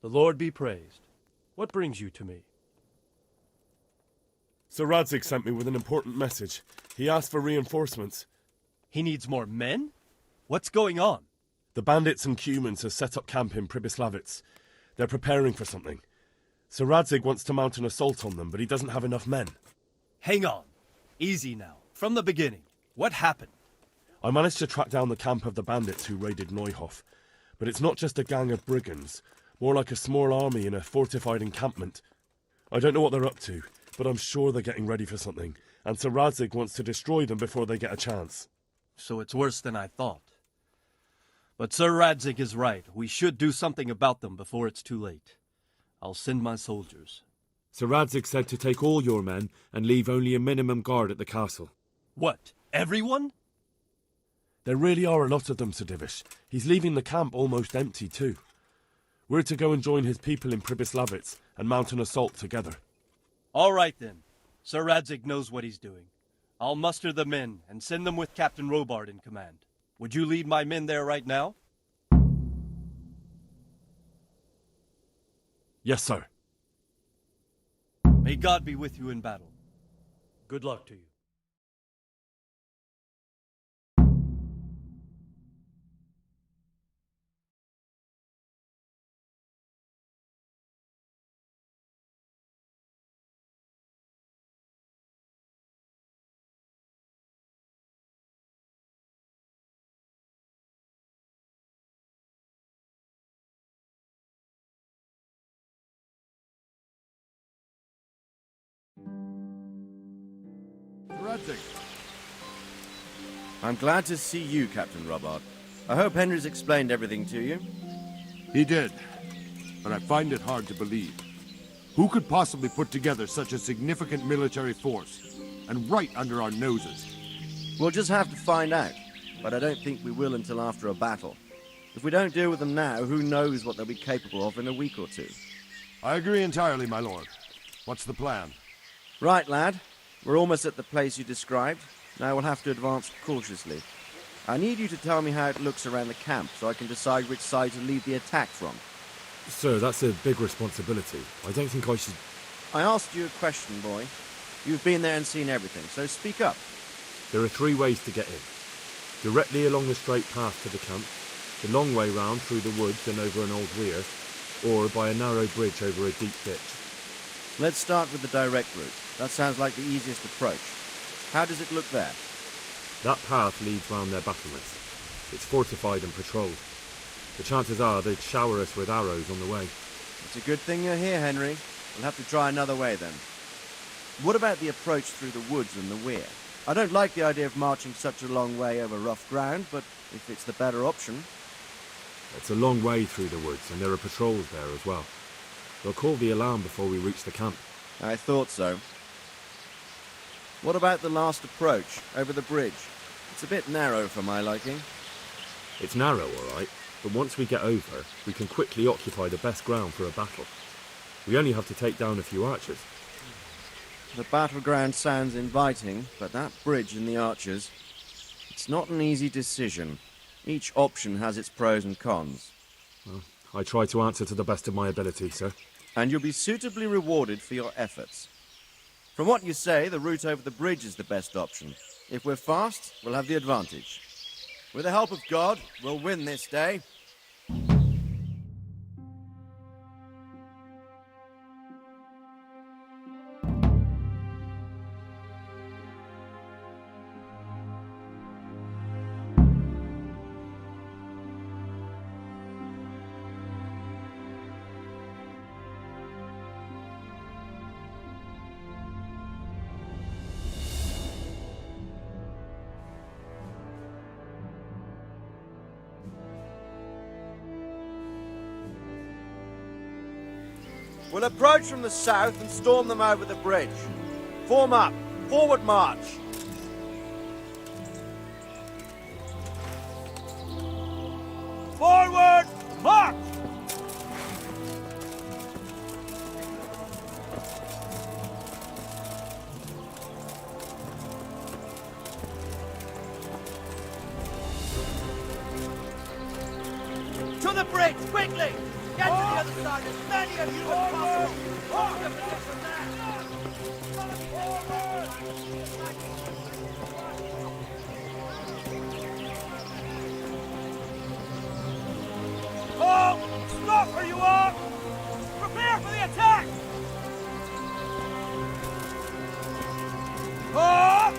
The Lord be praised. What brings you to me? Sir Radzig sent me with an important message. He asked for reinforcements. He needs more men? What's going on? The bandits and humans have set up camp in Pribyslavitz. They're preparing for something. Sir Radzig wants to mount an assault on them, but he doesn't have enough men. Hang on. Easy now. From the beginning. What happened? I managed to track down the camp of the bandits who raided Neuhof. But it's not just a gang of brigands, more like a small army in a fortified encampment. I don't know what they're up to, but I'm sure they're getting ready for something, and Sir Radzig wants to destroy them before they get a chance. So it's worse than I thought. But Sir Radzig is right. We should do something about them before it's too late. I'll send my soldiers. Sir Radzig said to take all your men and leave only a minimum guard at the castle. What? Everyone? There really are a lot of them, Sir Divish. He's leaving the camp almost empty too. We're to go and join his people in Pribyslavitz and mount an assault together. All right then. Sir Radzig knows what he's doing. I'll muster the men and send them with Captain Robard in command. Would you lead my men there right now? Yes, sir. May God be with you in battle. Good luck to you. I'm glad to see you, Captain Robard. I hope Henry's explained everything to you. He did, but I find it hard to believe. Who could possibly put together such a significant military force, and right under our noses? We'll just have to find out, but I don't think we will until after a battle. If we don't deal with them now, who knows what they'll be capable of in a week or two. I agree entirely, my lord. What's the plan? Right, lad. We're almost at the place you described. Now we'll have to advance cautiously. I need you to tell me how it looks around the camp so I can decide which side to lead the attack from. Sir, that's a big responsibility. I don't think I should... I asked you a question, boy. You've been there and seen everything, so speak up. There are 3 ways to get in. Directly along the straight path to the camp, the long way round through the woods and over an old weir, or by a narrow bridge over a deep ditch. Let's start with the direct route. That sounds like the easiest approach. How does it look there? That path leads round their battlements. It's fortified and patrolled. The chances are they'd shower us with arrows on the way. It's a good thing you're here, Henry. We'll have to try another way then. What about the approach through the woods and the weir? I don't like the idea of marching such a long way over rough ground, but if it's the better option... It's a long way through the woods, and there are patrols there as well. They'll call the alarm before we reach the camp. I thought so. What about the last approach, over the bridge? It's a bit narrow for my liking. It's narrow, all right, but once we get over, we can quickly occupy the best ground for a battle. We only have to take down a few archers. The battleground sounds inviting, but that bridge and the archers... It's not an easy decision. Each option has its pros and cons. Well, I try to answer to the best of my ability, sir. And you'll be suitably rewarded for your efforts. From what you say, the route over the bridge is the best option. If we're fast, we'll have the advantage. With the help of God, we'll win this day. We'll approach from the south and storm them over the bridge. Form up. Forward march. Forward march! To the bridge, quickly! Get to the other side, as many of you as possible! Hold your position there! Oh! Stop where you are! Prepare for the attack! Oh!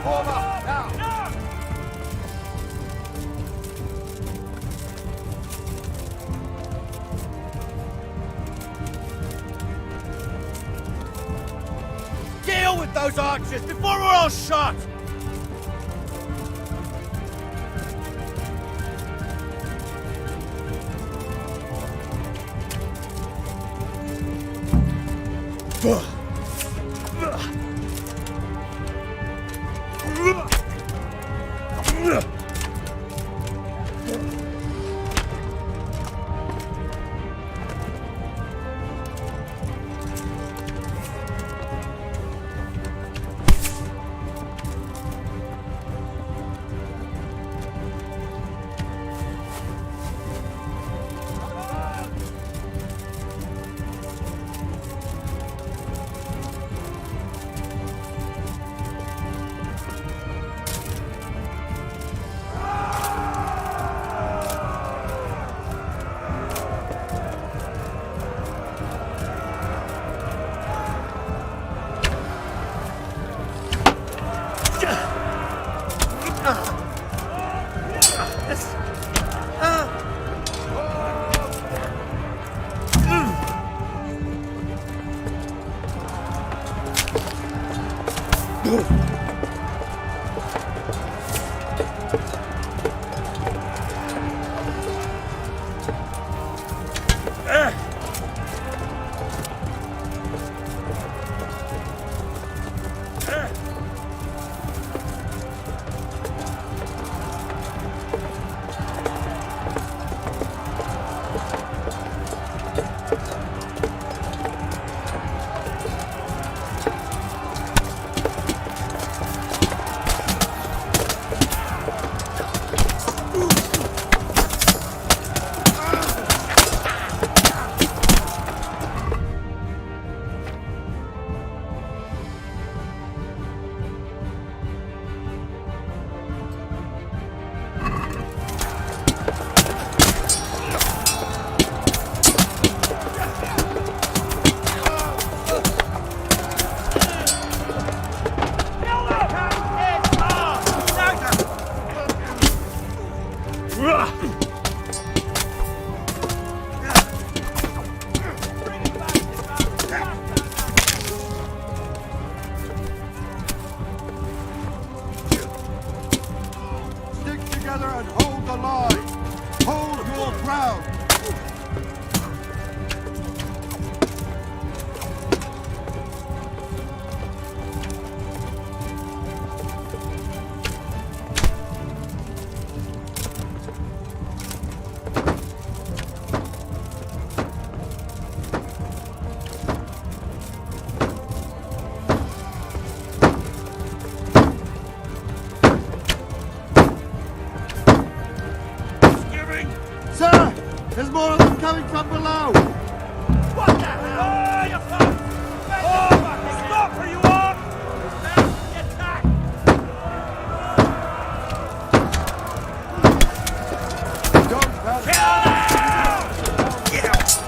Form up, now! Deal with those archers before we're all shot! There's more of them coming from below! What the hell? Oh, you fuck! Oh, stop or you are! Get back! Don't panic! Kill them!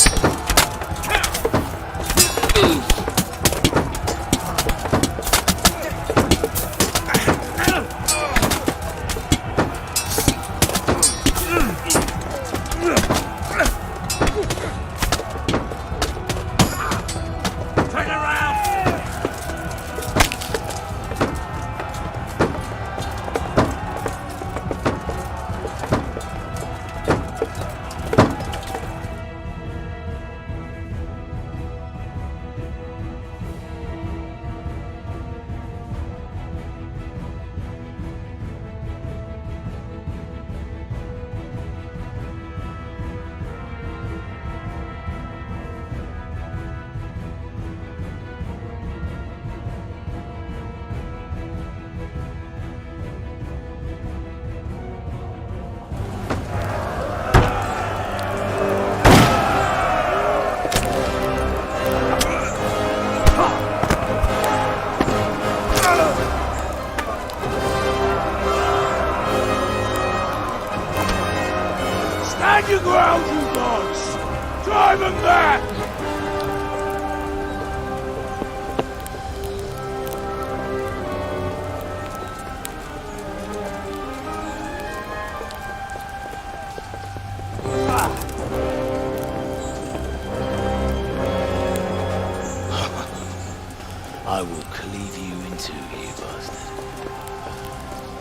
I will cleave you in two, you bastard.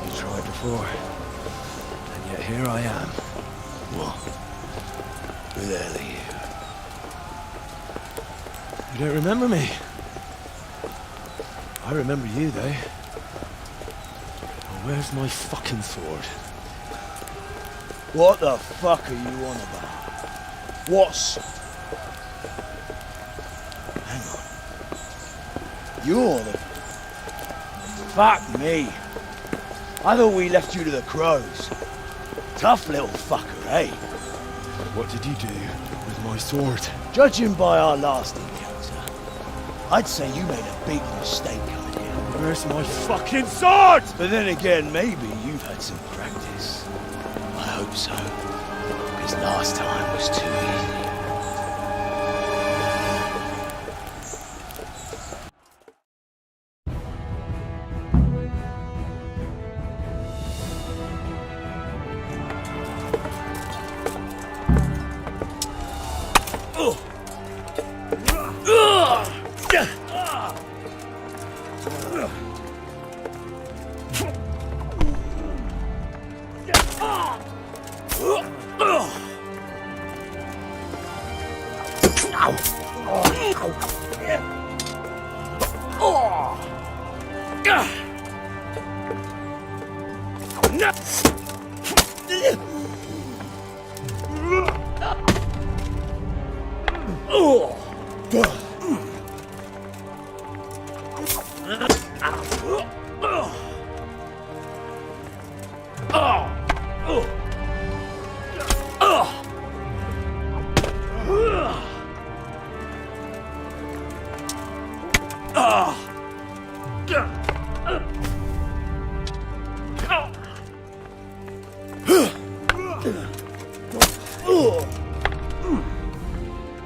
You tried before, and yet here I am. What? Who the hell are you? You don't remember me? I remember you, though. Oh, where's my fucking sword? What the fuck are you on about? What's... Hang on. You're the... Fuck me. I thought we left you to the crows. Tough little fucker, eh? What did you do with my sword? Judging by our last encounter, I'd say you made a big mistake coming here. Where's my fucking sword? But then again, maybe you've had some practice. I hope so. Because last time was too easy.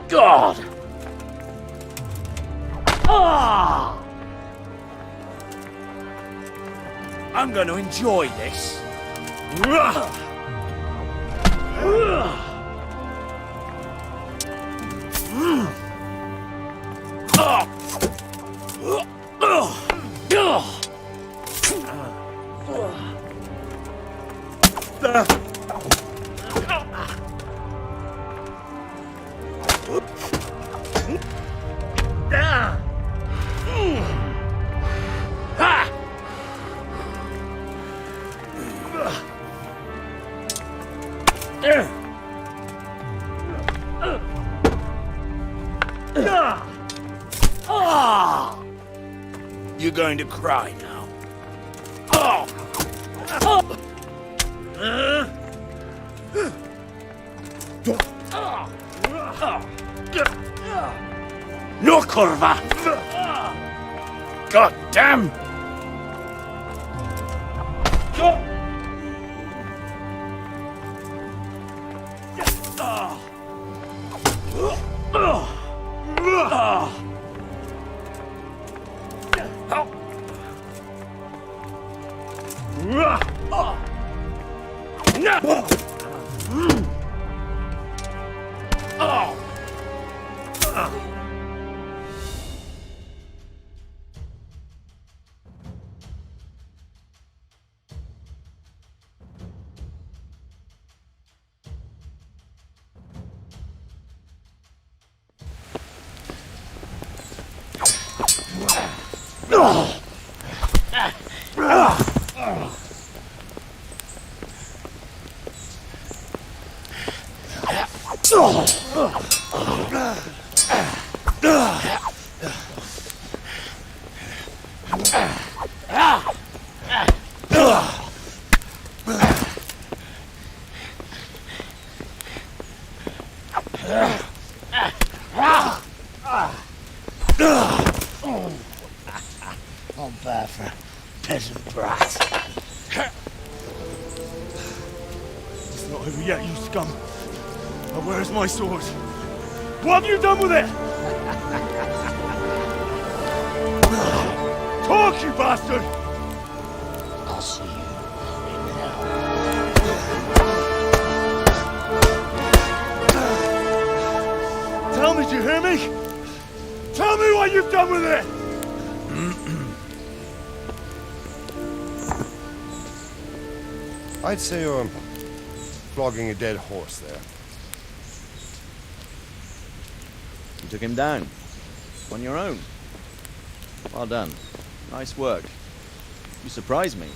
God! I'm going to enjoy this. You're going to cry now. No curva! God damn! I'm bad for a peasant brat. It's not over yet, you scum. Now where's my sword? What have you done with it? Talk, you bastard! I'll see you in hell. Tell me, do you hear me? Tell me what you've done with it! I'd say you're flogging a dead horse there. You took him down. On your own. Well done. Nice work. You surprised me.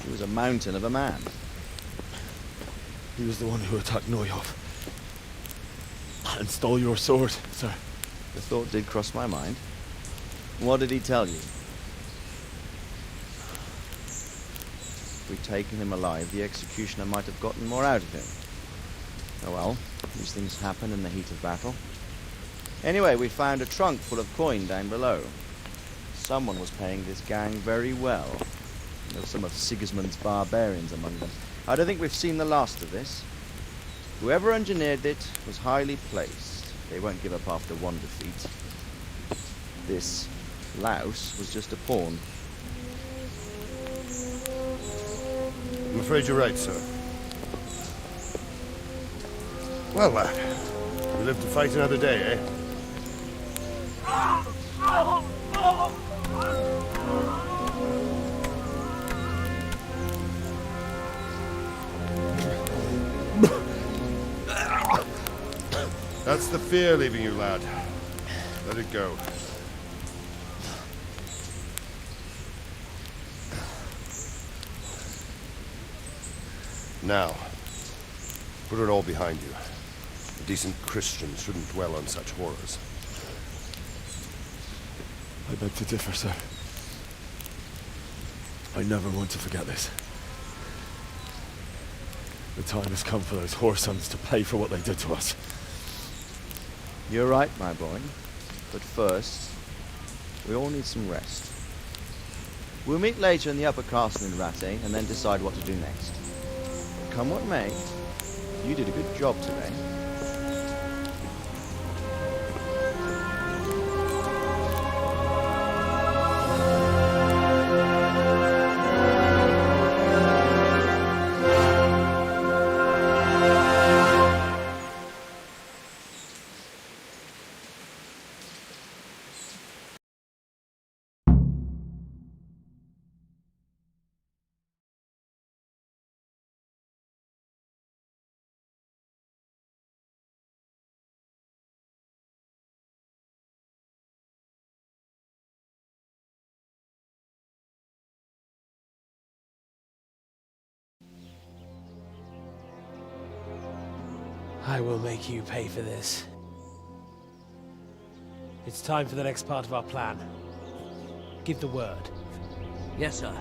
He was a mountain of a man. He was the one who attacked nιωθω. And stole your sword, sir. The thought did cross my mind. What did he tell you? If we'd taken him alive, the executioner might have gotten more out of him. Oh well, these things happen in the heat of battle. Anyway, we found a trunk full of coin down below. Someone was paying this gang very well. There were some of Sigismund's barbarians among them. I don't think we've seen the last of this. Whoever engineered it was highly placed. They won't give up after one defeat. This louse was just a pawn. I'm afraid you're right, sir. Well, lad, we live to fight another day, eh? That's the fear leaving you, lad. Let it go. Now, put it all behind you. A decent Christian shouldn't dwell on such horrors. I beg to differ, sir. I never want to forget this. The time has come for those whoresons to pay for what they did to us. You're right, my boy. But first, we all need some rest. We'll meet later in the upper castle in Ratte and then decide what to do next. But come what may, you did a good job today. I will make you pay for this. It's time for the next part of our plan. Give the word. Yes, sir.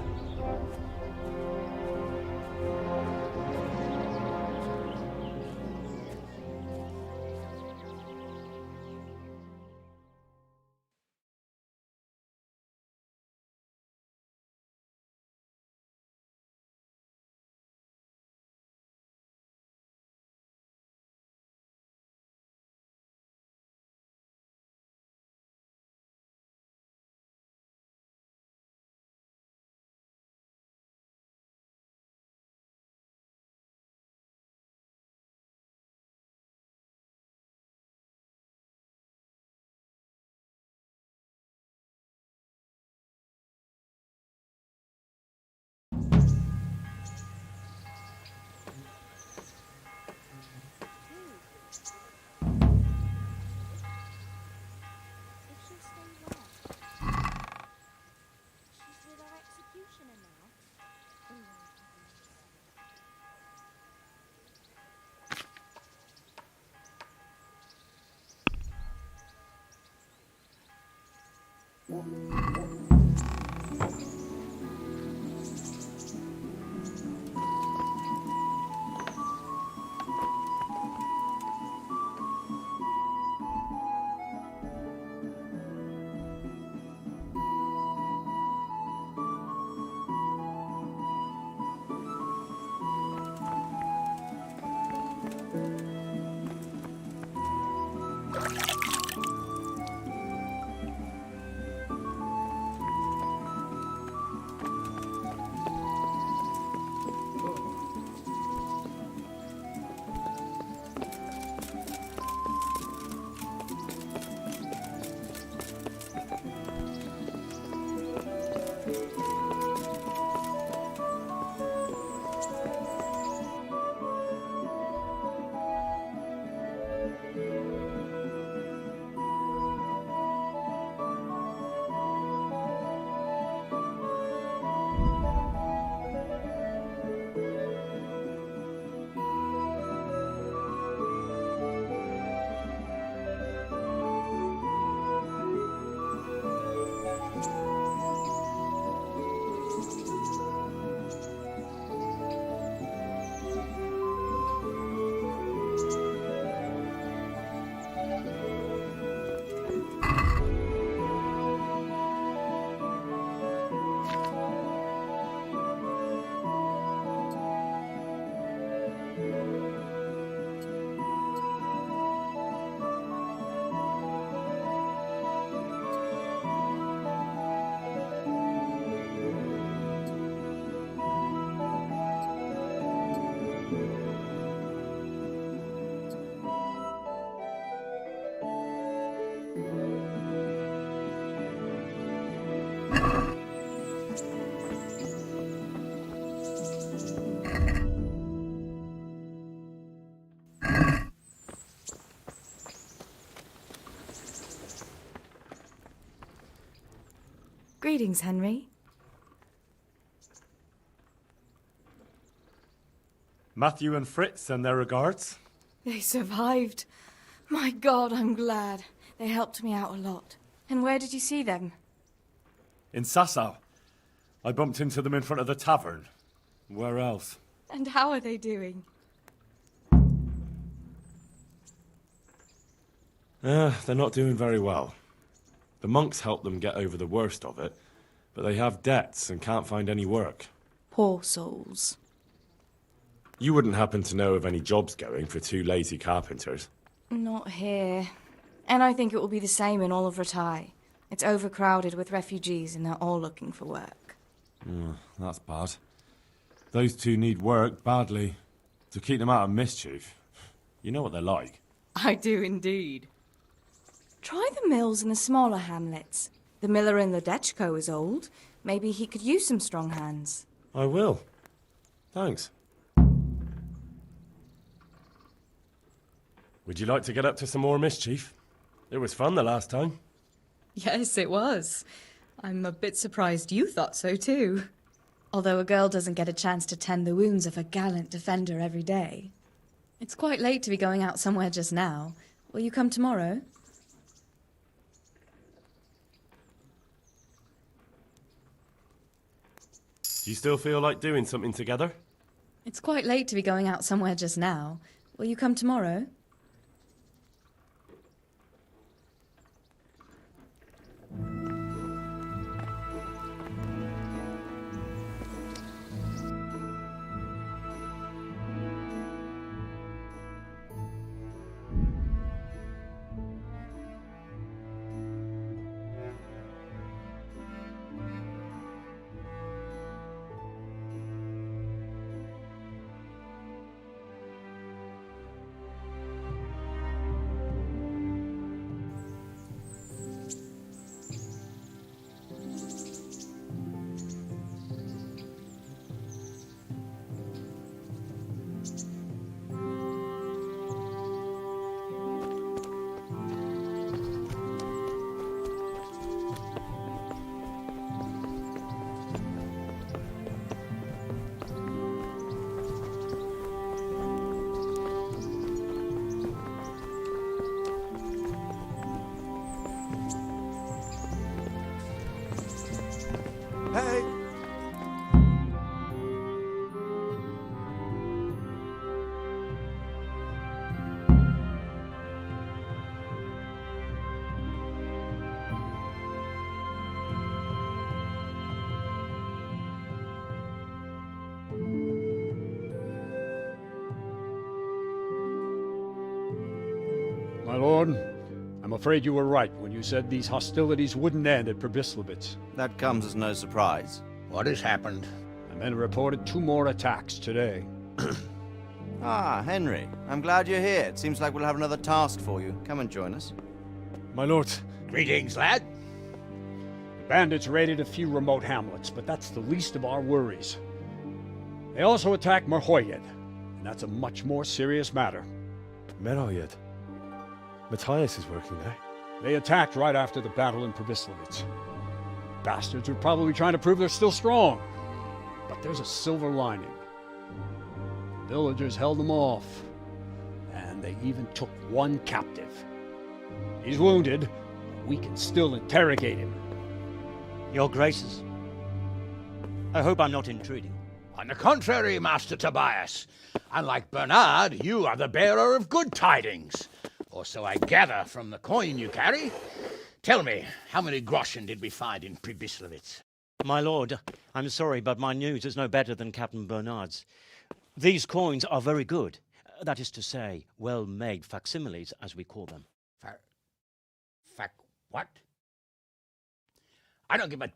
Greetings, Henry. Matthew and Fritz send their regards. They survived. My God, I'm glad. They helped me out a lot. And where did you see them? In Sasau. I bumped into them in front of the tavern. Where else? And how are they doing? They're not doing very well. The monks helped them get over the worst of it, but they have debts and can't find any work. Poor souls. You wouldn't happen to know of any jobs going for two lazy carpenters? Not here. And I think it will be the same in all of Ratai. It's overcrowded with refugees and they're all looking for work. That's bad. Those two need work badly. To keep them out of mischief. You know what they're like. I do indeed. Try the mills in the smaller hamlets. The miller in the Dechko is old. Maybe he could use some strong hands. I will. Thanks. Would you like to get up to some more mischief? It was fun the last time. Yes, it was. I'm a bit surprised you thought so too. Although a girl doesn't get a chance to tend the wounds of a gallant defender every day. It's quite late to be going out somewhere just now. Will you come tomorrow? Do you still feel like doing something together? It's quite late to be going out somewhere just now. Will you come tomorrow? Hey! My lord, I'm afraid you were right when you said these hostilities wouldn't end at Przemyslowice. That comes as no surprise. What has happened? The men reported 2 more attacks today. Ah, Henry. I'm glad you're here. It seems like we'll have another task for you. Come and join us. My lord. Greetings, lad. The bandits raided a few remote hamlets, but that's the least of our worries. They also attacked Merhoyed, and that's a much more serious matter. Merhoyed. Matthias is working there. They attacked right after the battle in Przemyslowice. Bastards were probably trying to prove they're still strong. But there's a silver lining. The villagers held them off, and they even took one captive. He's wounded, but we can still interrogate him. Your Graces, I hope I'm not intruding. On the contrary, Master Tobias. Unlike Bernard, you are the bearer of good tidings. Or so I gather from the coin you carry. Tell me, how many groschen did we find in Przemyslowice? My lord, I'm sorry, but my news is no better than Captain Bernard's. These coins are very good. That is to say, well-made facsimiles, as we call them. What? I don't give a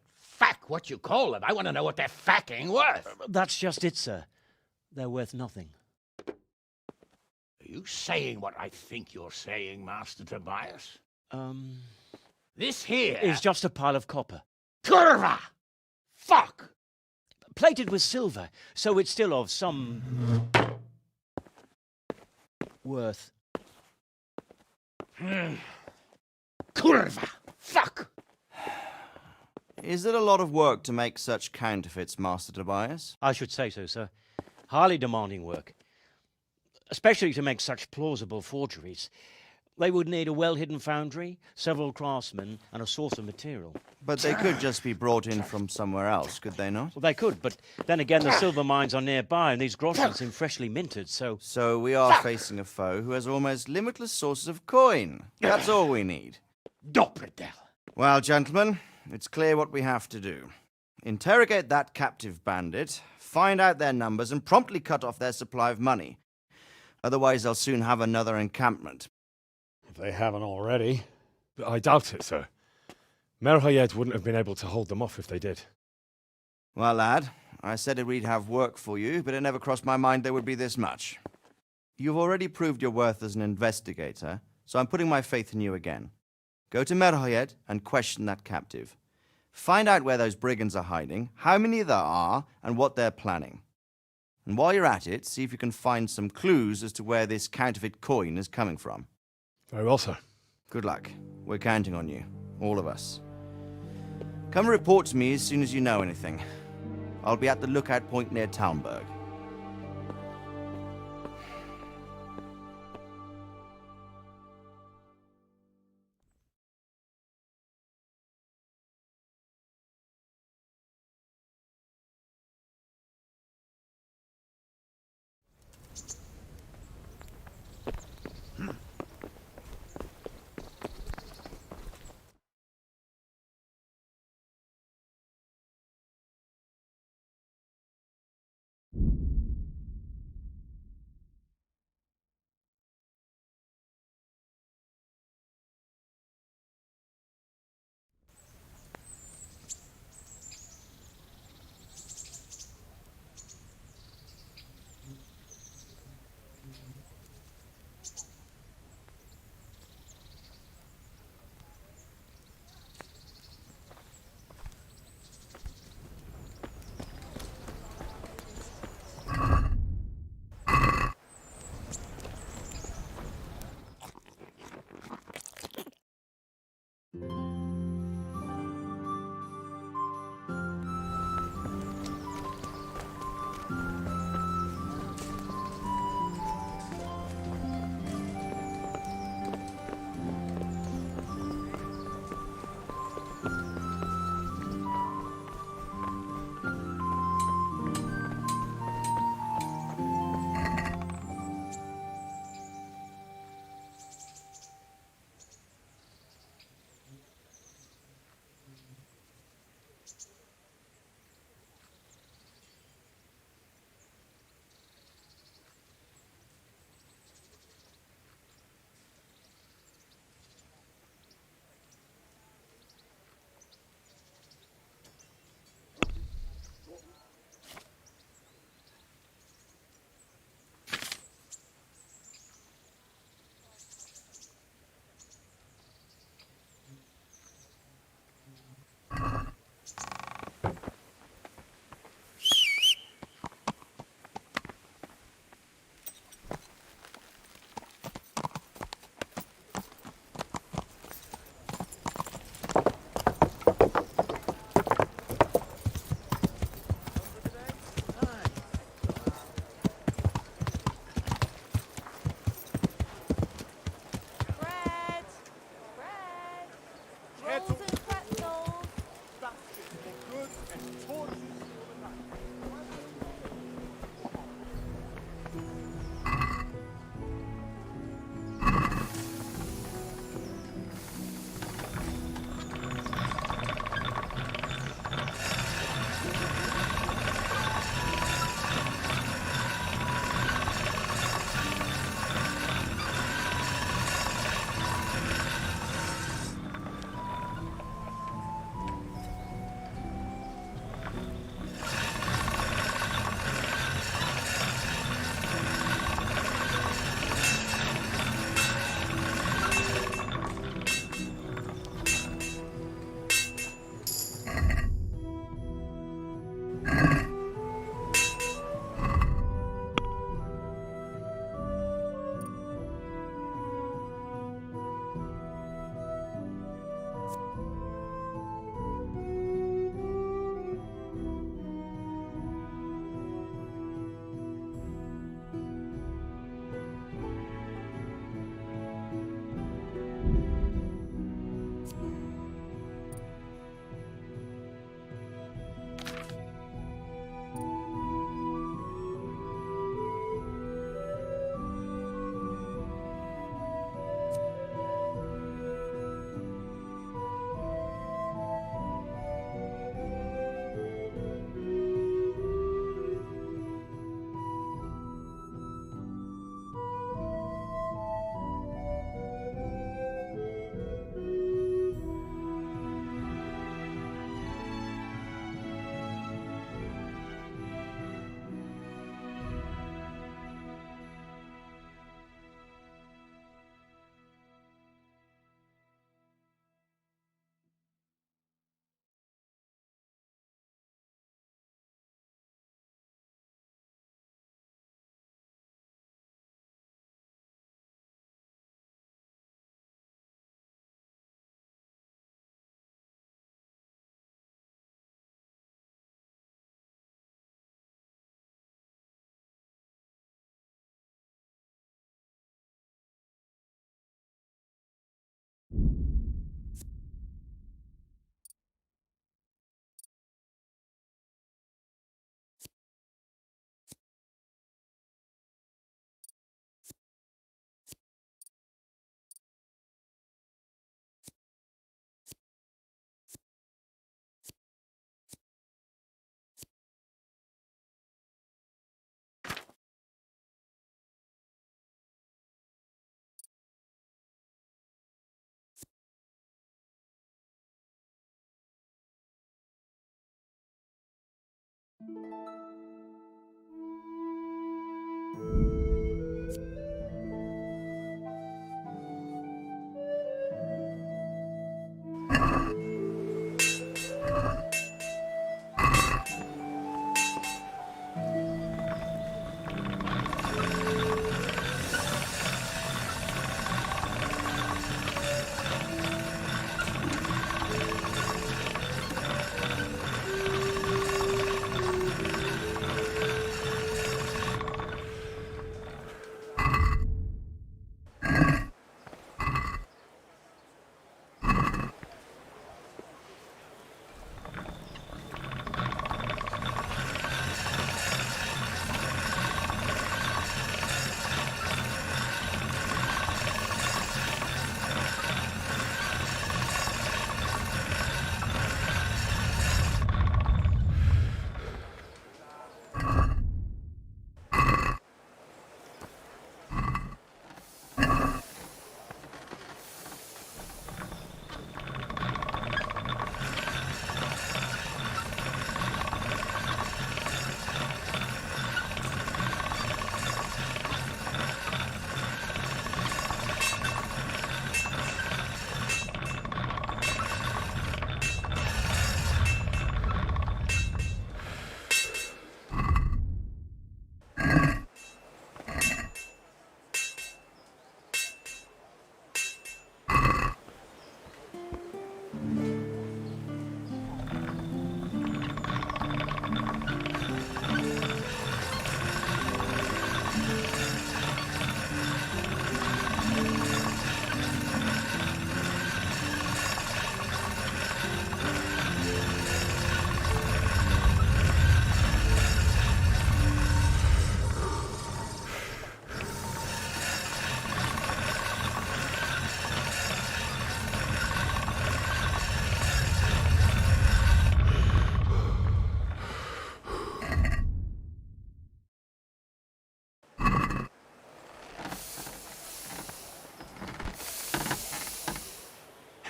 what you call them. I want to know what they're facking worth. That's just it, sir. They're worth nothing. Are you saying what I think you're saying, Master Tobias? This here is just a pile of copper. Kurva! Fuck! Plated with silver, so it's still of some worth. Kurva! Fuck! Is it a lot of work to make such counterfeits, Master Tobias? I should say so, sir. Highly demanding work. Especially to make such plausible forgeries. They would need a well-hidden foundry, several craftsmen, and a source of material. But they could just be brought in from somewhere else, could they not? Well, they could, but then again, the silver mines are nearby, and these groschen seem freshly minted, so... So we are facing a foe who has almost limitless sources of coin. That's all we need. Doppelter. Well, gentlemen, it's clear what we have to do. Interrogate that captive bandit, find out their numbers, and promptly cut off their supply of money. Otherwise, they'll soon have another encampment. If they haven't already. I doubt it, sir. Merhayed wouldn't have been able to hold them off if they did. Well, lad, I said we'd have work for you, but it never crossed my mind there would be this much. You've already proved your worth as an investigator, so I'm putting my faith in you again. Go to Merhayed and question that captive. Find out where those brigands are hiding, how many there are, and what they're planning. And while you're at it, see if you can find some clues as to where this counterfeit coin is coming from. Very well, sir. Good luck. We're counting on you. All of us. Come report to me as soon as you know anything. I'll be at the lookout point near Talmberg.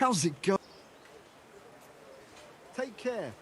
How's it go? Take care.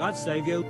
God save you.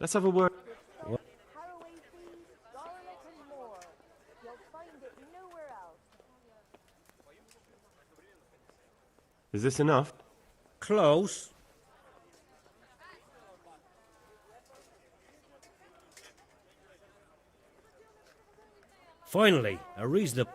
Let's have a word. Is this enough? Close. Finally, a reasonable...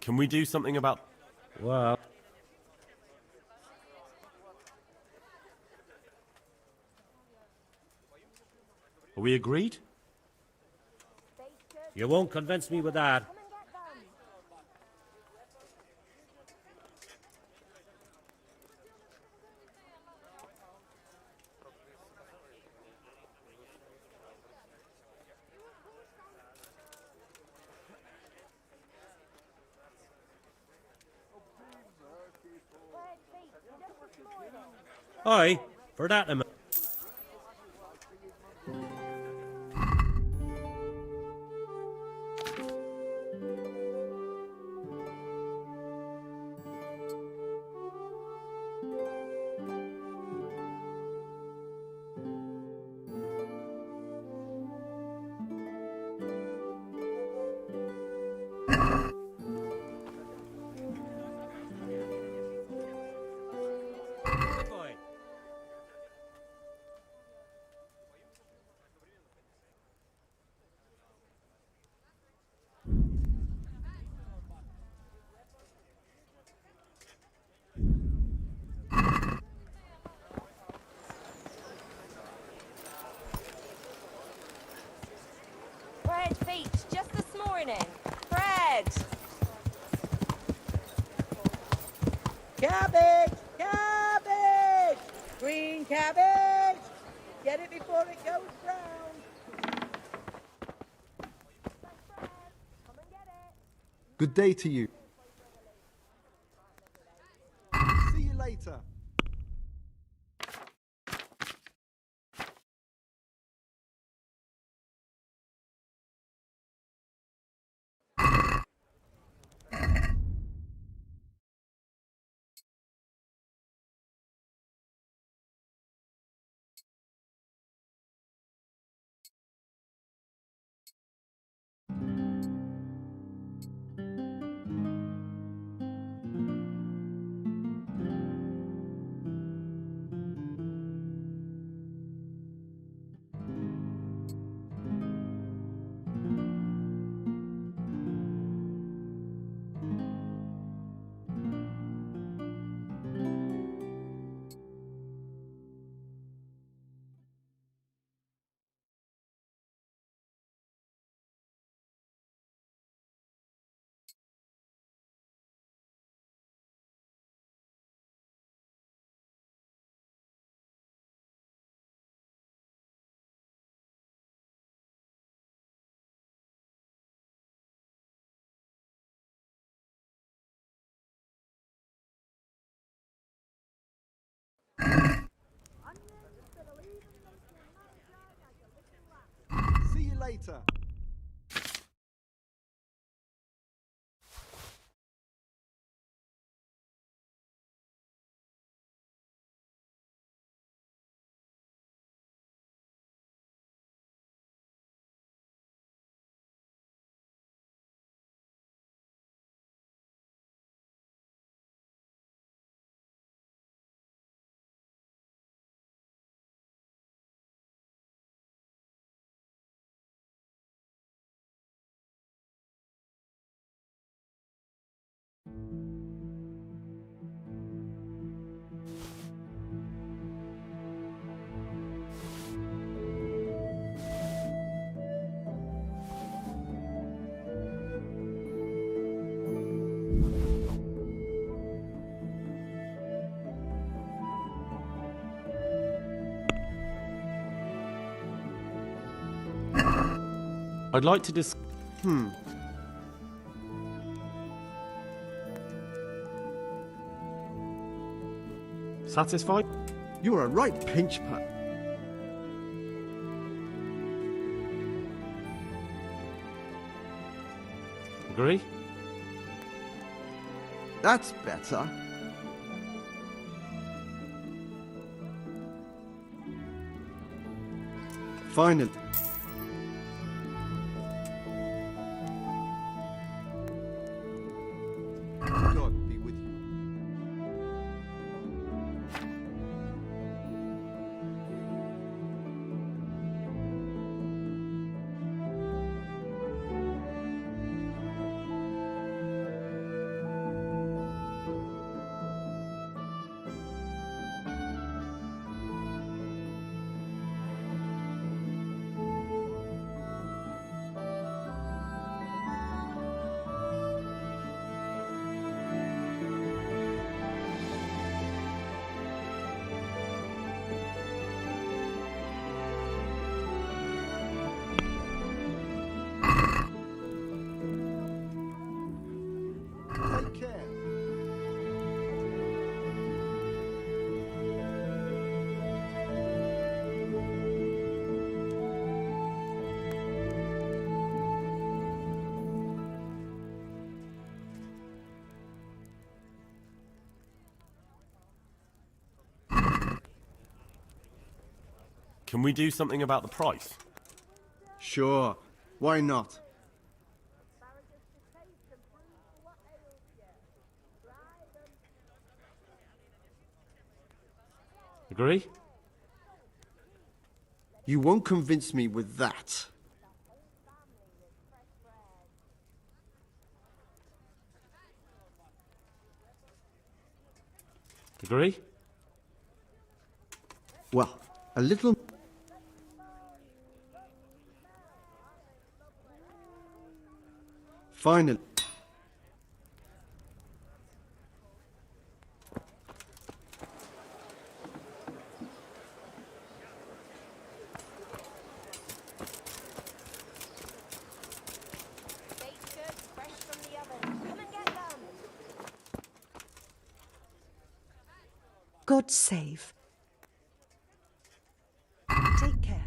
Can we do something about... Well, Are we agreed? you won't convince me with that. Aye, for that amount. Fred Beach, just this morning. Fred! Cabbage! Cabbage! Green cabbage! Get it before it goes brown. Good day to you. See you later. See you later. I'd like to Satisfied? You're a right pinch putt. Agree? That's better. Finally. God be with you. Can we do something about the price? Sure. Why not? Agree? You won't convince me with that. Agree? Well, a little... Finally... God save. Take care.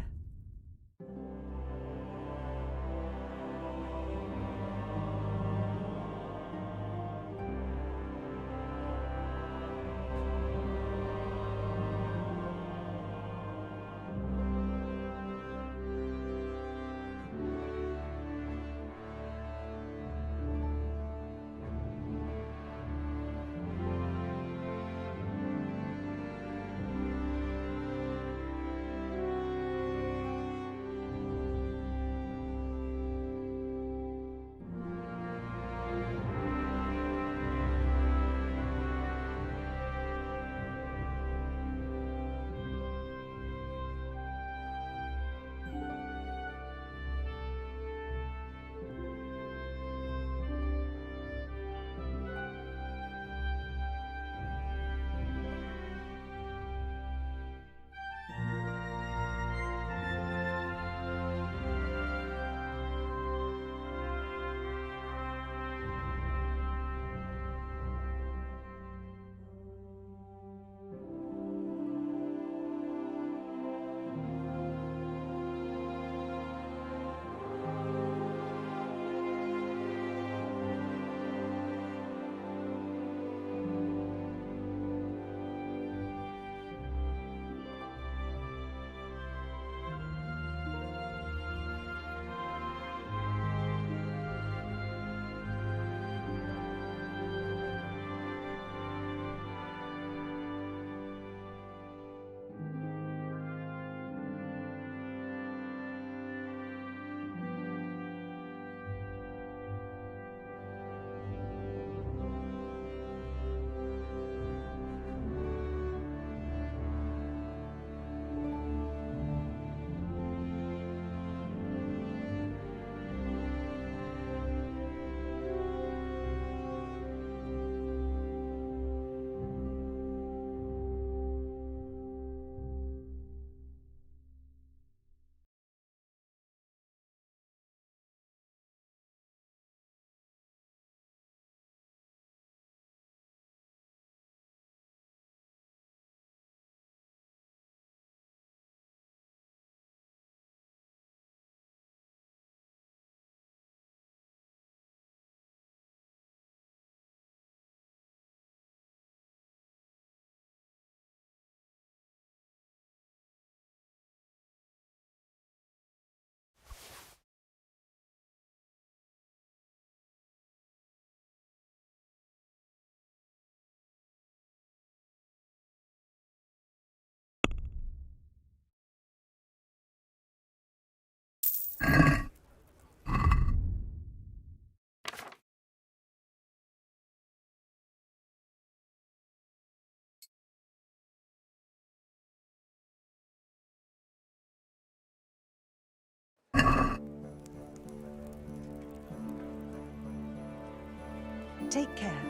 Take care.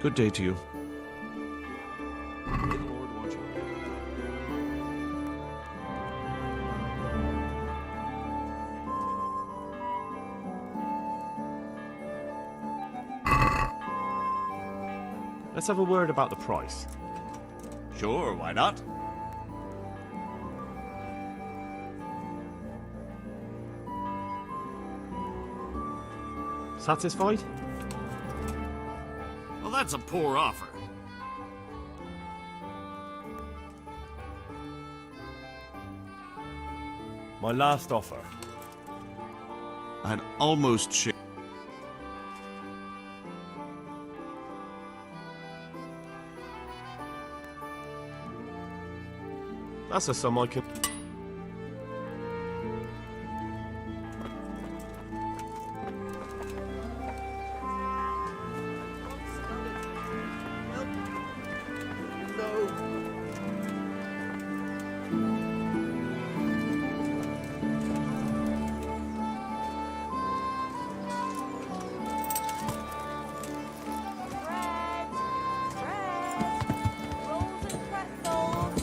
Good day to you. May the Lord watch over you. Let's have a word about the price. Sure, why not? Satisfied? Well, that's a poor offer. My last offer. I'd almost share. That's a sum I can...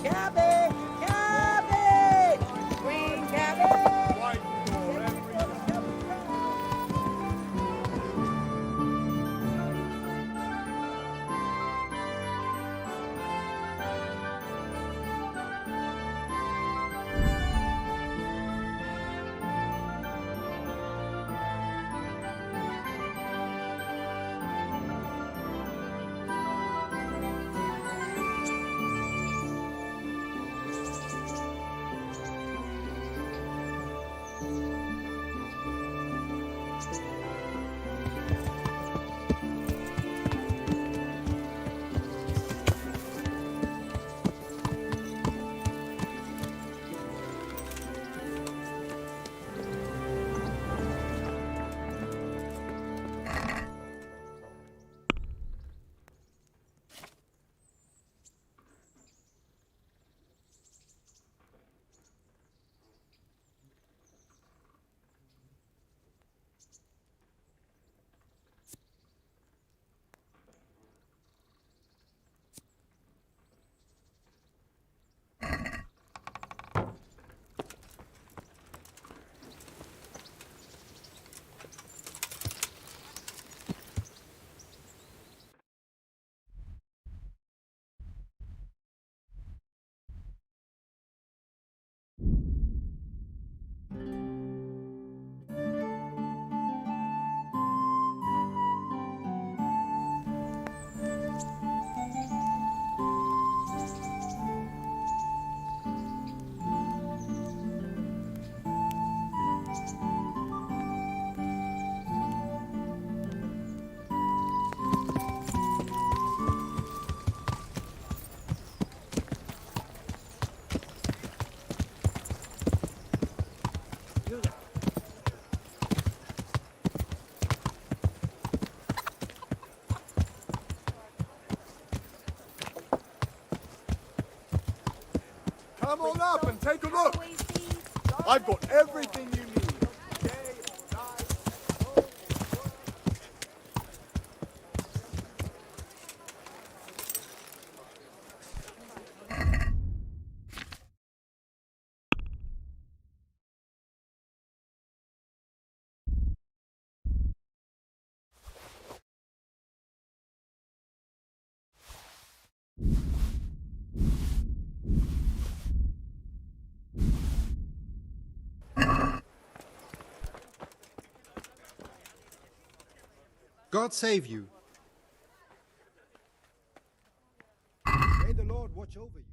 Cabbage! Cabbage! Green cabbage! Come on up and take a look. I've got everything you need. God save you. May the Lord watch over you.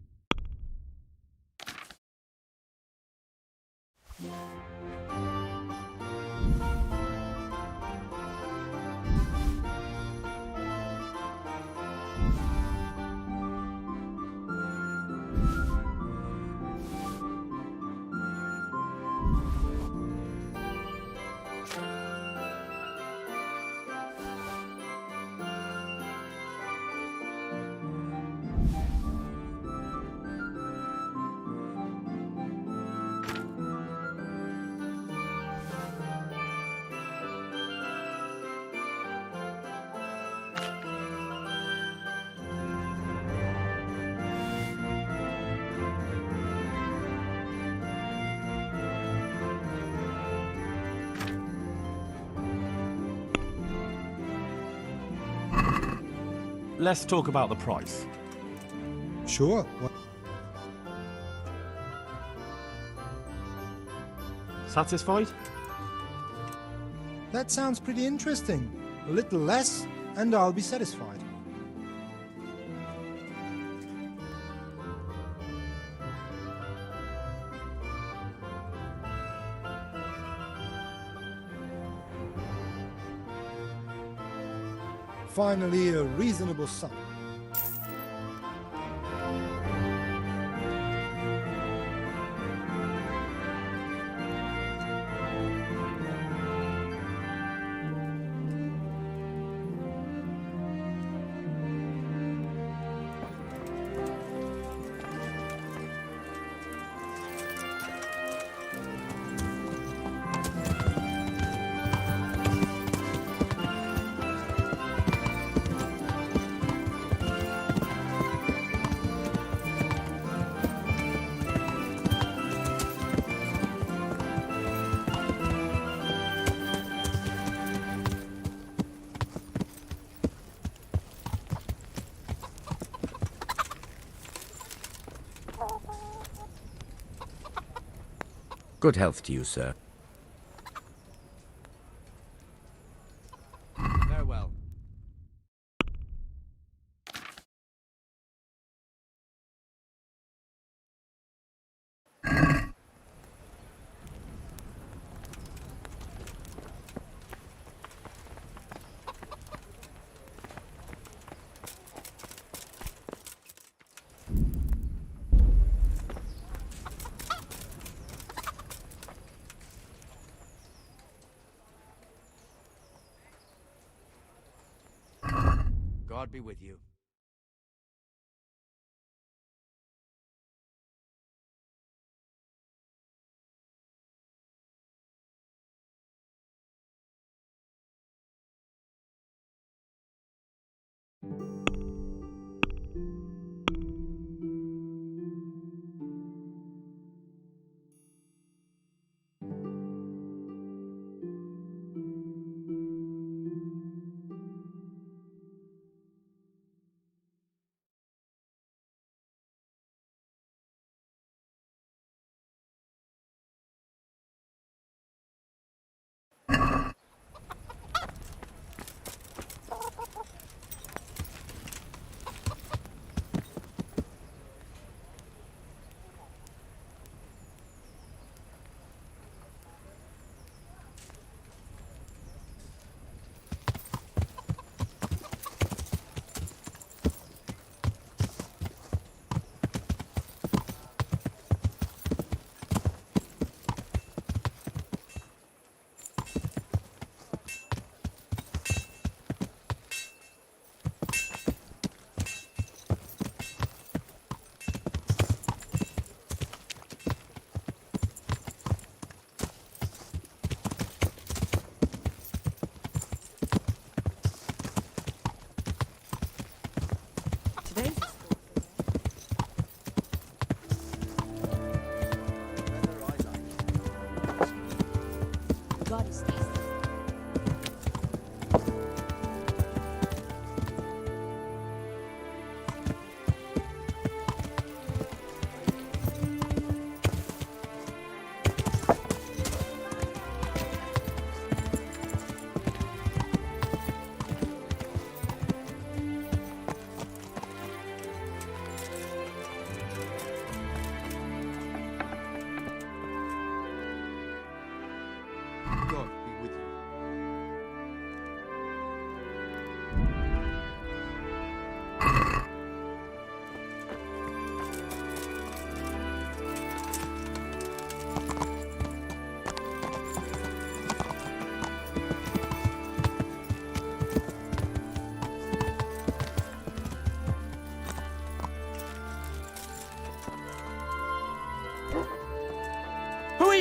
Let's talk about the price. Sure. Satisfied? That sounds pretty interesting. A little less, and I'll be satisfied. finally a reasonable sum. Good health to you, sir. Farewell. God be with you.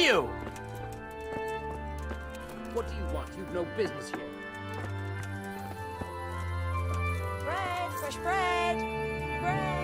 you? What do you want? You've no business here. Bread, fresh bread. Bread.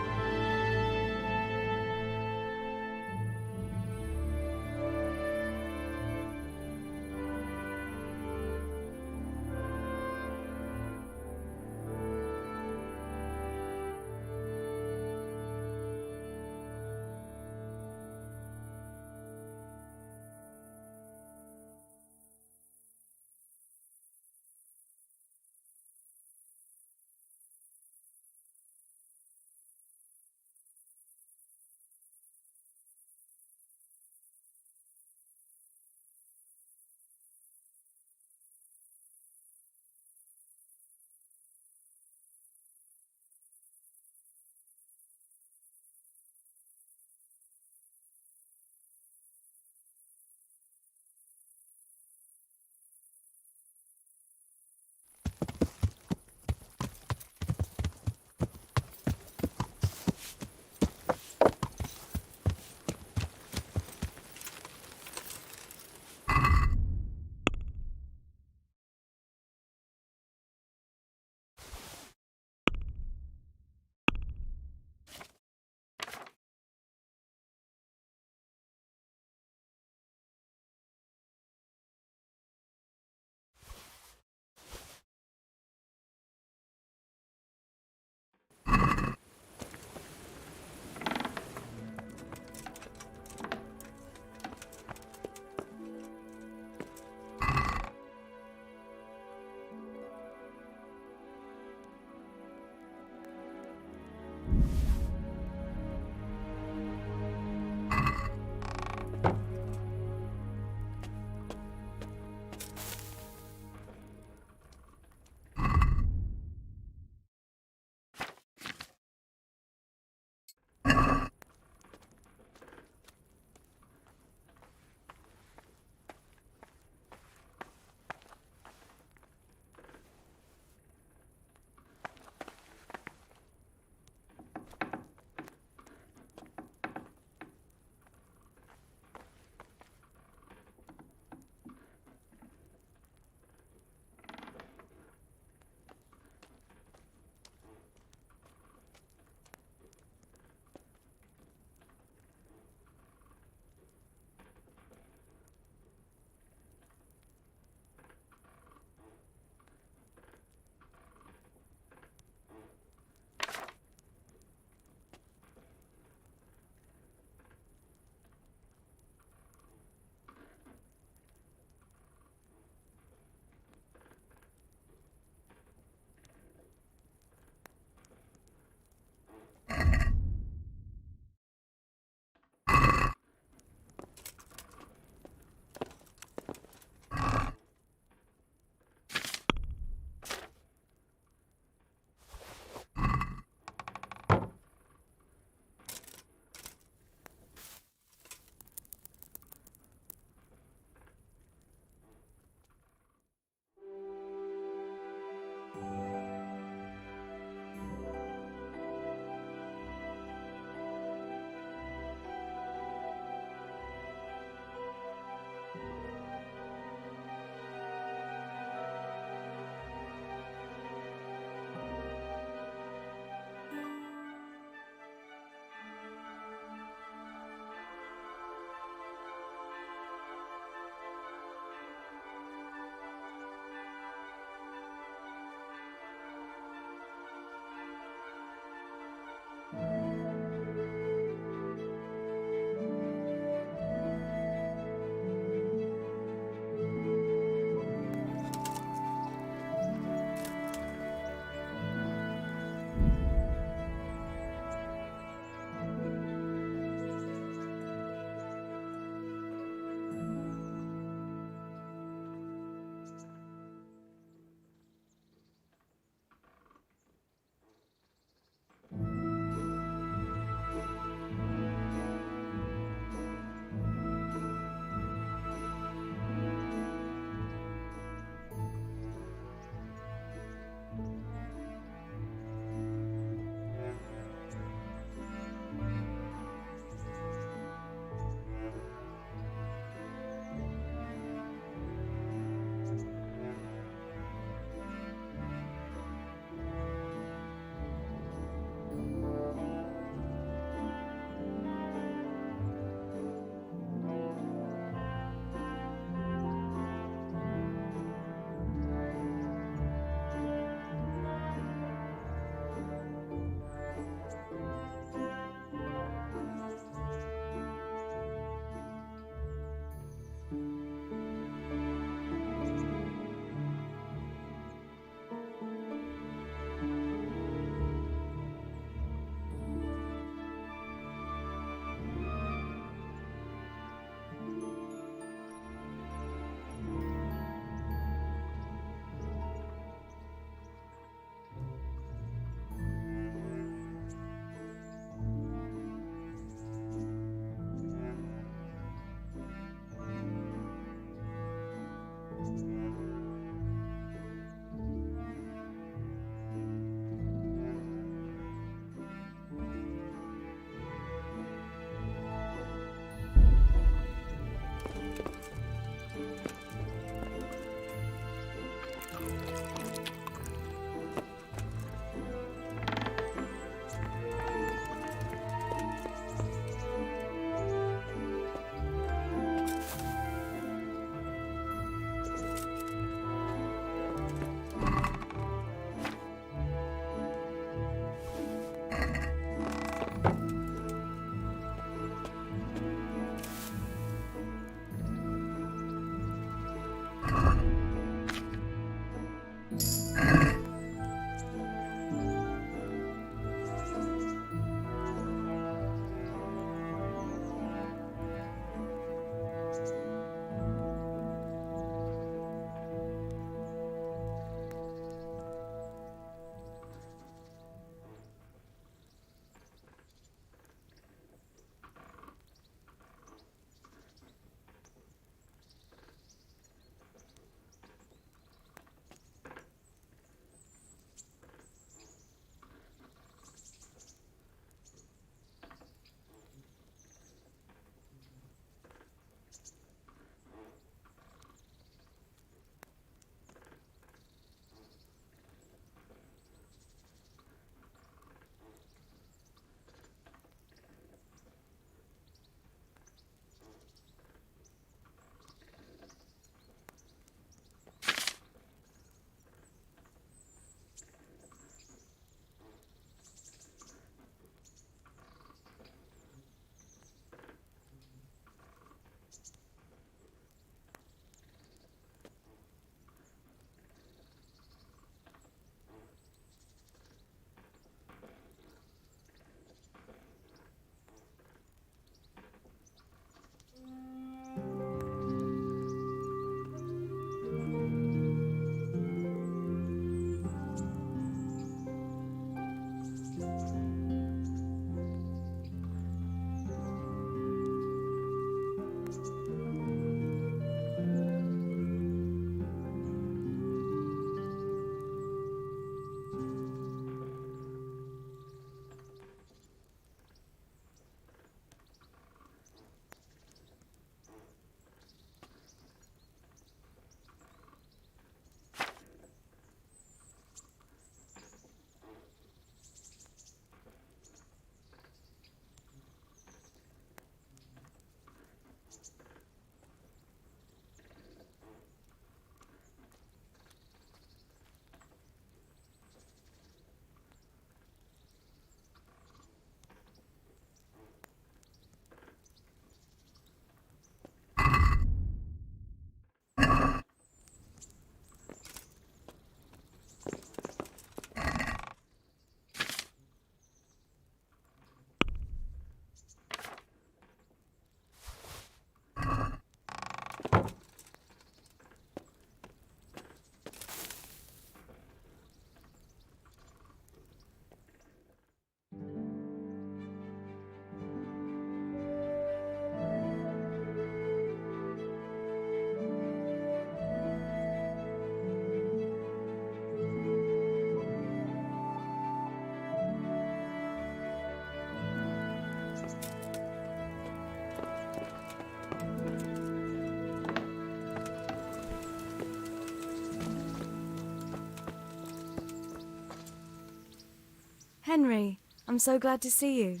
Henry, I'm so glad to see you.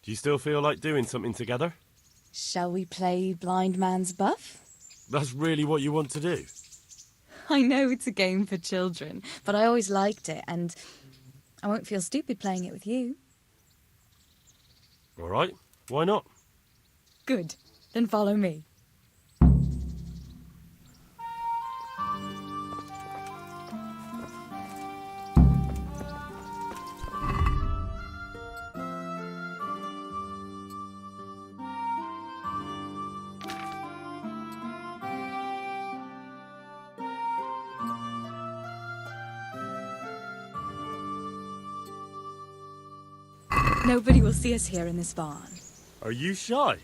Do you still feel like doing something together? Shall we play blind man's buff? That's really what you want to do? I know it's a game for children, but I always liked it, and I won't feel stupid playing it with you. All right, why not? Good. Then follow me. Nobody will see us here in this barn. Are you shy?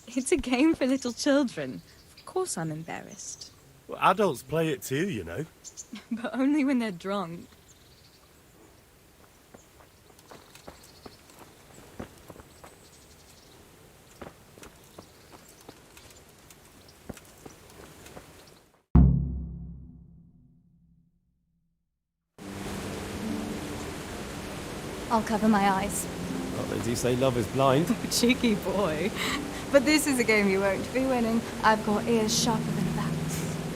It's a game for little children. Of course I'm embarrassed. Well, adults play it too, you know. But only when they're drunk. I'll cover my eyes. Well, they do say love is blind. Cheeky boy. But this is a game you won't be winning. I've got ears sharper than that.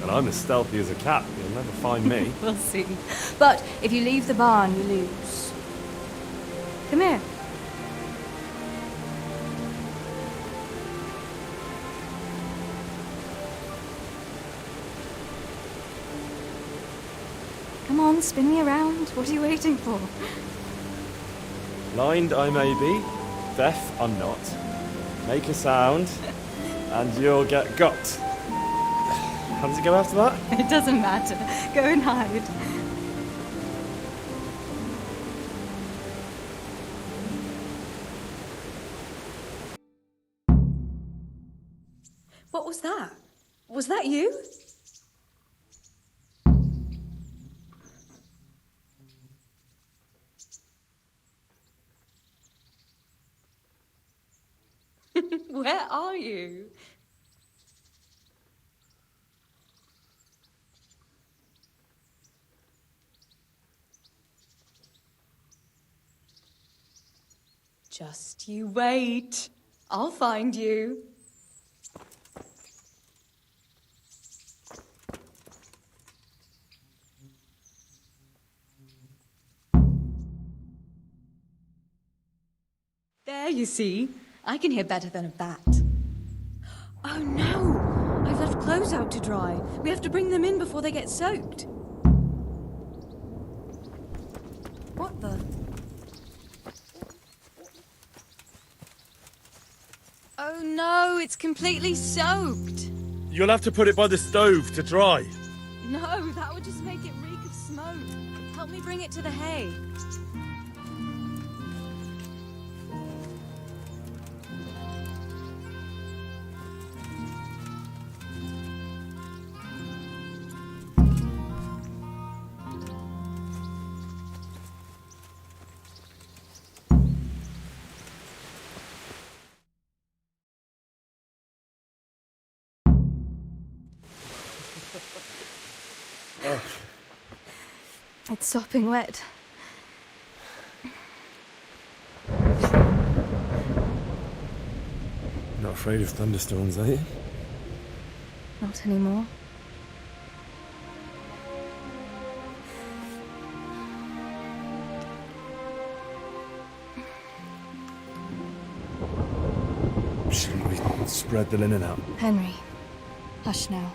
And I'm as stealthy as a cat. You'll never find me. We'll see. But if you leave the barn, you lose. Come here. Come on, spin me around. What are you waiting for? Blind I may be, deaf I'm not. Make a sound, and you'll get got. How does it go after that? It doesn't matter. Go and hide. What was that? Was that you? Where are you? Just you wait. I'll find you. There, you see. I can hear better than a bat. Oh no! I've left clothes out to dry. We have to bring them in before they get soaked. What the? Oh no, it's completely soaked. You'll have to put it by the stove to dry. No, that would just make it reek of smoke. Help me bring it to the hay. It's sopping wet. Not afraid of thunderstorms, are you? Not anymore. Shouldn't we spread the linen out? Henry, hush now.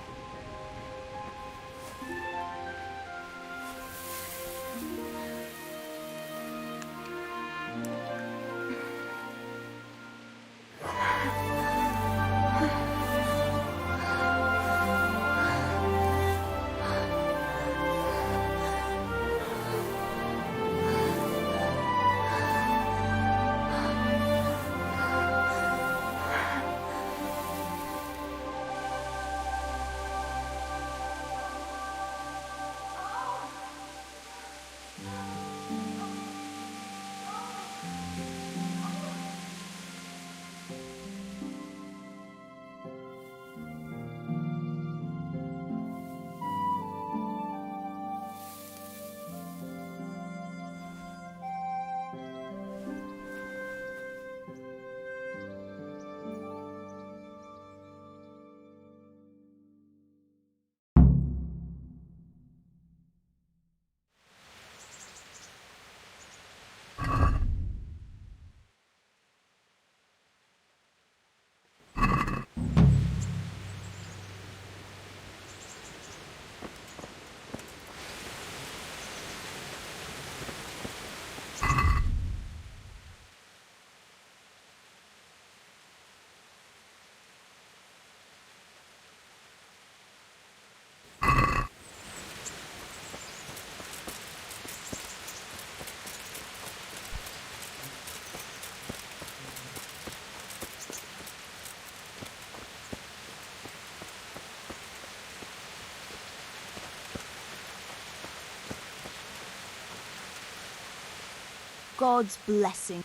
God's blessing.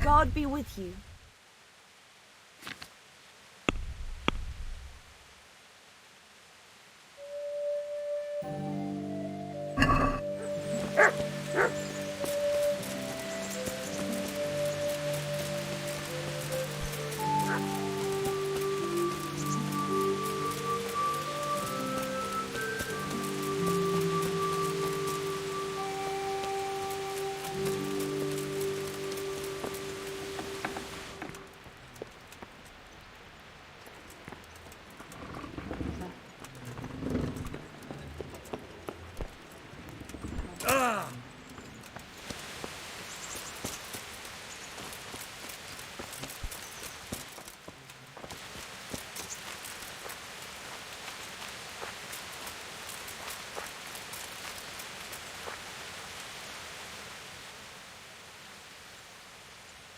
God be with you.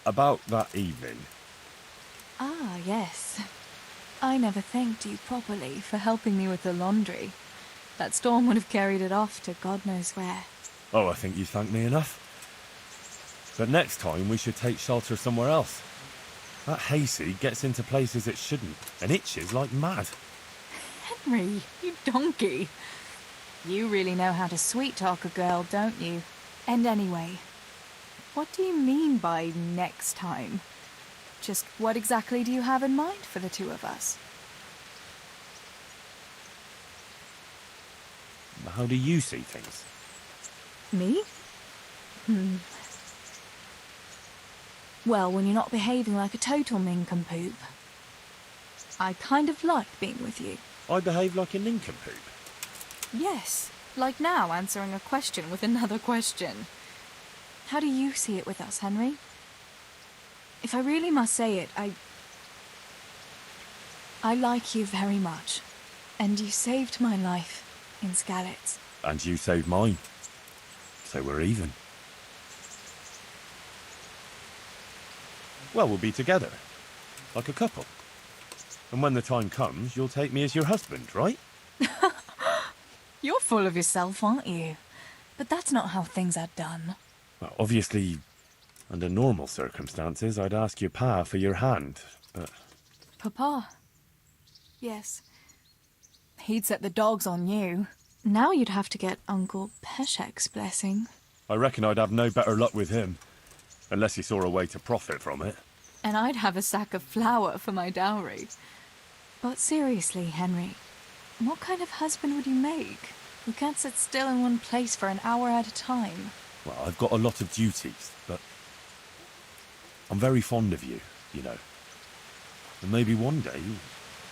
About that evening. Ah, yes. I never thanked you properly for helping me with the laundry. That storm would have carried it off to God knows where. Oh, I think you thanked me enough. But next time we should take shelter somewhere else. That hayseed gets into places it shouldn't, and itches like mad. Henry, you donkey. You really know how to sweet-talk a girl, don't you? And anyway, what do you mean by next time? Just what exactly do you have in mind for the two of us? How do you see things? Me? Well, when you're not behaving like a total nincompoop. I kind of like being with you. I behave like a nincompoop? Yes, like now answering a question with another question. How do you see it with us, Henry? If I really must say it, I like you very much. And you saved my life in Skalitz. And you saved mine. So we're even. Well, we'll be together. Like a couple. And when the time comes, you'll take me as your husband, right? You're full of yourself, aren't you? But that's not how things are done. Well, obviously, under normal circumstances, I'd ask your pa for your hand, but... Papa? Yes. He'd set the dogs on you. Now you'd have to get Uncle Peshek's blessing. I reckon I'd have no better luck with him. Unless he saw a way to profit from it. And I'd have a sack of flour for my dowry. But seriously, Henry, what kind of husband would you make? Who can't sit still in one place for an hour at a time? Well, I've got a lot of duties, but... I'm very fond of you, you know. And maybe one day...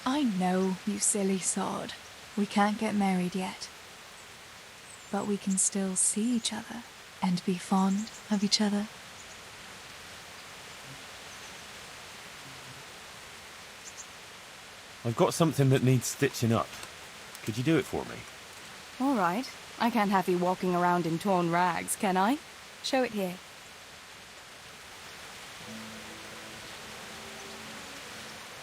I know, you silly sod. We can't get married yet. But we can still see each other and be fond of each other. I've got something that needs stitching up. Could you do it for me? All right. I can't have you walking around in torn rags, can I? Show it here.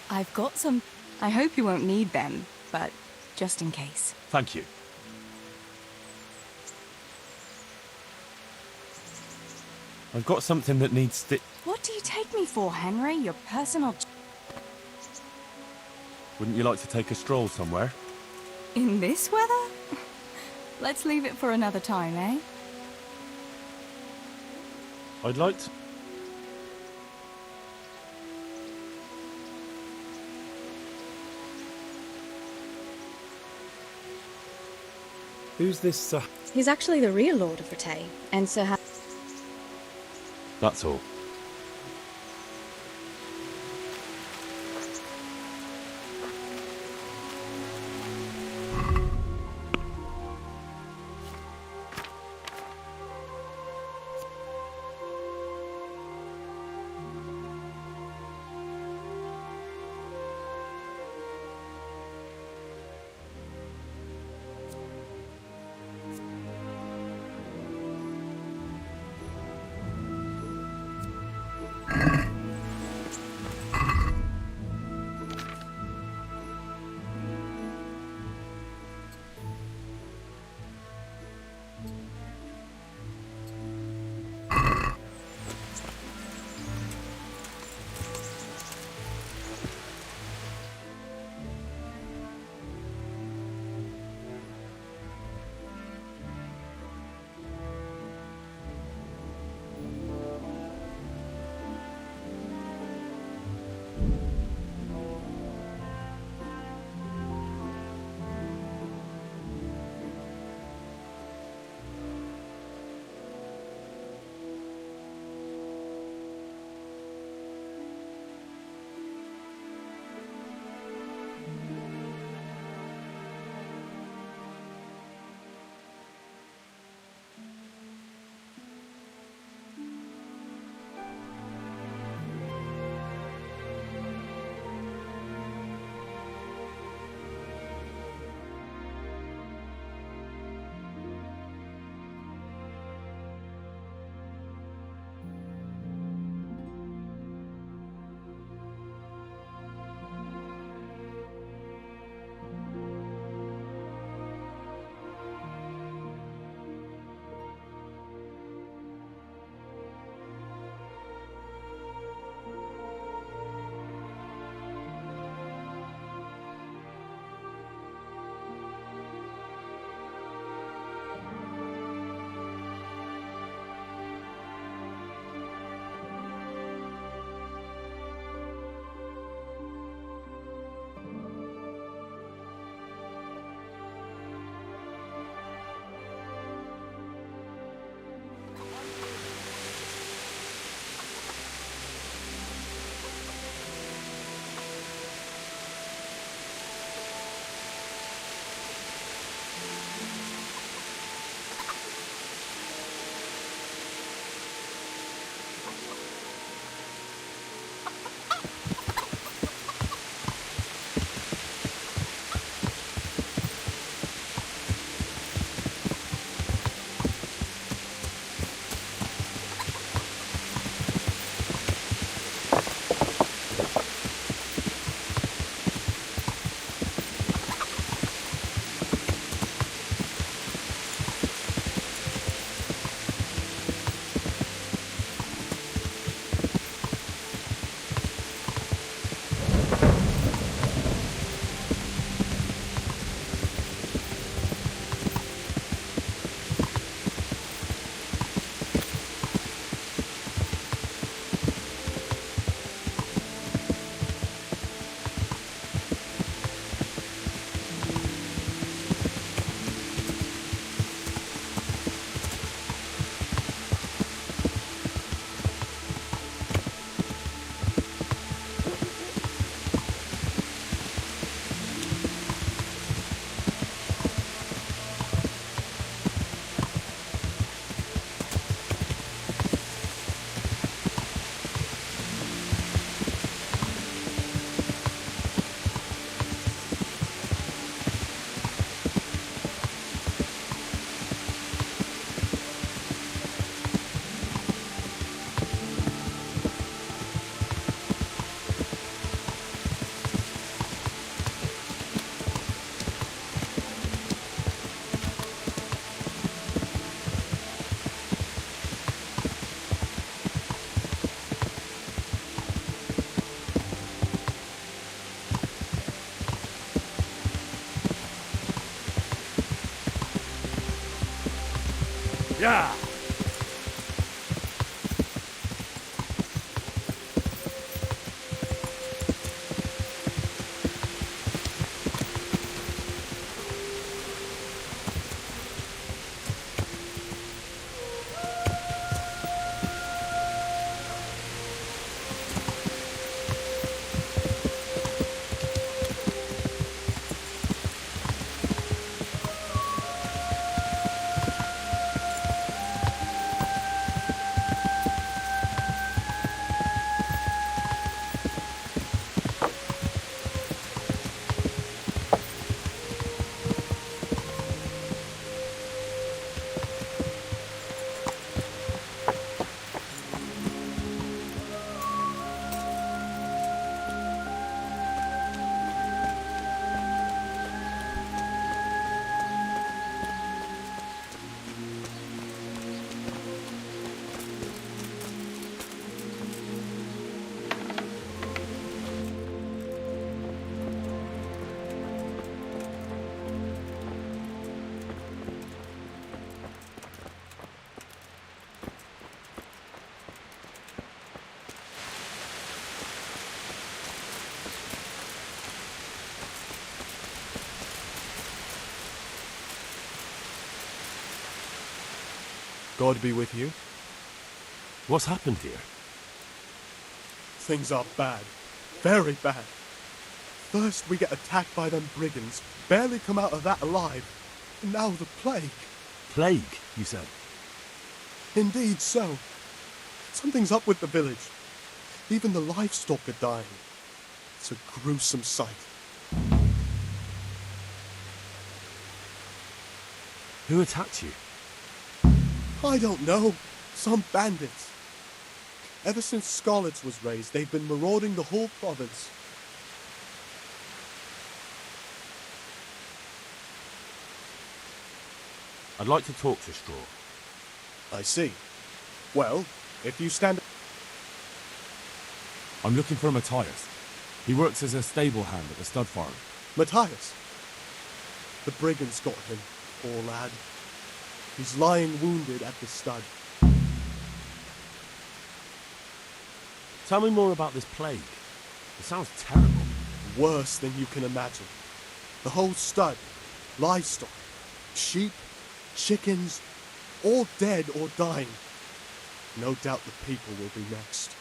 I've got some... I hope you won't need them, but just in case. Thank you. I've got something that needs What do you take me for, Henry? Your personal... Wouldn't you like to take a stroll somewhere? In this weather? Let's leave it for another time, eh? I'd like to... Who's this, He's actually the real Lord of Rete, and so That's all. Yeah! God be with you. What's happened here? Things are bad. Very bad. First we get attacked by them brigands, barely come out of that alive. And now the plague. Plague, you said? Indeed so. Something's up with the village. Even the livestock are dying. It's a gruesome sight. Who attacked you? I don't know. Some bandits. Ever since Scarlet's was raised, they've been marauding the whole province. I'd like to talk to Straw. I see. Well, if you stand... I'm looking for Matthias. He works as a stable hand at the stud farm. Matthias? The brigands got him, poor lad. He's lying wounded at the stud. Tell me more about this plague. It sounds terrible. Worse than you can imagine. The whole stud, livestock, sheep, chickens, all dead or dying. No doubt the people will be next.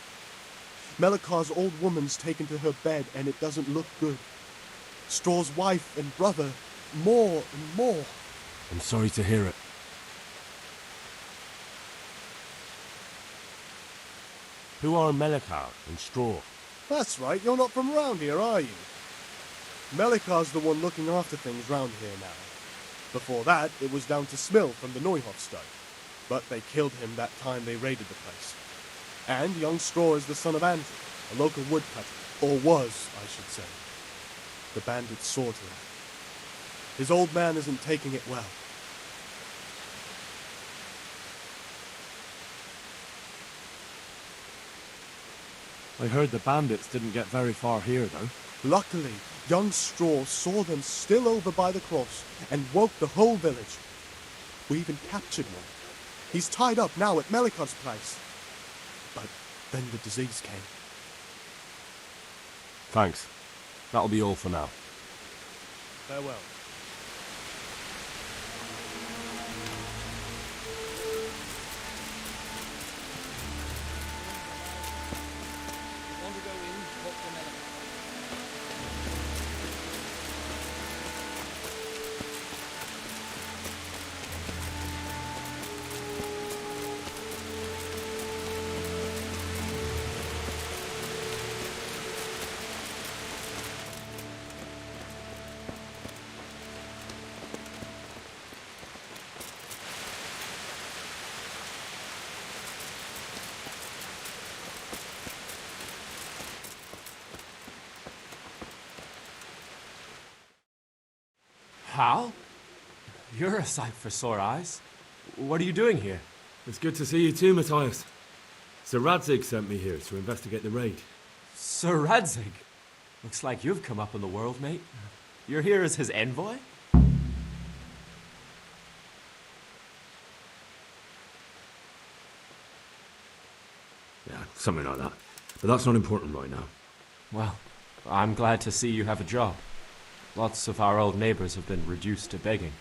Melikar's old woman's taken to her bed and it doesn't look good. Straw's wife and brother, more and more. I'm sorry to hear it. Who are Melikar and Straw? That's right, you're not from round here, are you? Melikar's the one looking after things round here now. Before that, it was down to Smill from the Nnihoff stud. But they killed him that time they raided the place. And young Straw is the son of Andrew, a local woodcutter. Or was, I should say. The bandits saw to that. His old man isn't taking it well. I heard the bandits didn't get very far here, though. Luckily, young Straw saw them still over by the cross and woke the whole village. We even captured one. He's tied up now at Melikar's place. But then the disease came. Thanks. That'll be all for now. Farewell. Hal? You're a sight for sore eyes. What are you doing here? It's good to see you too, Matthias. Sir Radzig sent me here to investigate the raid. Sir Radzig? Looks like you've come up in the world, mate. You're here as his envoy? Something like that. But that's not important right now. Well, I'm glad to see you have a job. Lots of our old neighbors have been reduced to begging.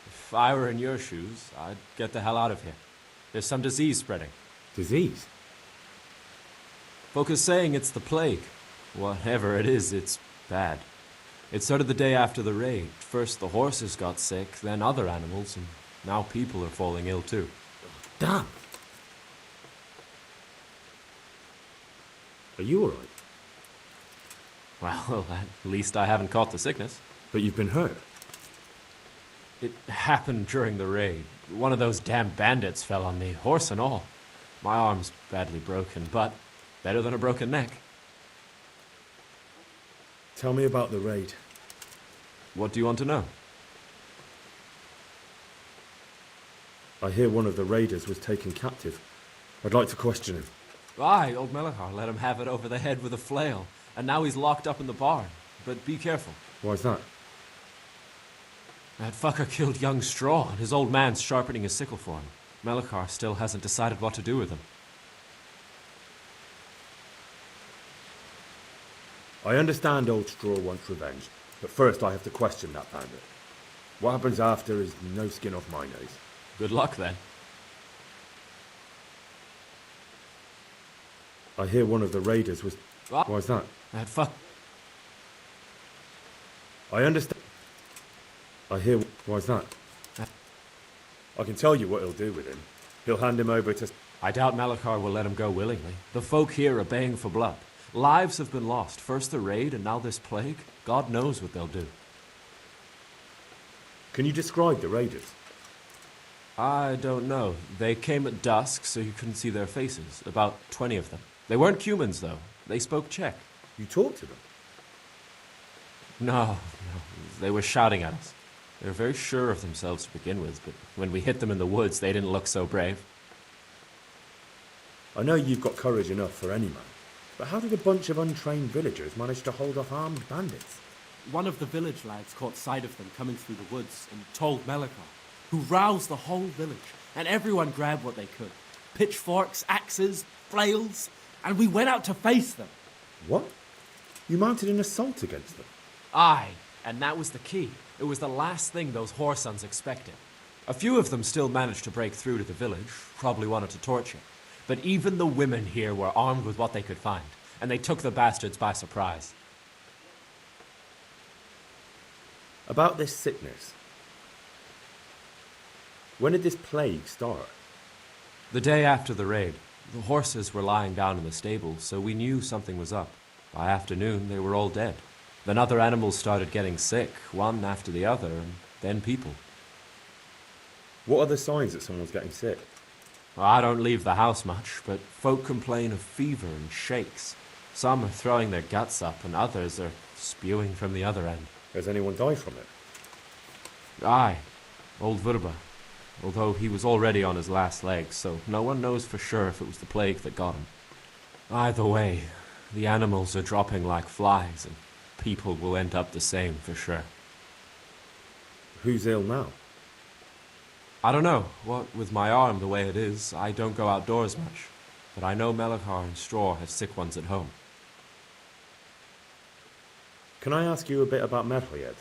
If I were in your shoes, I'd get the hell out of here. There's some disease spreading. Disease? Folk are saying it's the plague. Whatever it is, it's bad. It started the day after the raid. First the horses got sick, then other animals, and now people are falling ill too. Damn! Are you alright? Well, at least I haven't caught the sickness. But you've been hurt? It happened during the raid. One of those damn bandits fell on me, horse and all. My arm's badly broken, but better than a broken neck. Tell me about the raid. What do you want to know? I hear one of the raiders was taken captive. I'd like to question him. Aye, old Melechar let him have it over the head with a flail, and now he's locked up in the barn. But be careful. Why's that? That fucker killed young Straw, and his old man's sharpening his sickle for him. Melechar still hasn't decided what to do with him. I understand old Straw wants revenge, but first I have to question that bandit. What happens after is no skin off my nose. Good luck, then. I hear one of the raiders was... What? Why's that? That fuck... I understand. I hear... Why's that? I can tell you what he'll do with him. He'll hand him over to... I doubt Melechar will let him go willingly. The folk here are baying for blood. Lives have been lost. First the raid, and now this plague. God knows what they'll do. Can you describe the raiders? I don't know. They came at dusk, so you couldn't see their faces. About 20 of them. They weren't humans, though. They spoke Czech. You talked to them? No. They were shouting at us. They were very sure of themselves to begin with, but when we hit them in the woods, they didn't look so brave. I know you've got courage enough for any man, but how did a bunch of untrained villagers manage to hold off armed bandits? One of the village lads caught sight of them coming through the woods and told Melechar, who roused the whole village, and everyone grabbed what they could. Pitchforks, axes, flails, and we went out to face them. What? You mounted an assault against them? Aye, and that was the key. It was the last thing those whoresons expected. A few of them still managed to break through to the village, probably wanted to torture. But even the women here were armed with what they could find, and they took the bastards by surprise. About this sickness. When did this plague start? The day after the raid. The horses were lying down in the stable, so we knew something was up. By afternoon, they were all dead. Then other animals started getting sick, one after the other, and then people. What are the signs that someone's getting sick? Well, I don't leave the house much, but folk complain of fever and shakes. Some are throwing their guts up, and others are spewing from the other end. Has anyone died from it? Aye, old Verba. Although he was already on his last legs, so no one knows for sure if it was the plague that got him. Either way, the animals are dropping like flies, and people will end up the same for sure. Who's ill now? I don't know. What with my arm the way it is, I don't go outdoors much. But I know Melechar and Straw have sick ones at home. Can I ask you a bit about Merhojed?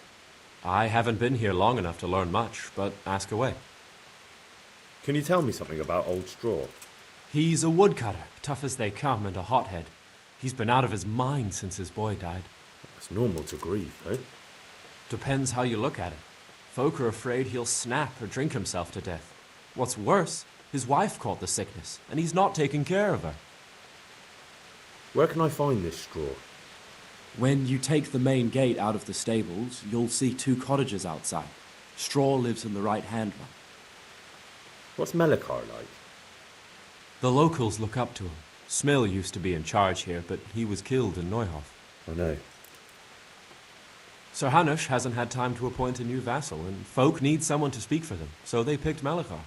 I haven't been here long enough to learn much, but ask away. Can you tell me something about old Straw? He's a woodcutter, tough as they come, and a hothead. He's been out of his mind since his boy died. It's normal to grieve, eh? Depends how you look at it. Folk are afraid he'll snap or drink himself to death. What's worse, his wife caught the sickness, and he's not taking care of her. Where can I find this Straw? When you take the main gate out of the stables, you'll see 2 cottages outside. Straw lives in the right-hand one. What's Melechar like? The locals look up to him. Smill used to be in charge here, but he was killed in Neuhof. I know. Sir Hanush hasn't had time to appoint a new vassal, and folk need someone to speak for them, so they picked Melechar.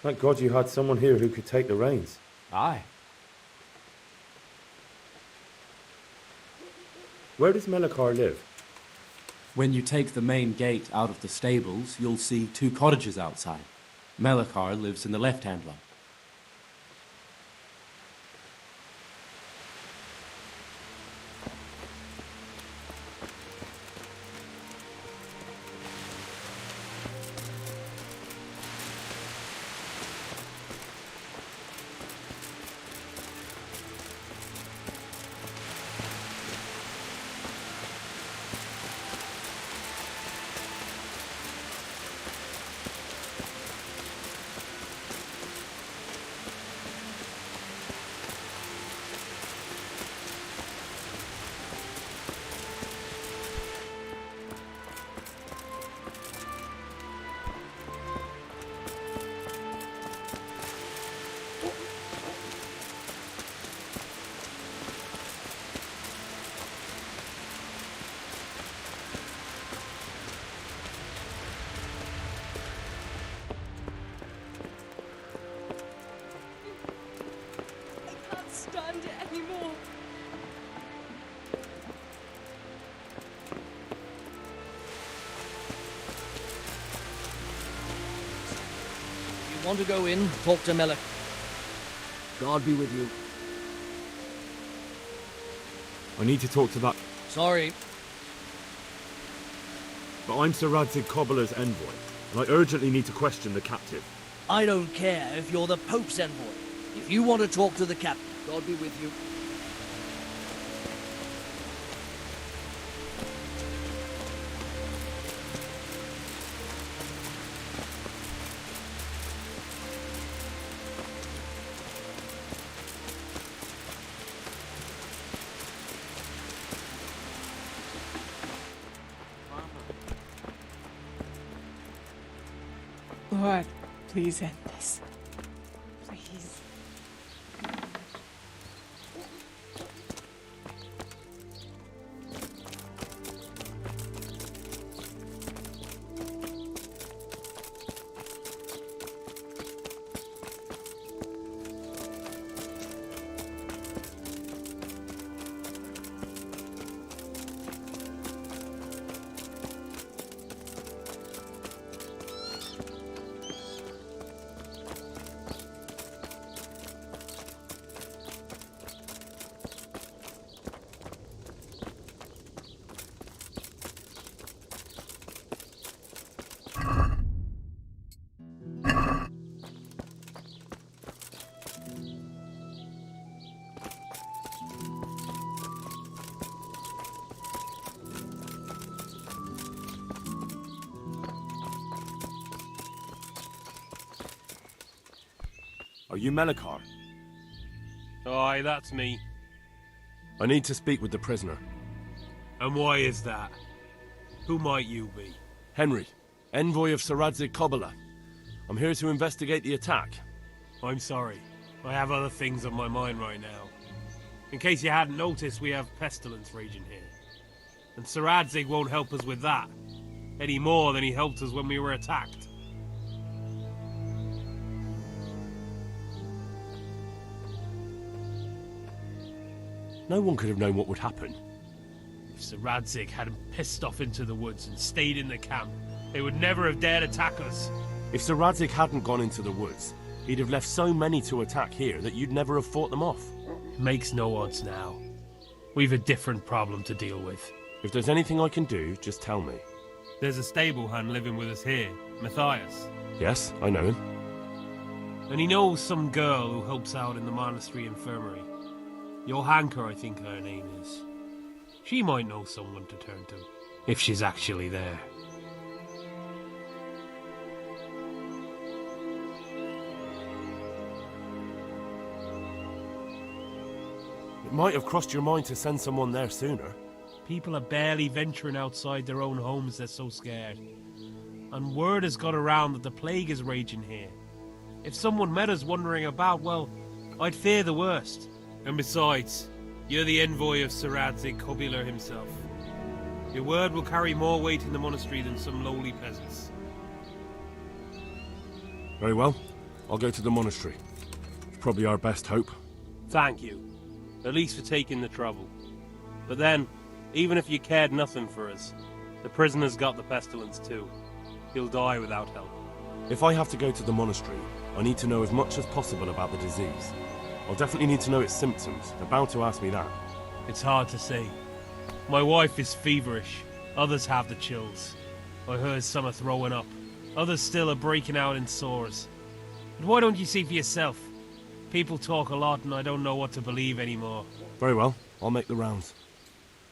Thank God you had someone here who could take the reins. Aye. Where does Melechar live? When you take the main gate out of the stables, you'll see 2 cottages outside. Melikar lives in the left-hand line. Stand it anymore. You want to go in, talk to Melik. God be with you. I need to talk to that... Sorry. But I'm Sir Radzig Cobbler's envoy, and I urgently need to question the captive. I don't care if you're the Pope's envoy. If you want to talk to the captain, God be with you. Lord, please end this. Please. Are you Melikar? Aye, that's me. I need to speak with the prisoner. And why is that? Who might you be? Henry, envoy of Sir Radzig Cobbler. I'm here to investigate the attack. I'm sorry. I have other things on my mind right now. In case you hadn't noticed, we have pestilence raging here. And Sir Radzig won't help us with that, any more than he helped us when we were attacked. No one could have known what would happen. If Sir Radzig hadn't pissed off into the woods and stayed in the camp, they would never have dared attack us. If Sir Radzig hadn't gone into the woods, he'd have left so many to attack here that you'd never have fought them off. It makes no odds now. We've a different problem to deal with. If there's anything I can do, just tell me. There's a stable hand living with us here, Matthias. Yes, I know him. And he knows some girl who helps out in the monastery infirmary. Johanka, I think her name is. She might know someone to turn to, if she's actually there. It might have crossed your mind to send someone there sooner. People are barely venturing outside their own homes, they're so scared. And word has got around that the plague is raging here. If someone met us wandering about, well, I'd fear the worst. And besides, you're the envoy of Sir Radzig Cobbler himself. Your word will carry more weight in the monastery than some lowly peasants. Very well. I'll go to the monastery. It's probably our best hope. Thank you. At least for taking the trouble. But then, even if you cared nothing for us, the prisoner's got the pestilence too. He'll die without help. If I have to go to the monastery, I need to know as much as possible about the disease. I'll definitely need to know its symptoms. They're bound to ask me that. It's hard to say. My wife is feverish. Others have the chills. I heard some are throwing up. Others still are breaking out in sores. But why don't you see for yourself? People talk a lot and I don't know what to believe anymore. Very well, I'll make the rounds.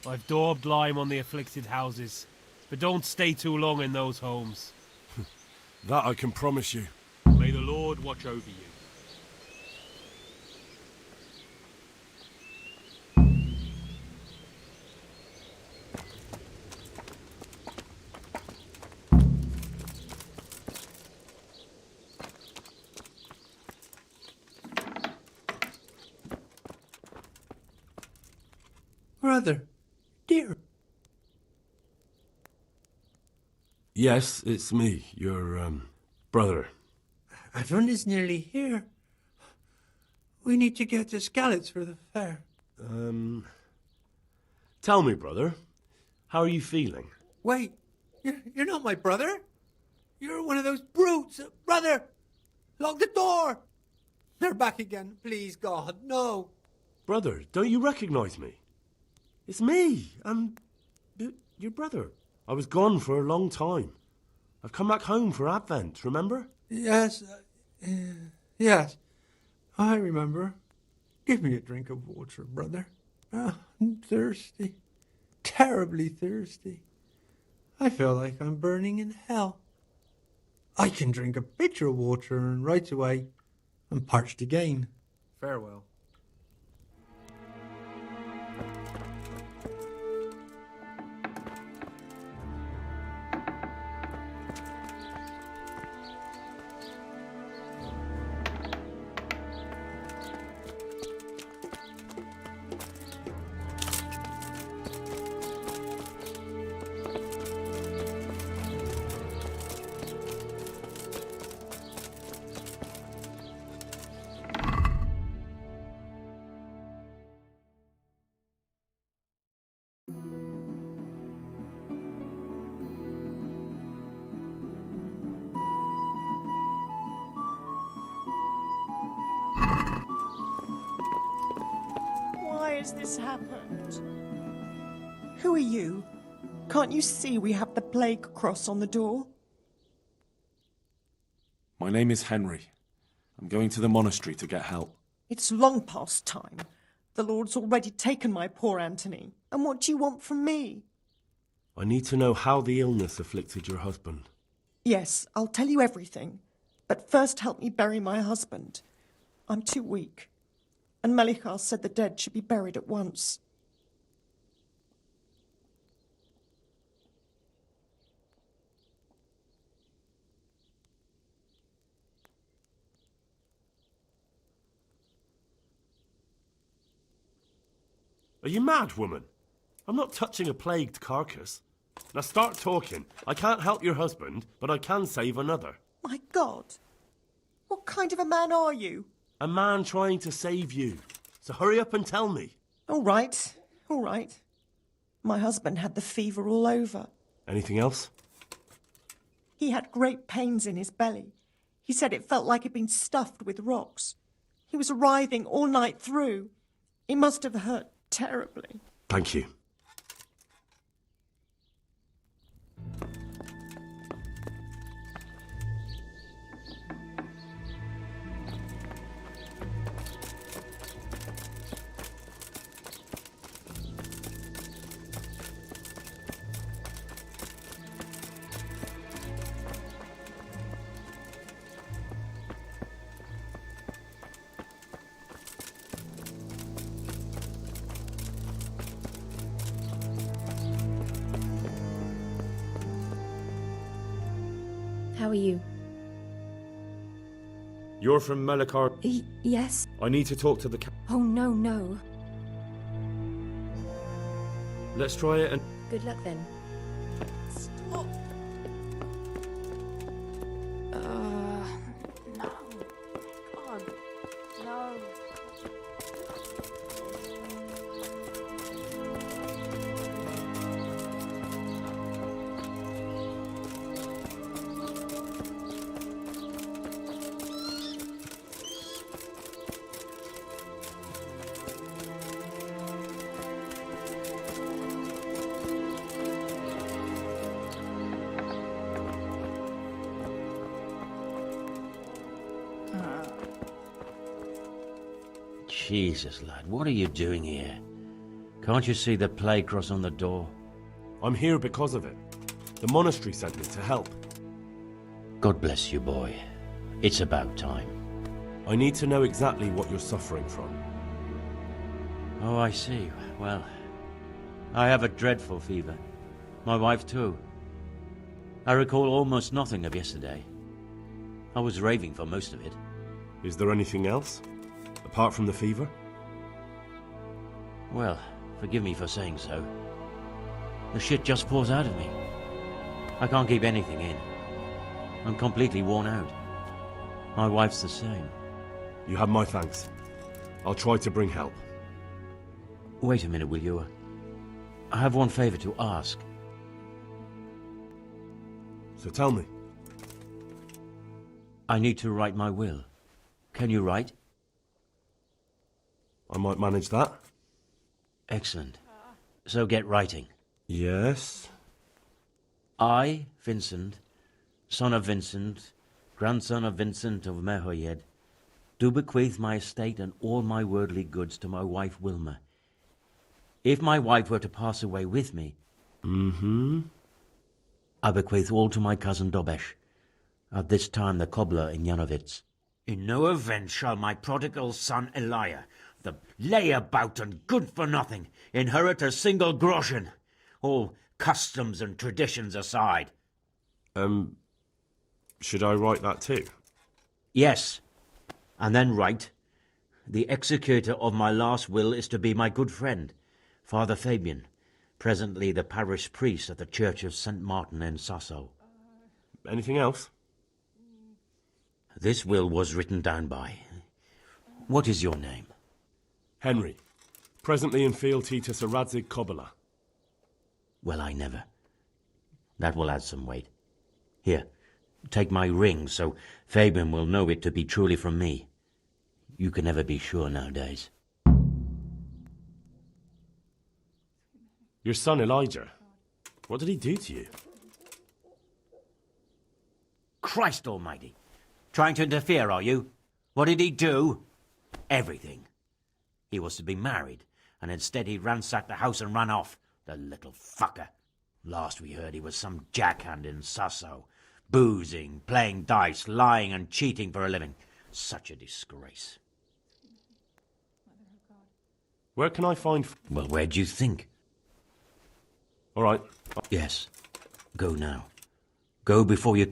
I've daubed lime on the afflicted houses, but don't stay too long in those homes. That I can promise you. May the Lord watch over you. Brother, dear. Yes, it's me, your, brother. Everyone is nearly here. We need to get to Skalitz for the fair. Tell me, brother, how are you feeling? Wait, you're not my brother? You're one of those brutes. Brother, lock the door. They're back again. Please, God, no. Brother, don't you recognize me? It's me. I'm your brother. I was gone for a long time. I've come back home for Advent, remember? Yes, yes, I remember. Give me a drink of water, brother. Oh, I'm thirsty, terribly thirsty. I feel like I'm burning in hell. I can drink a pitcher of water and right away I'm parched again. Farewell. Why has this happened? Who are you? Can't you see we have the plague cross on the door? My name is Henry. I'm going to the monastery to get help. It's long past time. The Lord's already taken my poor Anthony. And what do you want from me? I need to know how the illness afflicted your husband. Yes, I'll tell you everything. But first help me bury my husband. I'm too weak. And Melichar said the dead should be buried at once. Are you mad, woman? I'm not touching a plagued carcass. Now start talking. I can't help your husband, but I can save another. My God! What kind of a man are you? A man trying to save you. So hurry up and tell me. All right, all right. My husband had the fever all over. Anything else? He had great pains in his belly. He said it felt like it'd been stuffed with rocks. He was writhing all night through. It must have hurt terribly. Thank you. How are you? You're from Melichar? Yes. I need to talk to the Oh, no, no. Let's try it and... Good luck then. Stop. No. God, no. Jesus, lad, what are you doing here? Can't you see the plague cross on the door? I'm here because of it. The monastery sent me to help. God bless you, boy. It's about time. I need to know exactly what you're suffering from. Oh, I see. Well, I have a dreadful fever. My wife too. I recall almost nothing of yesterday. I was raving for most of it. Is there anything else? Apart from the fever? Well, forgive me for saying so. The shit just pours out of me. I can't keep anything in. I'm completely worn out. My wife's the same. You have my thanks. I'll try to bring help. Wait a minute, will you? I have one favor to ask. So tell me. I need to write my will. Can you write? I might manage that. Excellent. So get writing. Yes? I, Vincent, son of Vincent, grandson of Vincent of Mehoyed, do bequeath my estate and all my worldly goods to my wife Wilma. If my wife were to pass away with me, I bequeath all to my cousin Dobesh, at this time the cobbler in Janovitz. In no event shall my prodigal son Elia, the layabout and good-for-nothing, inherit a single groschen, all customs and traditions aside. Should I write that too? Yes, and then write, the executor of my last will is to be my good friend, Father Fabian, presently the parish priest at the Church of St. Martin in Sasso. Anything else? This will was written down by... What is your name? Henry. Presently in fealty to Sir Radzig Kobyla. Well, I never. That will add some weight. Here, take my ring, so Fabian will know it to be truly from me. You can never be sure nowadays. Your son Elijah. What did he do to you? Christ almighty! Trying to interfere, are you? What did he do? Everything. He was to be married, and instead he ransacked the house and ran off. The little fucker. Last we heard he was some jackhand in Sasso. Boozing, playing dice, lying and cheating for a living. Such a disgrace. Where can I find... Well, where do you think? All right. Yes. Go now. Go before you...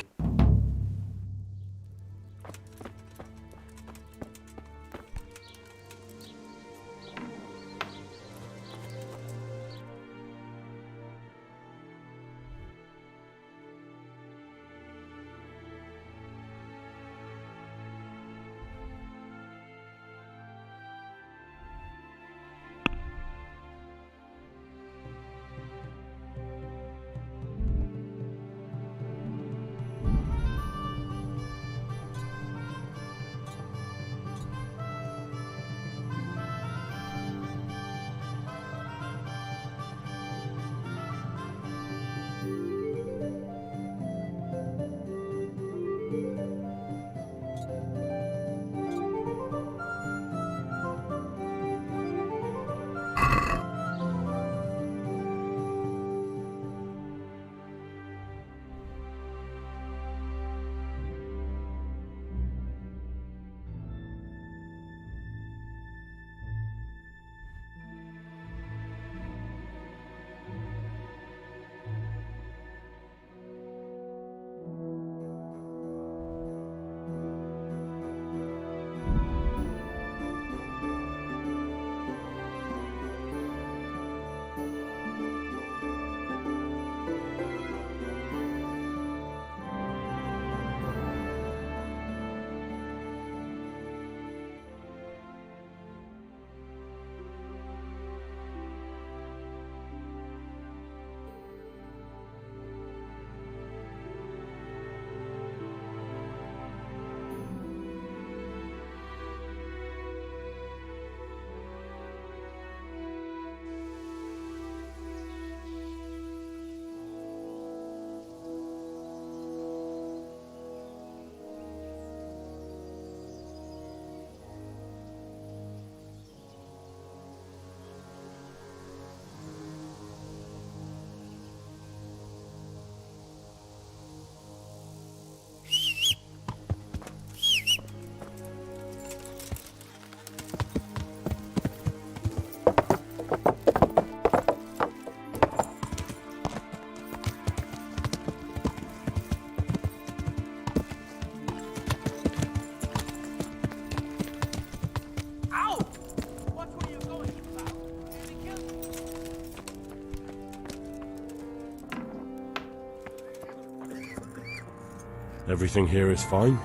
Everything here is fine?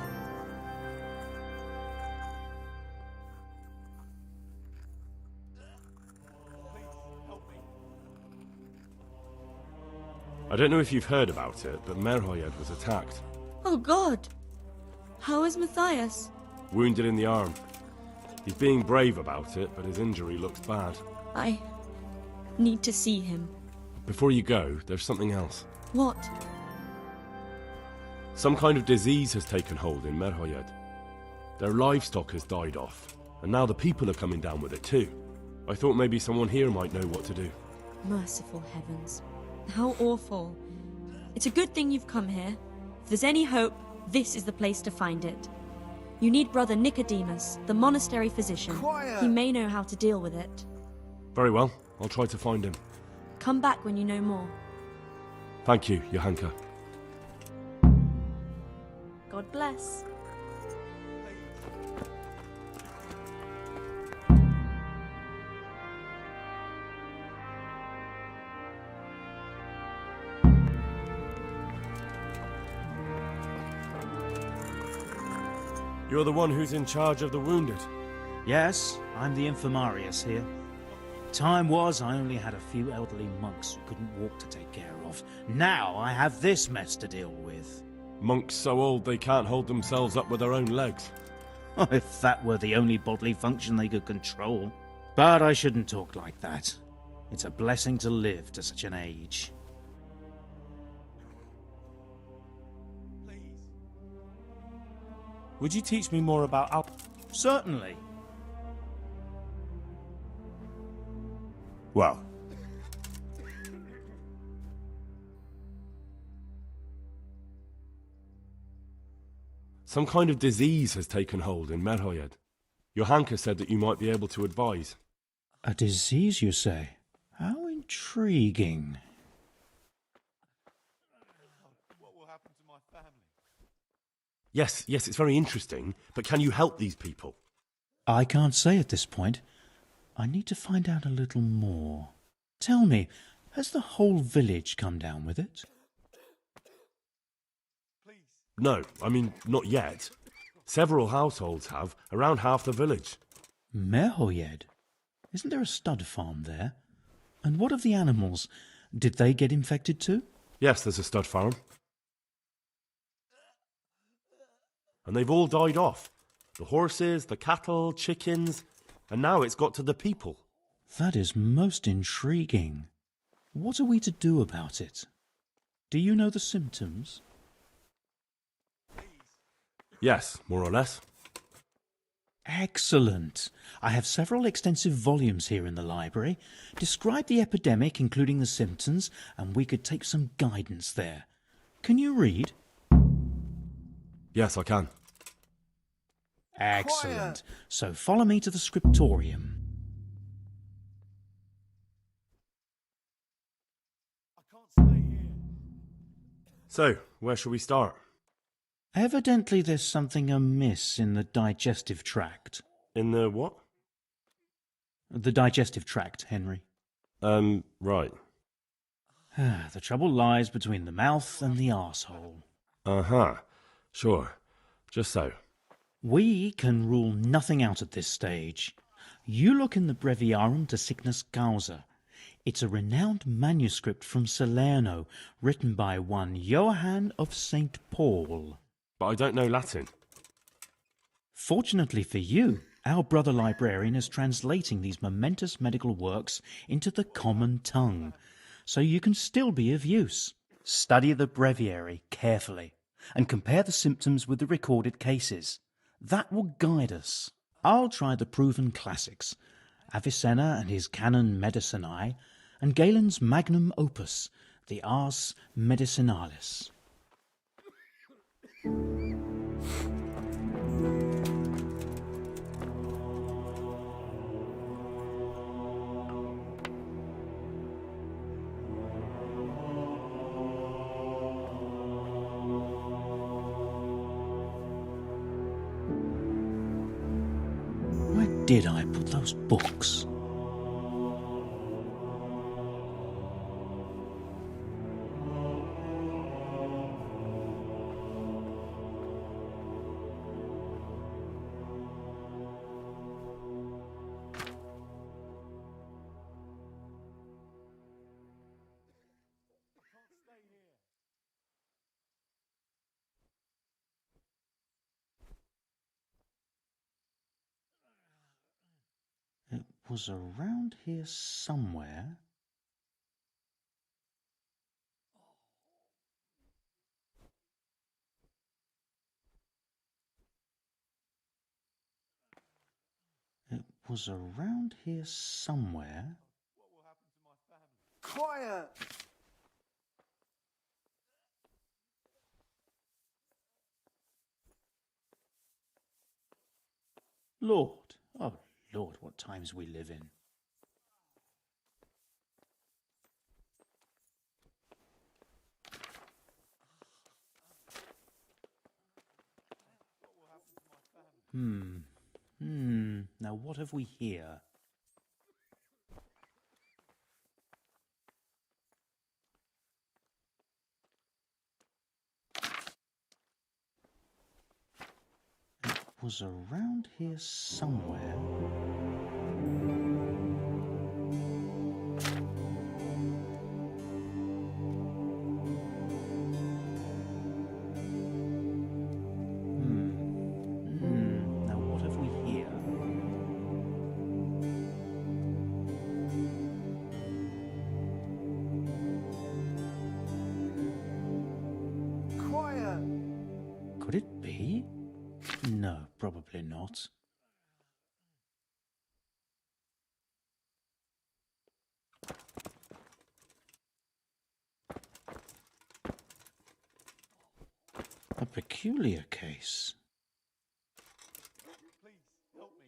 I don't know if you've heard about it, but Merhoyed was attacked. Oh, God. How is Matthias? Wounded in the arm. He's being brave about it, but his injury looks bad. I need to see him. Before you go, there's something else. What? Some kind of disease has taken hold in Merhoyed. Their livestock has died off, and now the people are coming down with it too. I thought maybe someone here might know what to do. Merciful heavens. How awful. It's a good thing you've come here. If there's any hope, this is the place to find it. You need Brother Nicodemus, the monastery physician. Quiet! He may know how to deal with it. Very well, I'll try to find him. Come back when you know more. Thank you, Johanka. God bless. You're the one who's in charge of the wounded? Yes, I'm the infirmarius here. Time was I only had a few elderly monks who couldn't walk to take care of. Now I have this mess to deal with. Monks so old they can't hold themselves up with their own legs. If that were the only bodily function they could control. But I shouldn't talk like that. It's a blessing to live to such an age. Would you teach me more about Certainly. Well, some kind of disease has taken hold in Merhoyed. Johanka said that you might be able to advise. A disease, you say? How intriguing. Yes, it's very interesting, but can you help these people? I can't say at this point. I need to find out a little more. Tell me, has the whole village come down with it? No, I mean, not yet. Several households have, around half the village. Merhoyed? Isn't there a stud farm there? And what of the animals? Did they get infected too? Yes, there's a stud farm. And they've all died off. The horses, the cattle, chickens, and now it's got to the people. That is most intriguing. What are we to do about it? Do you know the symptoms? Yes, more or less. Excellent. I have several extensive volumes here in the library. Describe the epidemic, including the symptoms, and we could take some guidance there. Can you read? Yes, I can. Excellent. Quiet. So follow me to the scriptorium. So, where shall we start? Evidently there's something amiss in the digestive tract. In the what? The digestive tract, Henry. Right. The trouble lies between the mouth and the arsehole. Uh-huh. Sure. Just so. We can rule nothing out at this stage. You look in the Breviarum de Sickness Causa. It's a renowned manuscript from Salerno, written by one Johann of St. Paul. But I don't know Latin. Fortunately for you, our brother librarian is translating these momentous medical works into the common tongue, so you can still be of use. Study the breviary carefully and compare the symptoms with the recorded cases. That will guide us. I'll try the proven classics, Avicenna and his Canon Medicinae, and Galen's magnum opus, the Ars Medicinalis. Where did I put those books? was around here somewhere. It was around here somewhere. Quiet! Lord, oh Lord, what times we live in. Now what have we here? It was around here somewhere. Now what have we here? Quiet! Could it be? No, probably not. A peculiar case. Please, help me.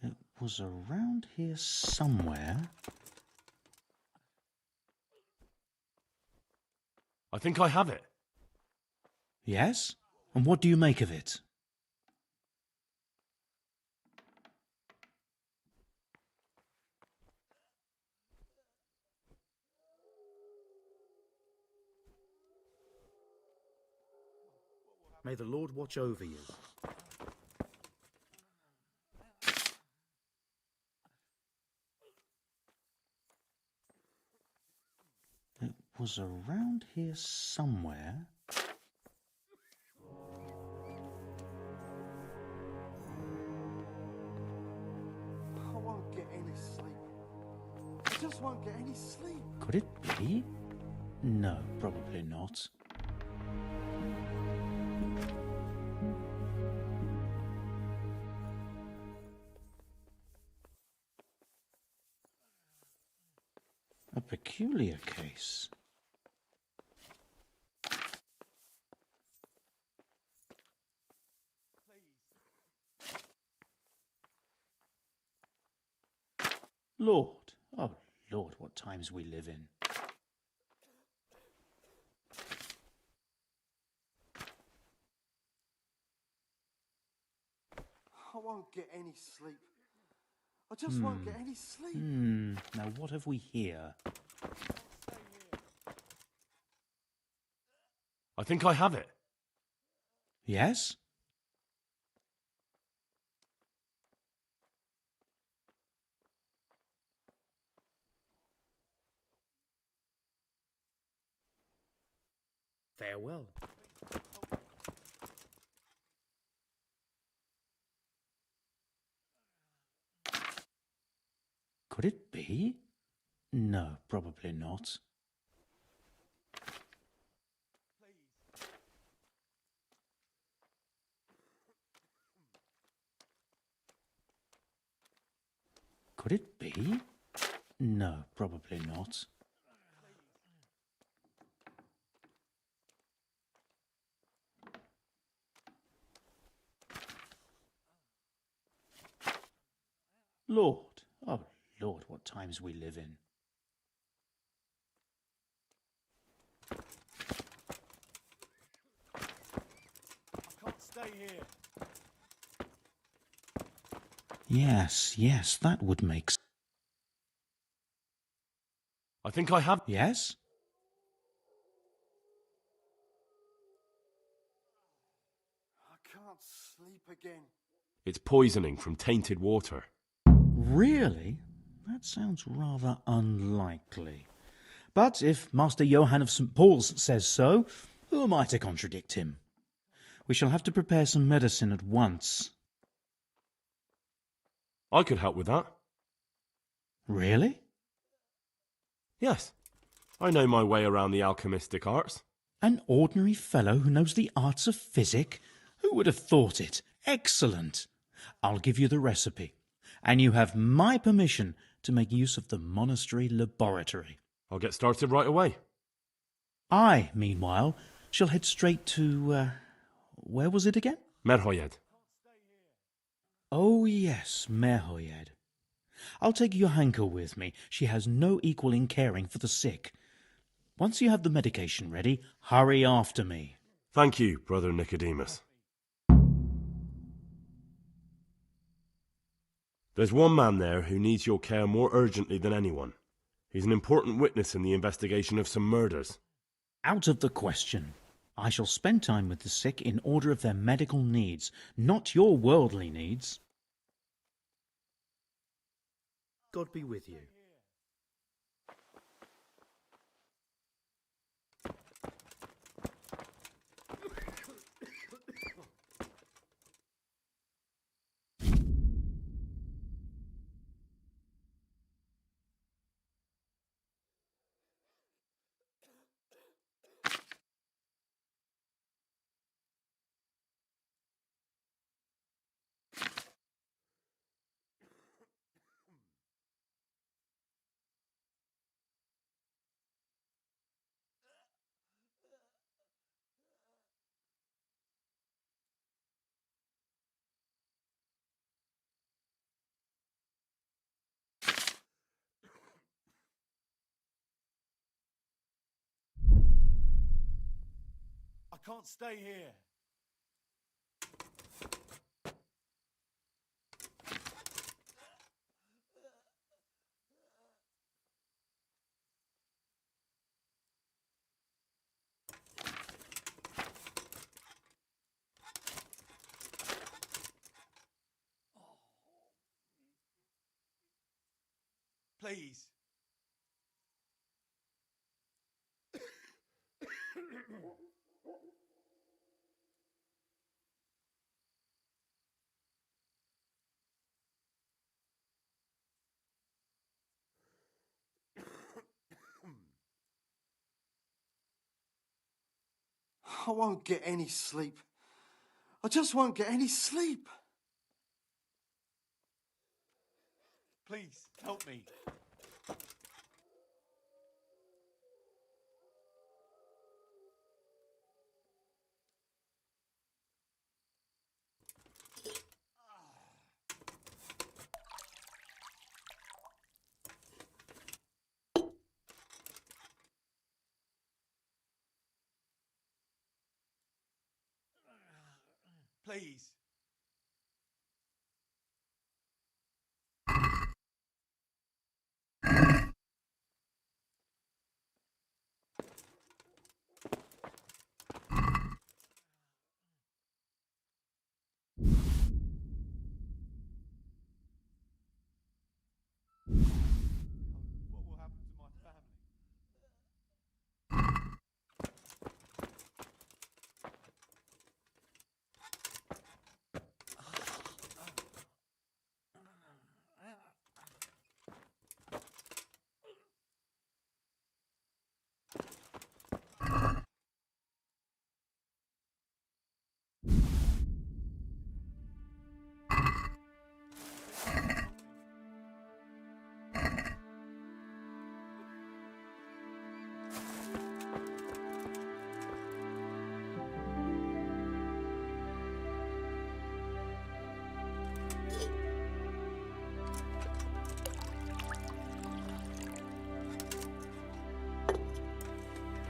It was around here somewhere. I think I have it. Yes? And what do you make of it? May the Lord watch over you. It was around here somewhere. I won't get any sleep. I just won't get any sleep. Could it be? No, probably not. A peculiar case. Lord, oh Lord, what times we live in. I won't get any sleep. I just won't get any sleep. Now what have we here? I think I have it. Yes? Farewell. Could it be? No, probably not. Could it be? No, probably not. Lord, oh Lord, what times we live in. I can't stay here. Yes, that would make sense. I think I have. Yes? I can't sleep again. It's poisoning from tainted water. Really? That sounds rather unlikely. But if Master Johann of St. Paul's says so, Who am I to contradict him? We shall have to prepare some medicine at once. I could help with that. Really? Yes. I know my way around the alchemistic arts. An ordinary fellow who knows the arts of physic? Who would have thought it? Excellent. I'll give you the recipe, and you have my permission to make use of the monastery laboratory. I'll get started right away. I, meanwhile, shall head straight to, where was it again? Merhoyed. Oh, yes, Merhoyed. I'll take Johanka with me. She has no equal in caring for the sick. Once you have the medication ready, hurry after me. Thank you, Brother Nicodemus. There's one man there who needs your care more urgently than anyone. He's an important witness in the investigation of some murders. Out of the question. I shall spend time with the sick in order of their medical needs, not your worldly needs. God be with you. I can't stay here. Please. I won't get any sleep. I just won't get any sleep. Please, help me. Please. What will happen to my family?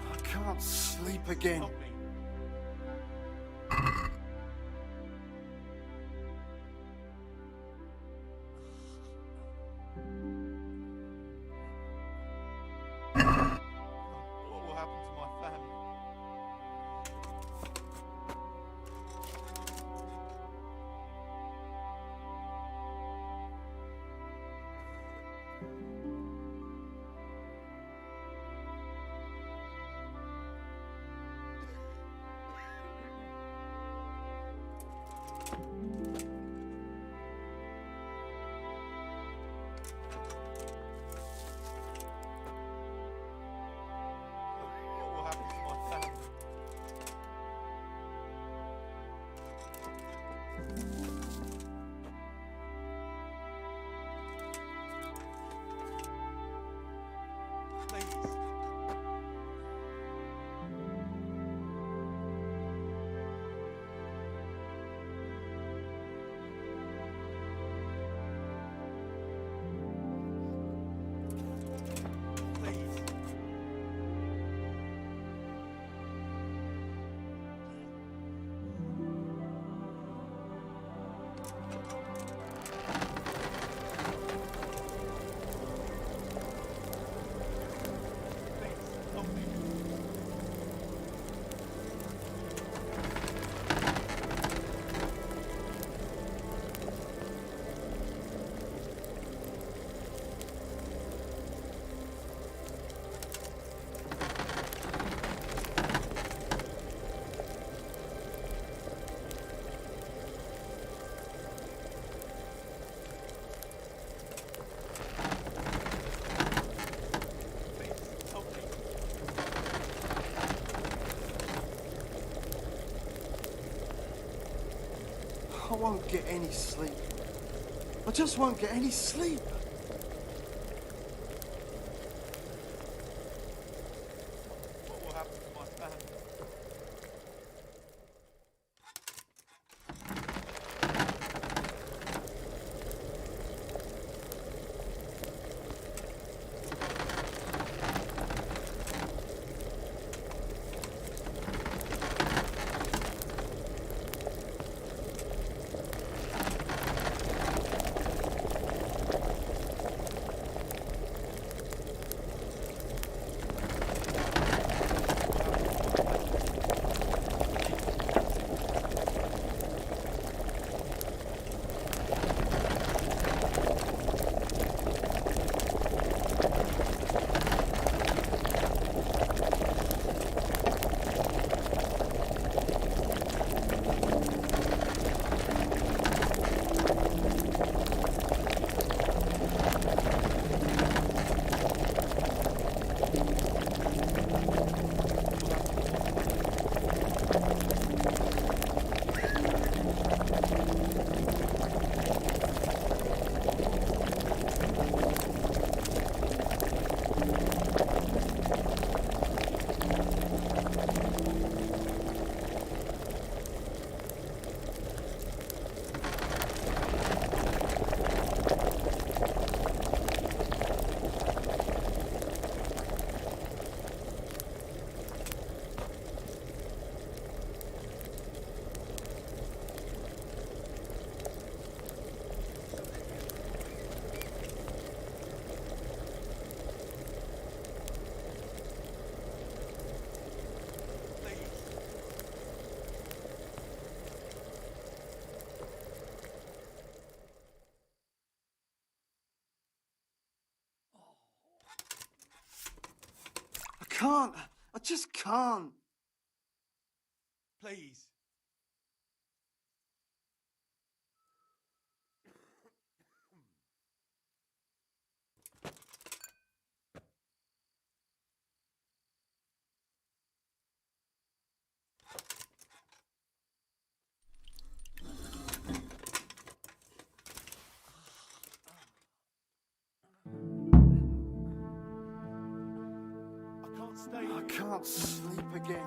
I can't sleep again. Help me. What will happen to my family? won't get any sleep. I just won't get any sleep. What will happen to my family? Can't. I just can't. Please. I can't sleep again.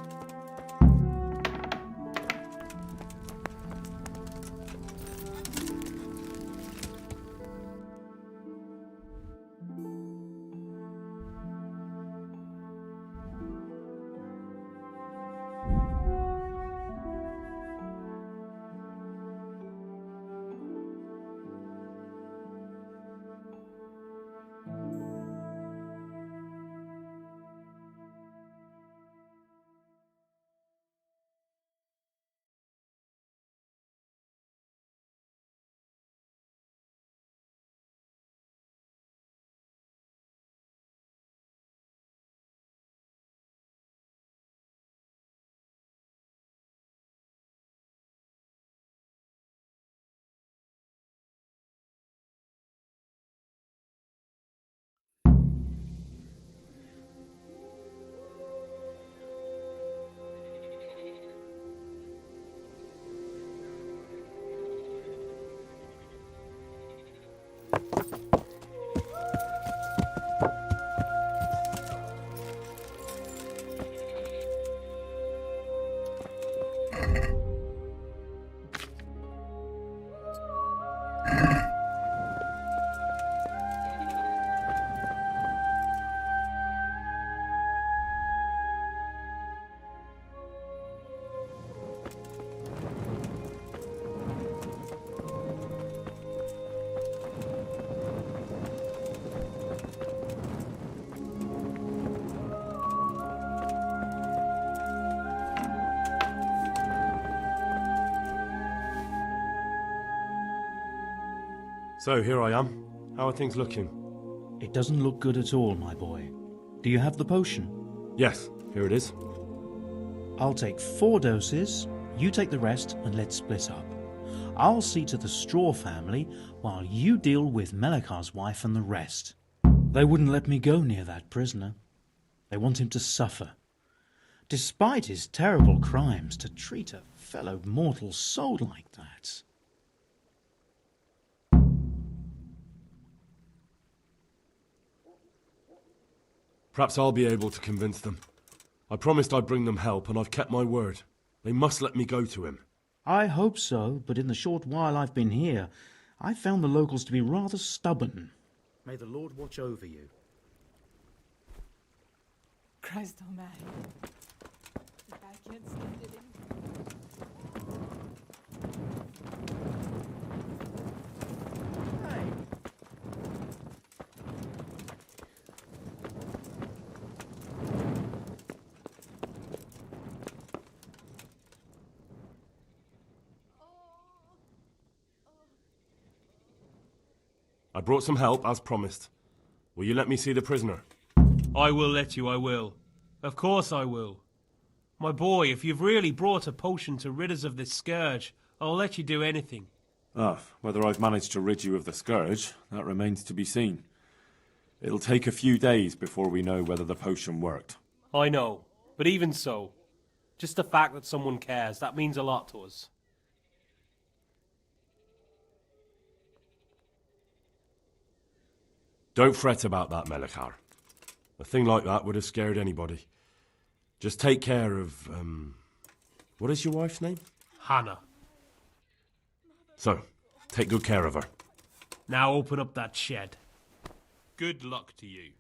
So, here I am. How are things looking? It doesn't look good at all, my boy. Do you have the potion? Yes, here it is. I'll take 4 doses, you take the rest, and let's split up. I'll see to the Straw family, while you deal with Melikar's wife and the rest. They wouldn't let me go near that prisoner. They want him to suffer. Despite his terrible crimes, to treat a fellow mortal soul like that. Perhaps I'll be able to convince them. I promised I'd bring them help, and I've kept my word. They must let me go to him. I hope so, but in the short while I've been here, I've found the locals to be rather stubborn. May the Lord watch over you. Christ almighty. If I can't stand it I brought some help, as promised. Will you let me see the prisoner? I will let you, I will. Of course I will. My boy, if you've really brought a potion to rid us of this scourge, I'll let you do anything. Whether I've managed to rid you of the scourge, that remains to be seen. It'll take a few days before we know whether the potion worked. I know, but even so, just the fact that someone cares, that means a lot to us. Don't fret about that, Melikar. A thing like that would have scared anybody. Just take care of, what is your wife's name? Hannah. So, take good care of her. Now open up that shed. Good luck to you.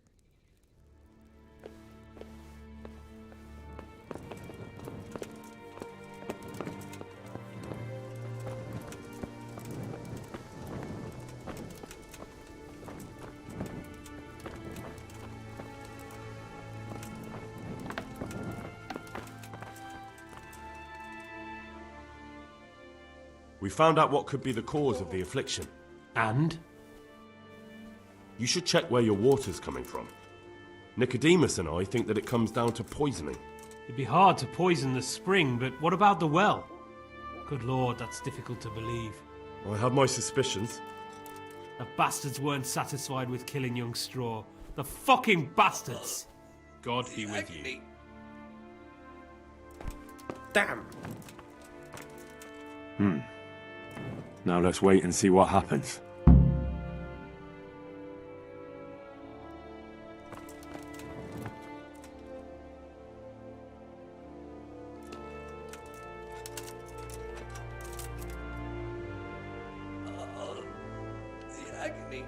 We found out what could be the cause of the affliction. And? You should check where your water's coming from. Nicodemus and I think that it comes down to poisoning. It'd be hard to poison the spring, but what about the well? Good Lord, that's difficult to believe. I have my suspicions. The bastards weren't satisfied with killing young Straw. The fucking bastards! God be with you. Damn! Now let's wait and see what happens. The agony.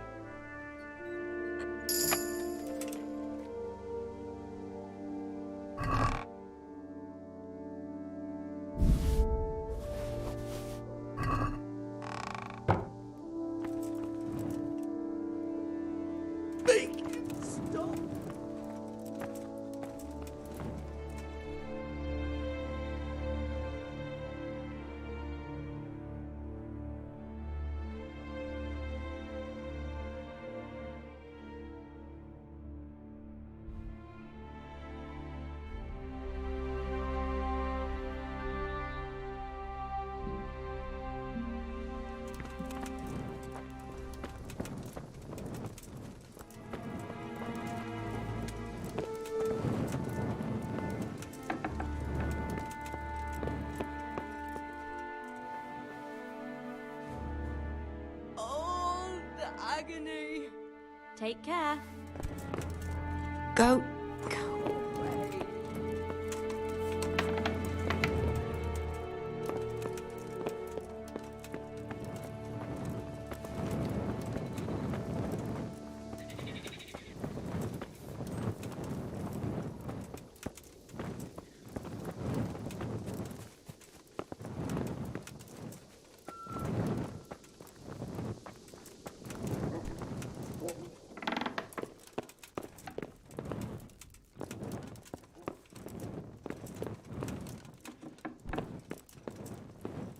Agony. Take care. Go.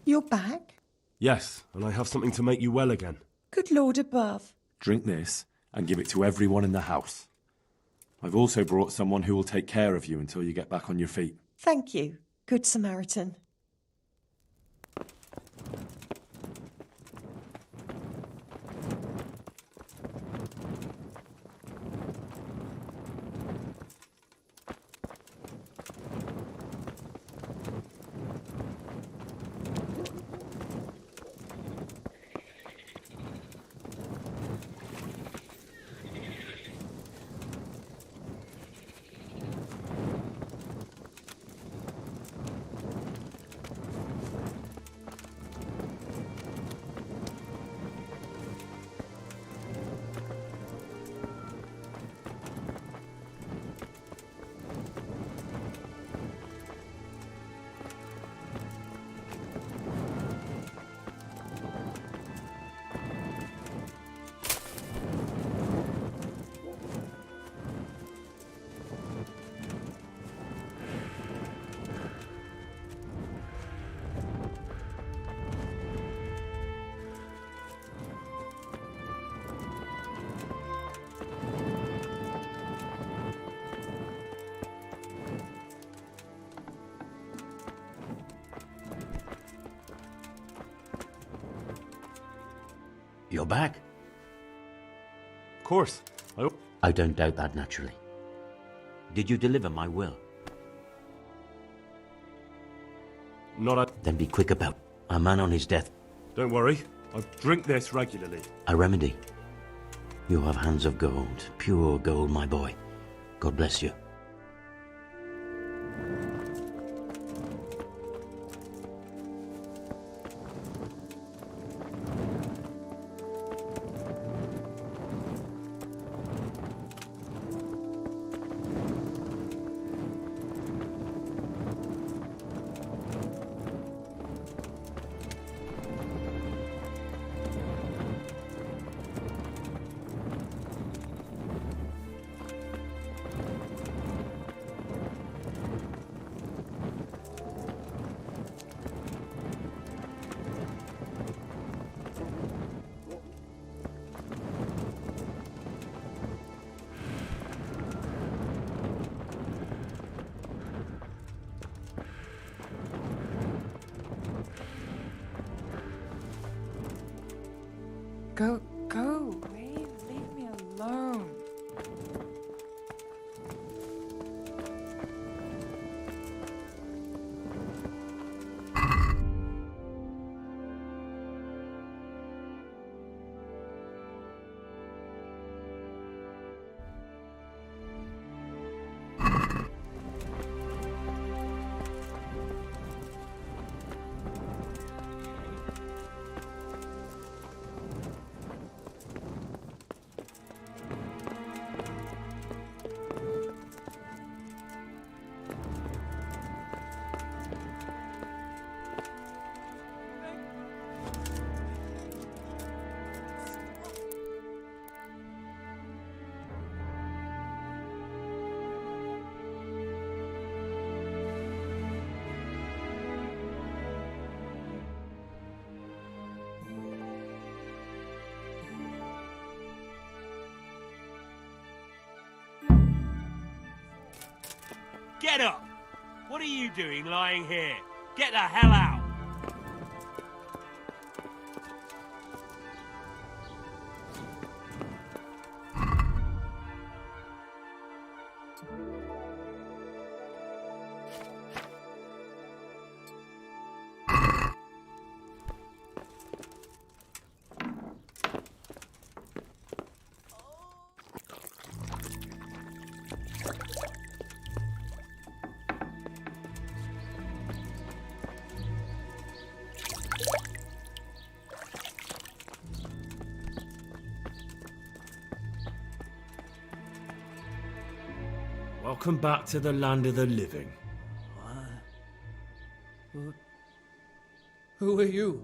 You're back? Yes, and I have something to make you well again. Good Lord above. Drink this and give it to everyone in the house. I've also brought someone who will take care of you until you get back on your feet. Thank you, Good Samaritan. You're back? Of course. I don't doubt that, naturally. Did you deliver my will? Then be quick about a man on his death. Don't worry. I drink this regularly. A remedy. You have hands of gold, pure gold, my boy. God bless you. Go away. Leave me alone. Get up! What are you doing lying here? Get the hell out! Welcome back to the land of the living. Who are you?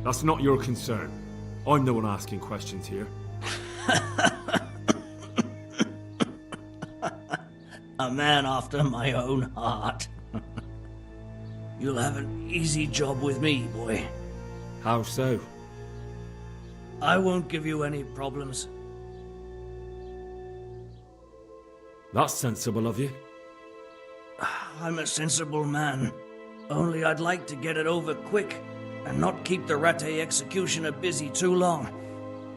That's not your concern. I'm the one asking questions here. A man after my own heart. You'll have an easy job with me, boy. How so? I won't give you any problems. That's sensible of you. I'm a sensible man. Only I'd like to get it over quick and not keep the Rattay executioner busy too long,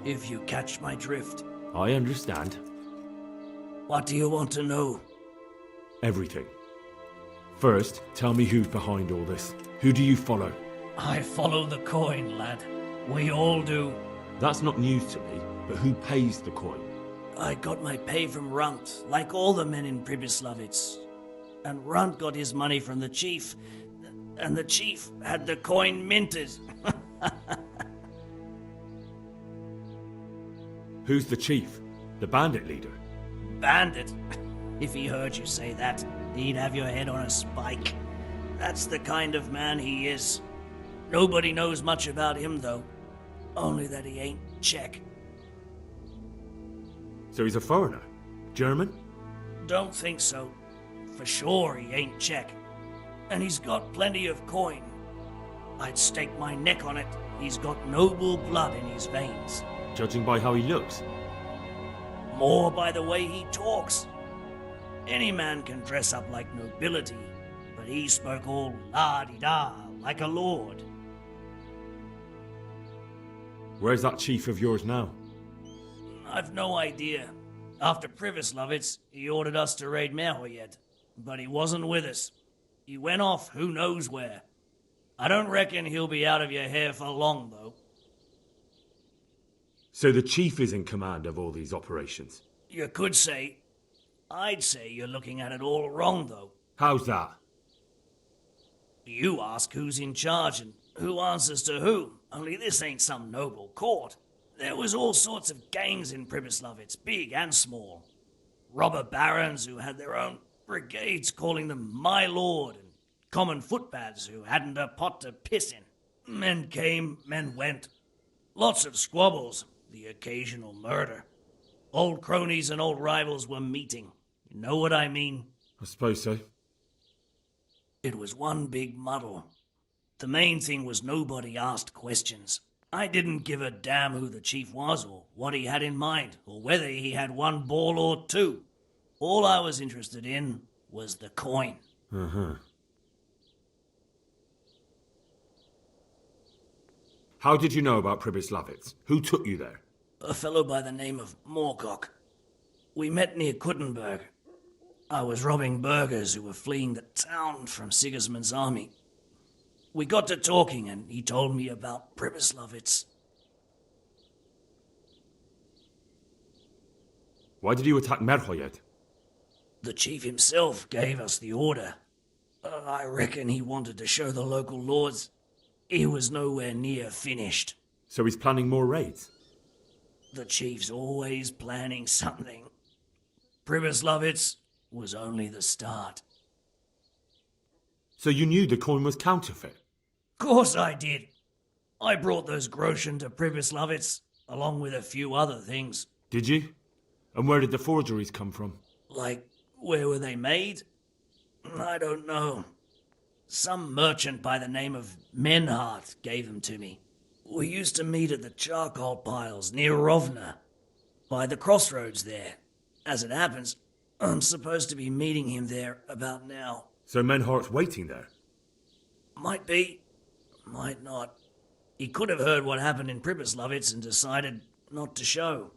if you catch my drift. I understand. What do you want to know? Everything. First, tell me who's behind all this. Who do you follow? I follow the coin, lad. We all do. That's not news to me, but who pays the coin? I got my pay from Runt, like all the men in Pribyslavitz. And Runt got his money from the chief, and the chief had the coin minted. Who's the chief? The bandit leader? Bandit? If he heard you say that, he'd have your head on a spike. That's the kind of man he is. Nobody knows much about him, though. Only that he ain't Czech. So he's a foreigner? German? Don't think so. For sure he ain't Czech. And he's got plenty of coin. I'd stake my neck on it. He's got noble blood in his veins. Judging by how he looks? More by the way he talks. Any man can dress up like nobility, but he spoke all la-di-da like a lord. Where's that chief of yours now? I've no idea. After Privislovitz, he ordered us to raid Merhoyed, but he wasn't with us. He went off who knows where. I don't reckon he'll be out of your hair for long, though. So the chief is in command of all these operations? You could say. I'd say you're looking at it all wrong, though. How's that? You ask who's in charge and who answers to who, only this ain't some noble court. There was all sorts of gangs in Privislovitz, big and small. Robber barons who had their own brigades calling them my lord, and common footpads who hadn't a pot to piss in. Men came, men went. Lots of squabbles, the occasional murder. Old cronies and old rivals were meeting. You know what I mean? I suppose so. It was one big muddle. The main thing was nobody asked questions. I didn't give a damn who the chief was, or what he had in mind, or whether he had one ball or two. All I was interested in was the coin. Uh-huh. How did you know about Privislovitz? Who took you there? A fellow by the name of Moorcock. We met near Kuttenberg. I was robbing burghers who were fleeing the town from Sigismund's army. We got to talking and he told me about Privislovitz. Why did you attack Merhoyed? The chief himself gave us the order. I reckon he wanted to show the local lords he was nowhere near finished. So he's planning more raids? The chief's always planning something. Privislovitz was only the start. So you knew the coin was counterfeit? Course I did. I brought those groschen to Privislovitz, along with a few other things. Did you? And where did the forgeries come from? Like, where were they made? I don't know. Some merchant by the name of Menhart gave them to me. We used to meet at the charcoal piles near Rovna, by the crossroads there. As it happens, I'm supposed to be meeting him there about now. So Menhart's waiting there? Might be, might not. He could have heard what happened in Privislovitz and decided not to show.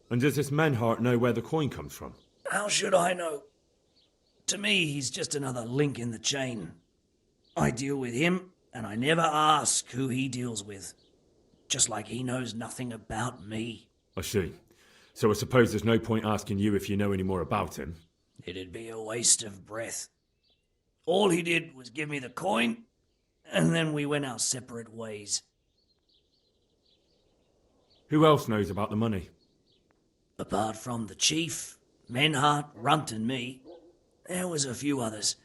And does this Menhart know where the coin comes from? How should I know? To me, he's just another link in the chain. I deal with him, and I never ask who he deals with. Just like he knows nothing about me. I see. So I suppose there's no point asking you if you know any more about him. It'd be a waste of breath. All he did was give me the coin, and then we went our separate ways. Who else knows about the money? Apart from the chief, Menhart, Runt and me, there was a few others.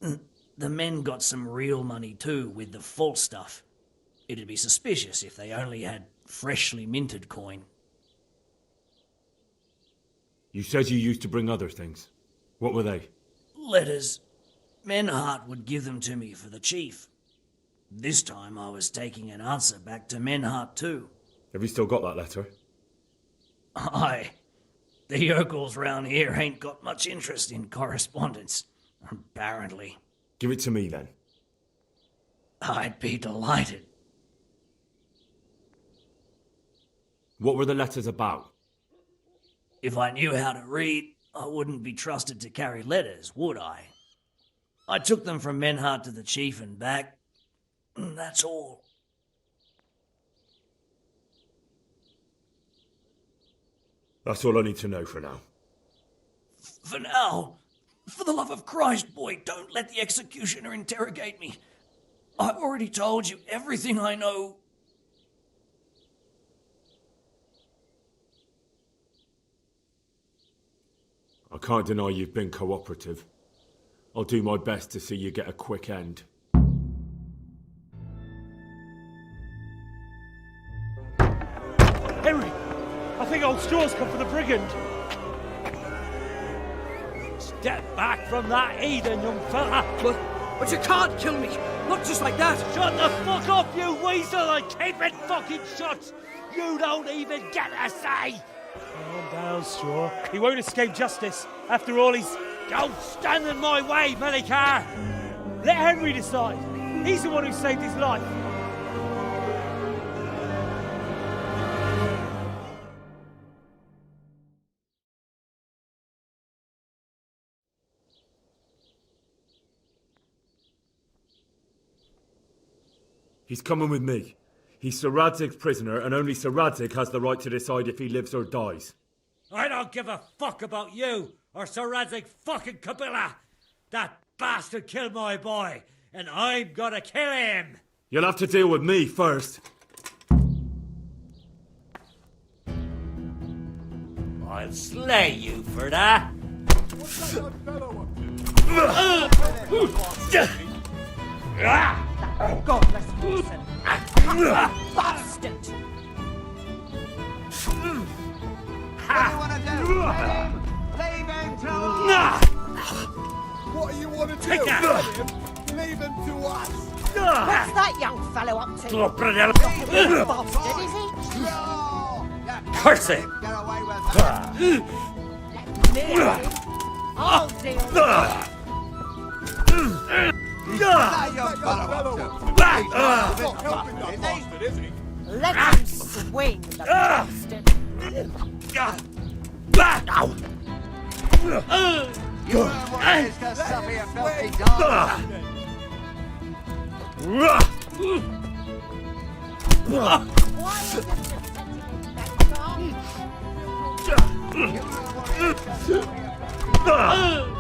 The men got some real money too, with the false stuff. It'd be suspicious if they only had freshly minted coin. You said you used to bring other things. What were they? Letters. Menhart would give them to me for the chief. This time I was taking an answer back to Menhart too. Have you still got that letter? Aye. The yokels round here ain't got much interest in correspondence, apparently. Give it to me then. I'd be delighted. What were the letters about? If I knew how to read, I wouldn't be trusted to carry letters, would I? I took them from Menhart to the chief and back. That's all. That's all I need to know for now. For now, for the love of Christ, boy, don't let the executioner interrogate me. I've already told you everything I know. I can't deny you've been cooperative. I'll do my best to see you get a quick end. Henry! I think old Straw's come for the brigand! Step back from that heathen, young fella! But you can't kill me! Not just like that! Shut the fuck up, you weasel, and keep it fucking shut! You don't even get a say! Calm down, Straw. He won't escape justice. After all, he's Don't stand in my way, Melikar! Let Henry decide. He's the one who saved his life. He's coming with me. He's Sir Radzig's prisoner, and only Sir Radzig has the right to decide if he lives or dies. I don't give a fuck about you or Sir Radzig fucking Kabila. That bastard killed my boy, and I'm gonna kill him. You'll have to deal with me first. I'll slay you for that. That godless person. Bastard! What do you want to do? Leave him to us! What do you want to do? Take that. Leave him to us! What's that young fellow up to? Oh, bloody hell. Bastard, is he? No! Curse him! Get away with that! I'll deal with it. That young fellow up to? Not helping that bastard, is he? Let him swing, the bastard. You learn what it is to suffer, you filthy dog! Why is it defending that dog? You learn what it is to suffer, you filthy dog!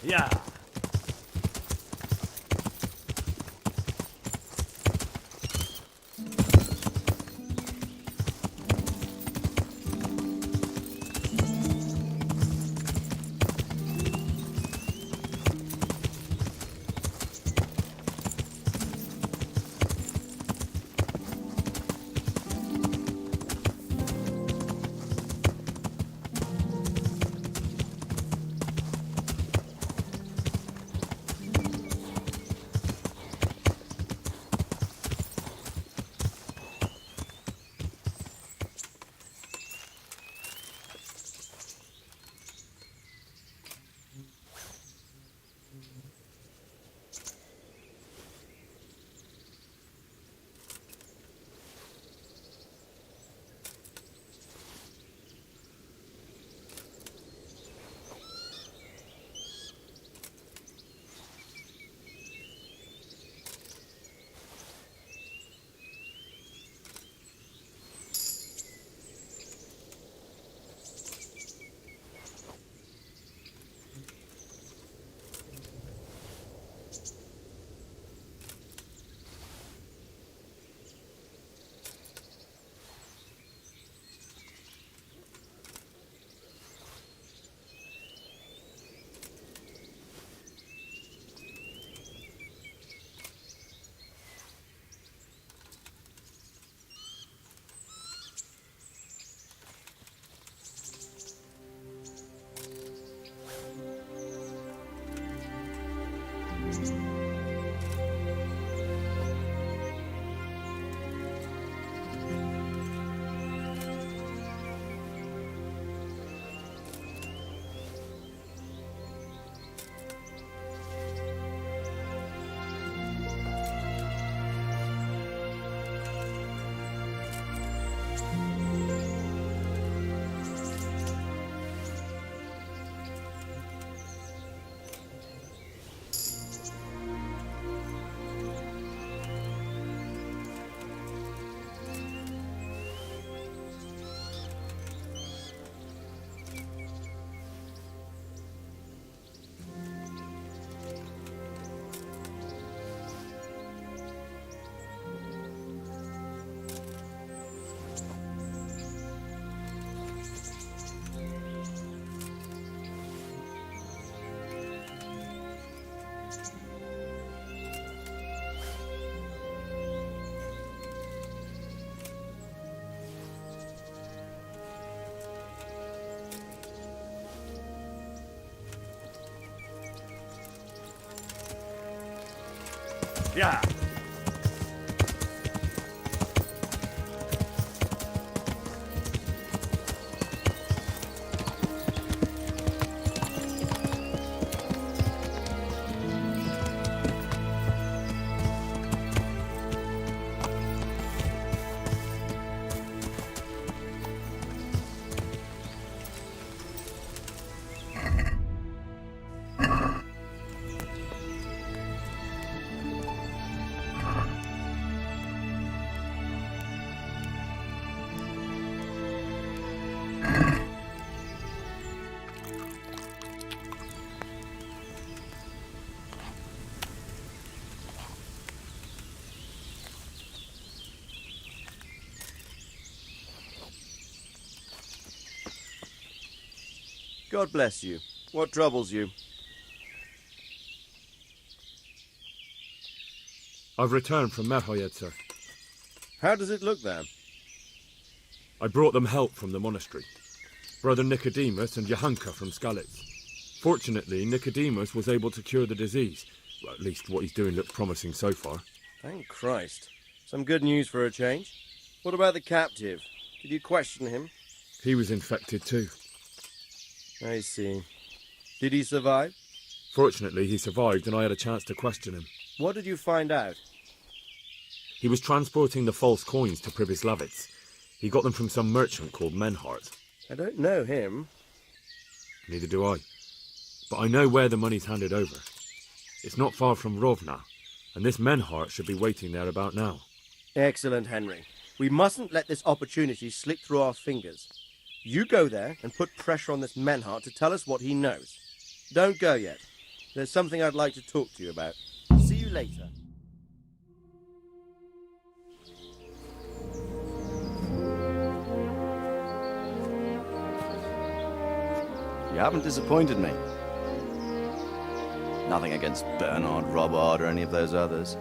Yeah. Yeah. God bless you. What troubles you? I've returned from Merhoyed, sir. How does it look there? I brought them help from the monastery. Brother Nicodemus and Johanka from Skalitz. Fortunately, Nicodemus was able to cure the disease. Well, at least what he's doing looks promising so far. Thank Christ. Some good news for a change. What about the captive? Did you question him? He was infected too. I see. Did he survive? Fortunately, he survived and I had a chance to question him. What did you find out? He was transporting the false coins to Pribyslavitz. He got them from some merchant called Menhart. I don't know him. Neither do I. But I know where the money's handed over. It's not far from Rovna, and this Menhart should be waiting there about now. Excellent, Henry. We mustn't let this opportunity slip through our fingers. You go there and put pressure on this Menhart to tell us what he knows. Don't go yet. There's something I'd like to talk to you about. See you later. You haven't disappointed me. Nothing against Bernard, Robert, or any of those others.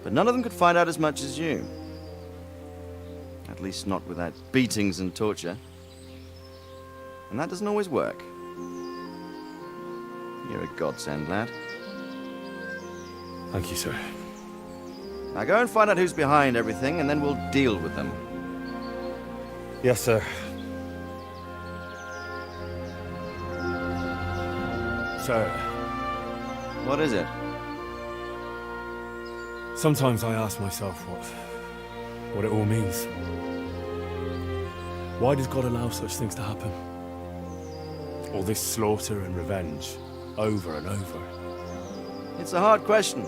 But none of them could find out as much as you. At least not without beatings and torture. And that doesn't always work. You're a godsend, lad. Thank you, sir. Now go and find out who's behind everything, and then we'll deal with them. Yes, sir. Sir. What is it? Sometimes I ask myself what it all means. Why does God allow such things to happen? All this slaughter and revenge, over and over. It's a hard question.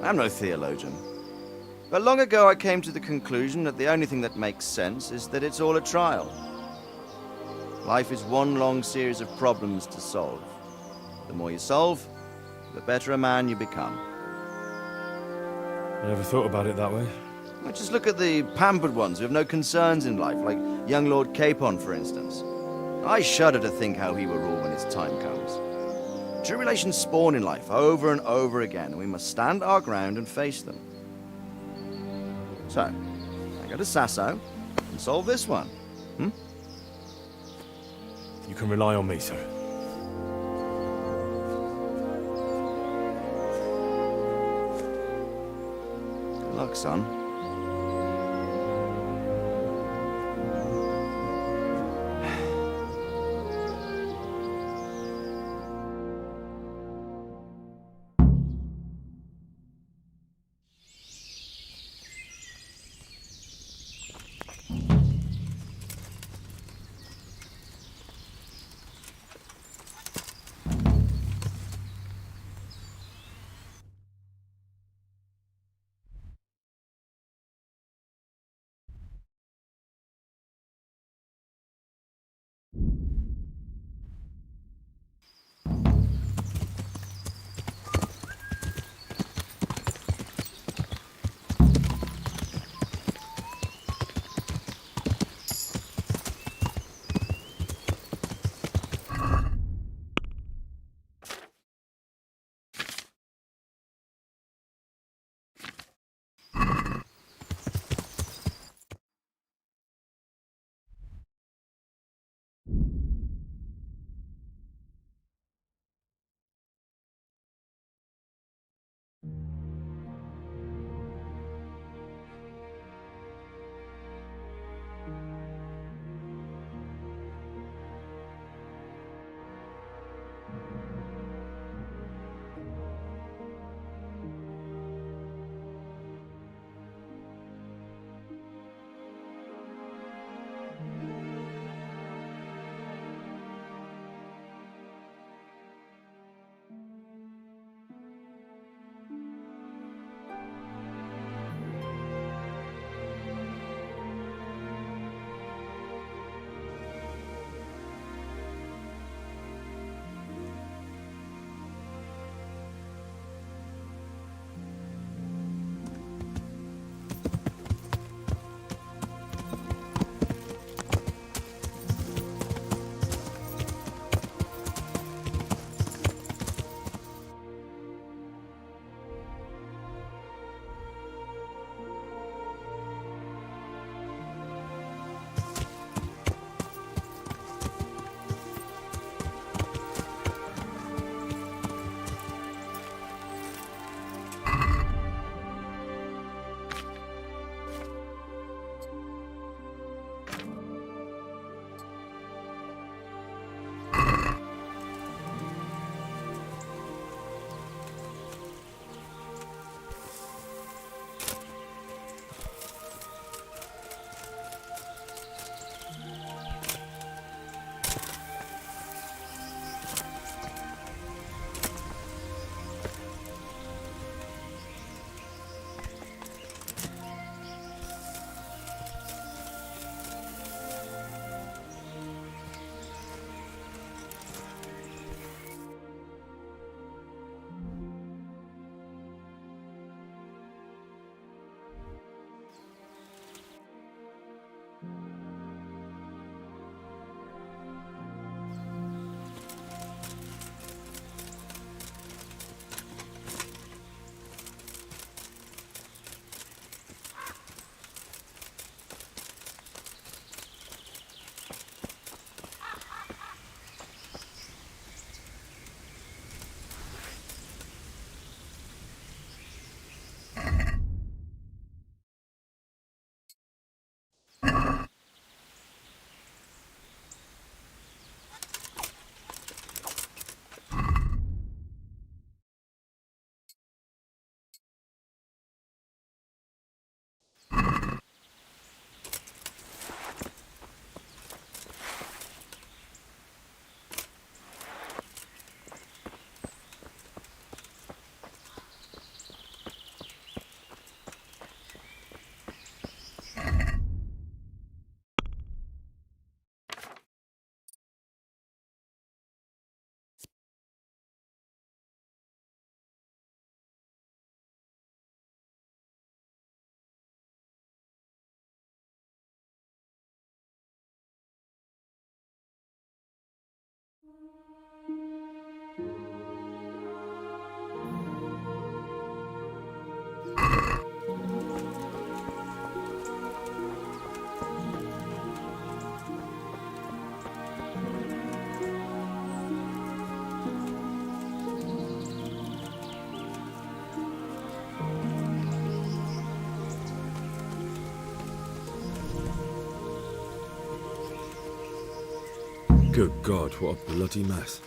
I'm no theologian. But long ago I came to the conclusion that the only thing that makes sense is that it's all a trial. Life is one long series of problems to solve. The more you solve, the better a man you become. I never thought about it that way. Well, just look at the pampered ones who have no concerns in life, like young Lord Capon, for instance. I shudder to think how he will rule when his time comes. Tribulations spawn in life over and over again, and we must stand our ground and face them. So, I go to Sasso and solve this one. You can rely on me, sir. Good luck, son. Good God, what a bloody mess.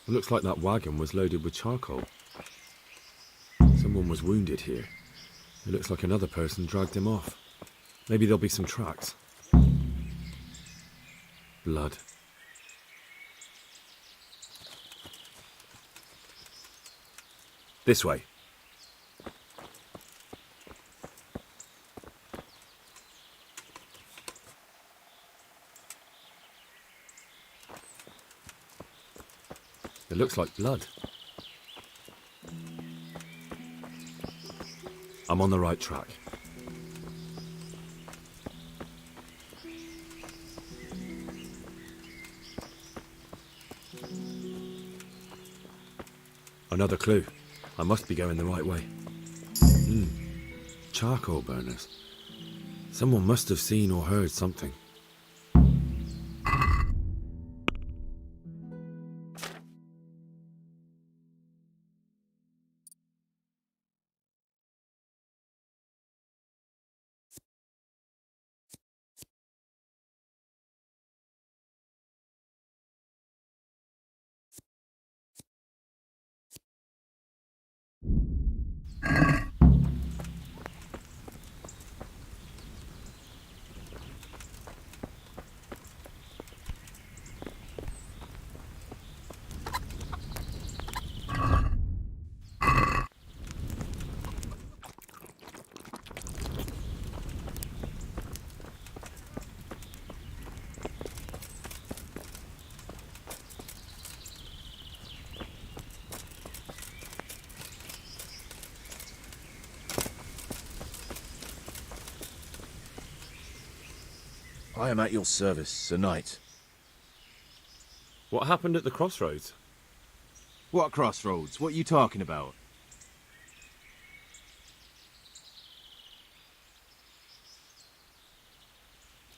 It looks like that wagon was loaded with charcoal. Someone was wounded here. It looks like another person dragged him off. Maybe there'll be some tracks. Blood. This way. It looks like blood. I'm on the right track. Another clue. I must be going the right way. Charcoal burners. Someone must have seen or heard something. I am at your service, Sir Knight. What happened at the crossroads? What crossroads? What are you talking about?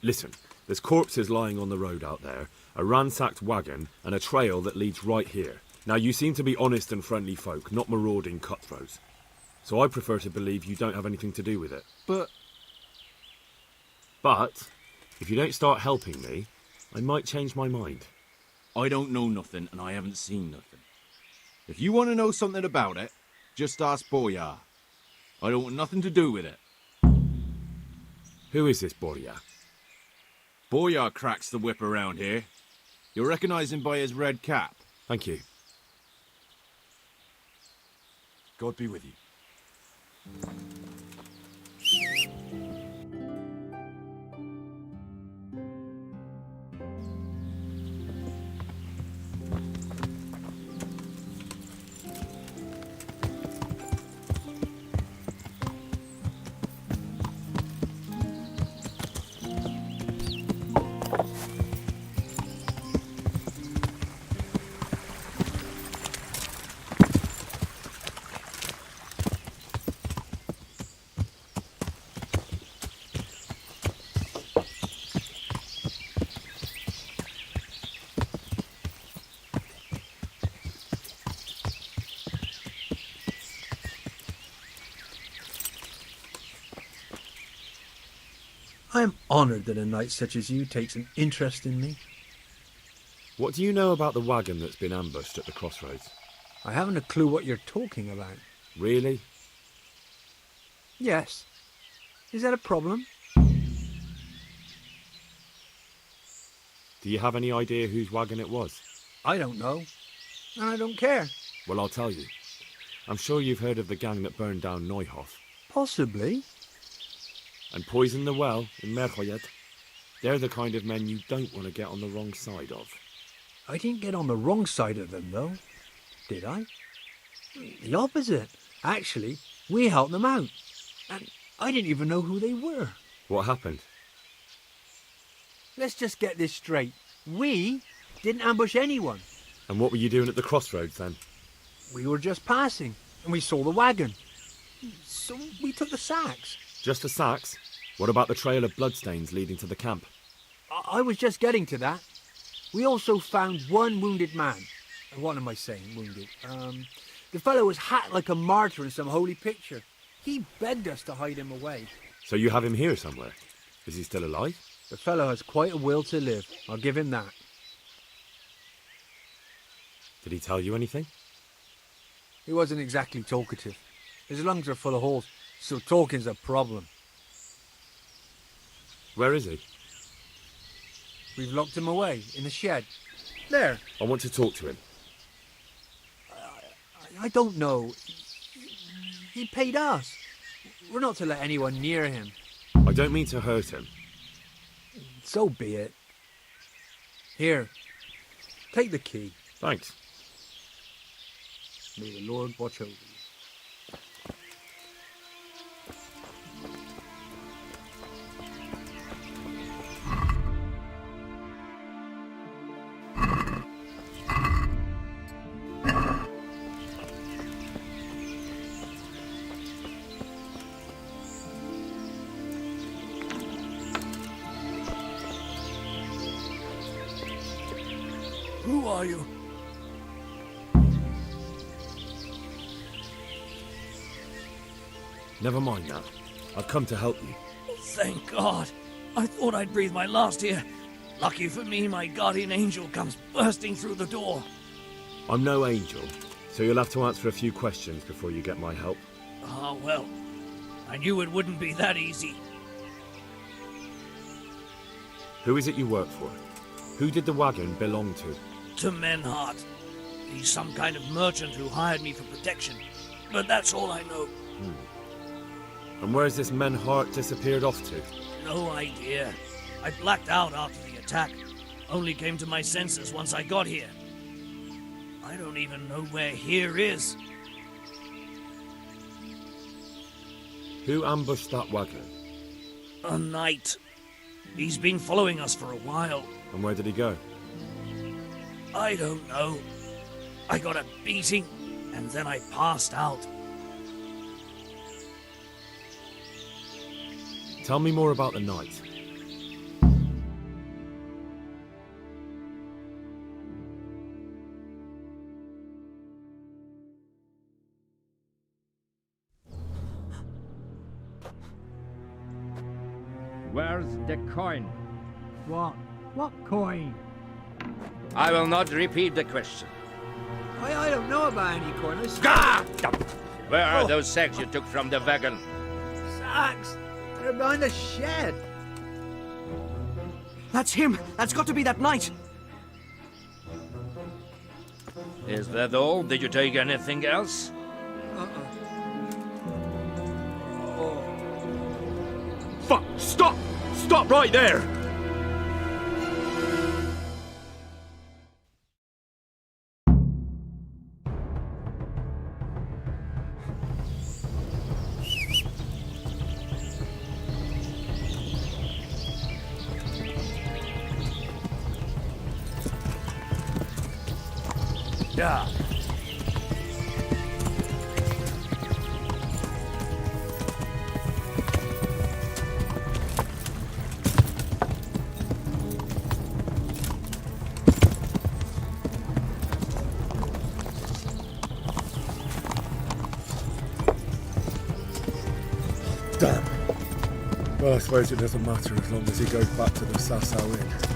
Listen, there's corpses lying on the road out there, a ransacked wagon, and a trail that leads right here. Now, you seem to be honest and friendly folk, not marauding cutthroats. So I prefer to believe you don't have anything to do with it. But, if you don't start helping me, I might change my mind. I don't know nothing, and I haven't seen nothing. If you want to know something about it, just ask Boyar. I don't want nothing to do with it. Who is this Boyar? Boyar cracks the whip around here. You'll recognize him by his red cap. Thank you. God be with you. I am honoured that a knight such as you takes an interest in me. What do you know about the wagon that's been ambushed at the crossroads? I haven't a clue what you're talking about. Really? Yes. Is that a problem? Do Do you have any idea whose wagon it was? I don't know. And I don't care. Well, I'll tell you. I'm sure you've heard of the gang that burned down Nijhoff. Possibly. And poisoned the well in Merchoyed. They're the kind of men you don't want to get on the wrong side of. I didn't get on the wrong side of them, though. Did I? The opposite. Actually, we helped them out. And I didn't even know who they were. What happened? Let's just get this straight. We didn't ambush anyone. And what were you doing at the crossroads then? We were just passing, and we saw the wagon. So we took the sacks. Just the sacks? What about the trail of bloodstains leading to the camp? I was just getting to that. We also found one wounded man. What am I saying, wounded? The fellow was hacked like a martyr in some holy picture. He begged us to hide him away. So you have him here somewhere? Is he still alive? The fellow has quite a will to live. I'll give him that. Did he tell you anything? He wasn't exactly talkative. His lungs are full of holes, so talking's a problem. Where is he? We've locked him away in the shed. There. I want to talk to him. I don't know. He paid us. We're not to let anyone near him. I don't mean to hurt him. So be it. Here. Take the key. Thanks. May the Lord watch over you. Who are you? Never mind that. I've come to help you. Thank God. I thought I'd breathe my last here. Lucky for me, my guardian angel comes bursting through the door. I'm no angel, so you'll have to answer a few questions before you get my help. Ah, well. I knew it wouldn't be that easy. Who is it you work for? Who did the wagon belong to? To Menhart. He's some kind of merchant who hired me for protection. But that's all I know. And where's this Menhart disappeared off to? No idea. I blacked out after the attack. Only came to my senses once I got here. I don't even know where here is. Who ambushed that wagon? A knight. He's been following us for a while. And where did he go? I don't know. I got a beating, and then I passed out. Tell me more about the night. Where's the coin? What? What coin? I will not repeat the question. I don't know about any coin. Where are those sacks you took from the wagon? Sacks? They're behind the shed. That's him. That's got to be that knight. Is that all? Did you take anything else? Fuck! Stop! Stop right there! Yeah. Damn. Well, I suppose it doesn't matter as long as he goes back to the Sassau Inn.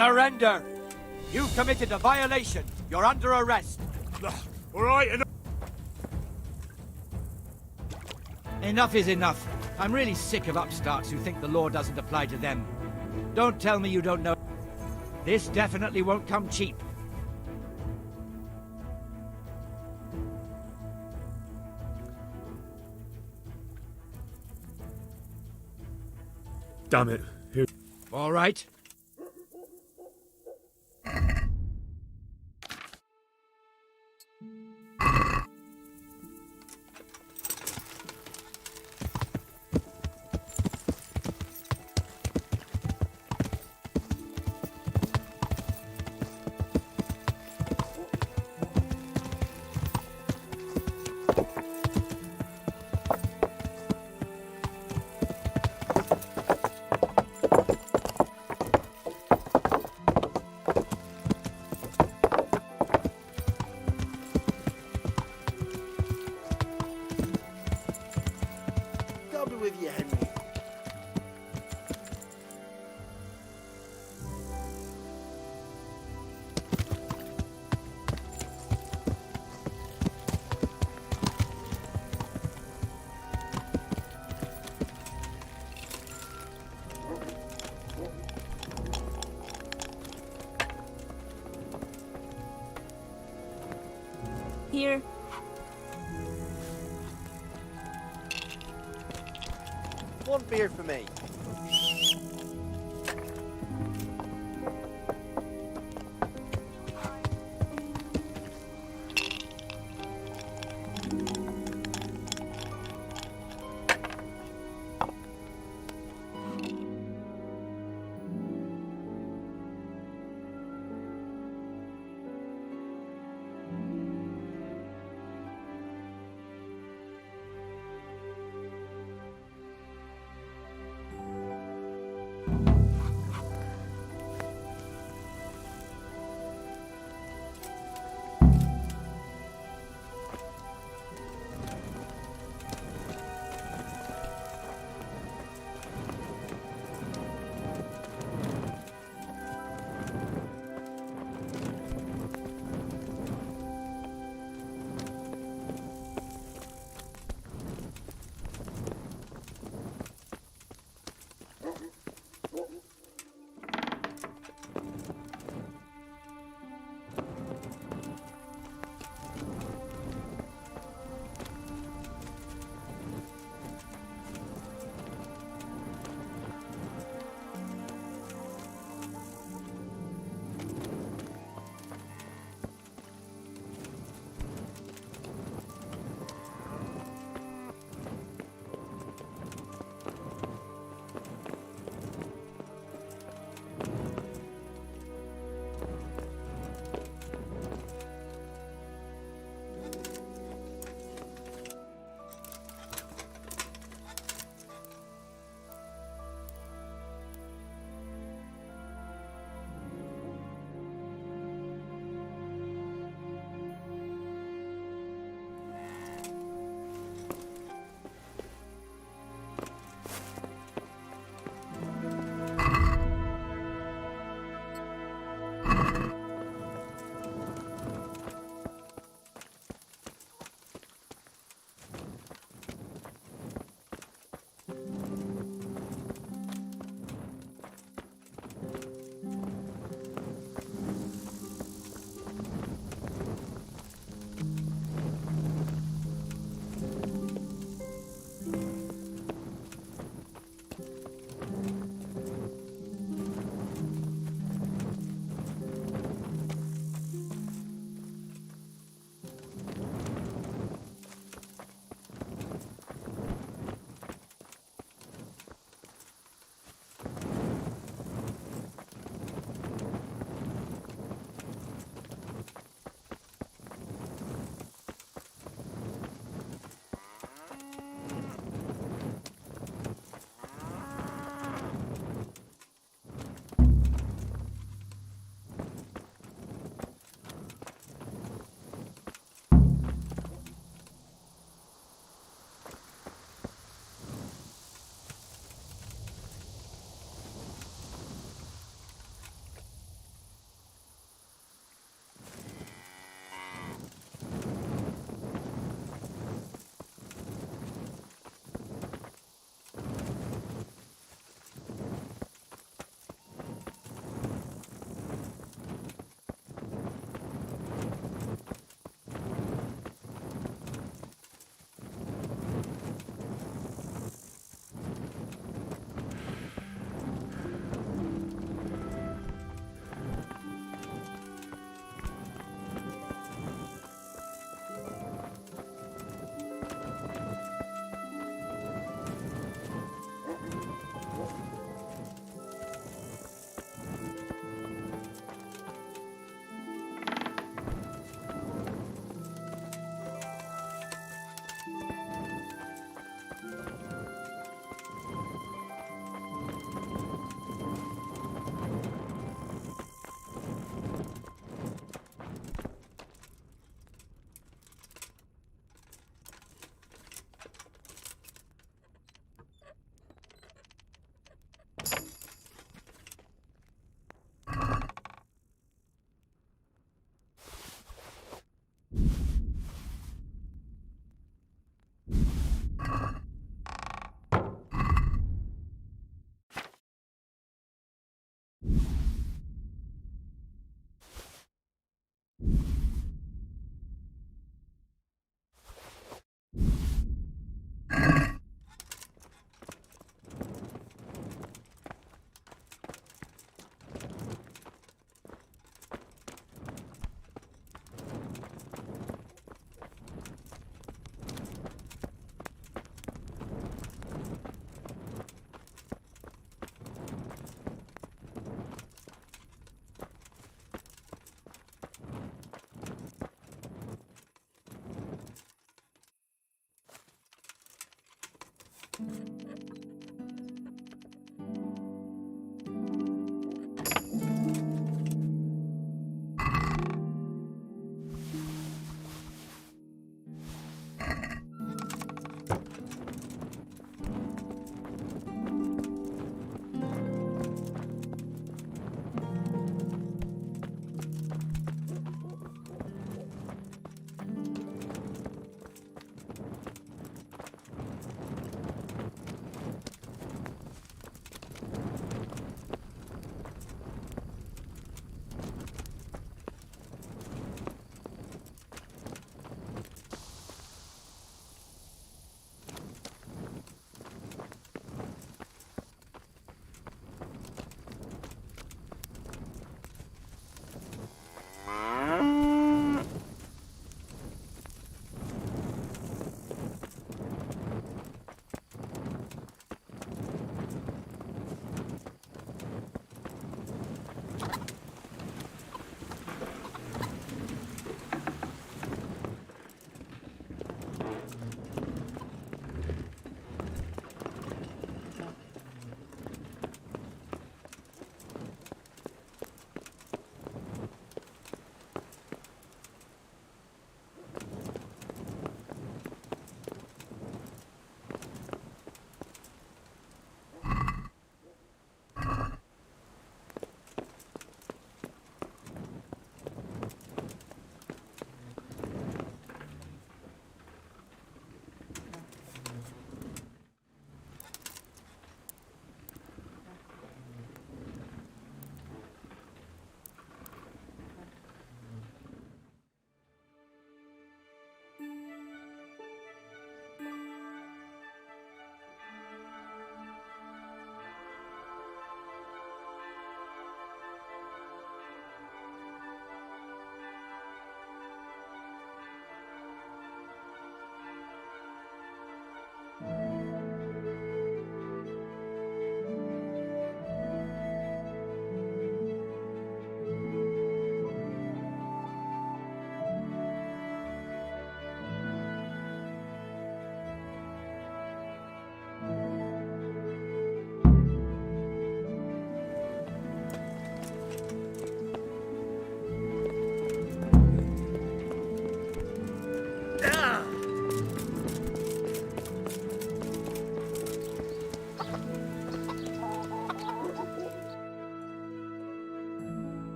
Surrender! You've committed a violation. You're under arrest. All right, Enough is enough. I'm really sick of upstarts who think the law doesn't apply to them. Don't tell me you don't know. This definitely won't come cheap. Damn it. Here. All right. With you, Henry. Here. One beer for me.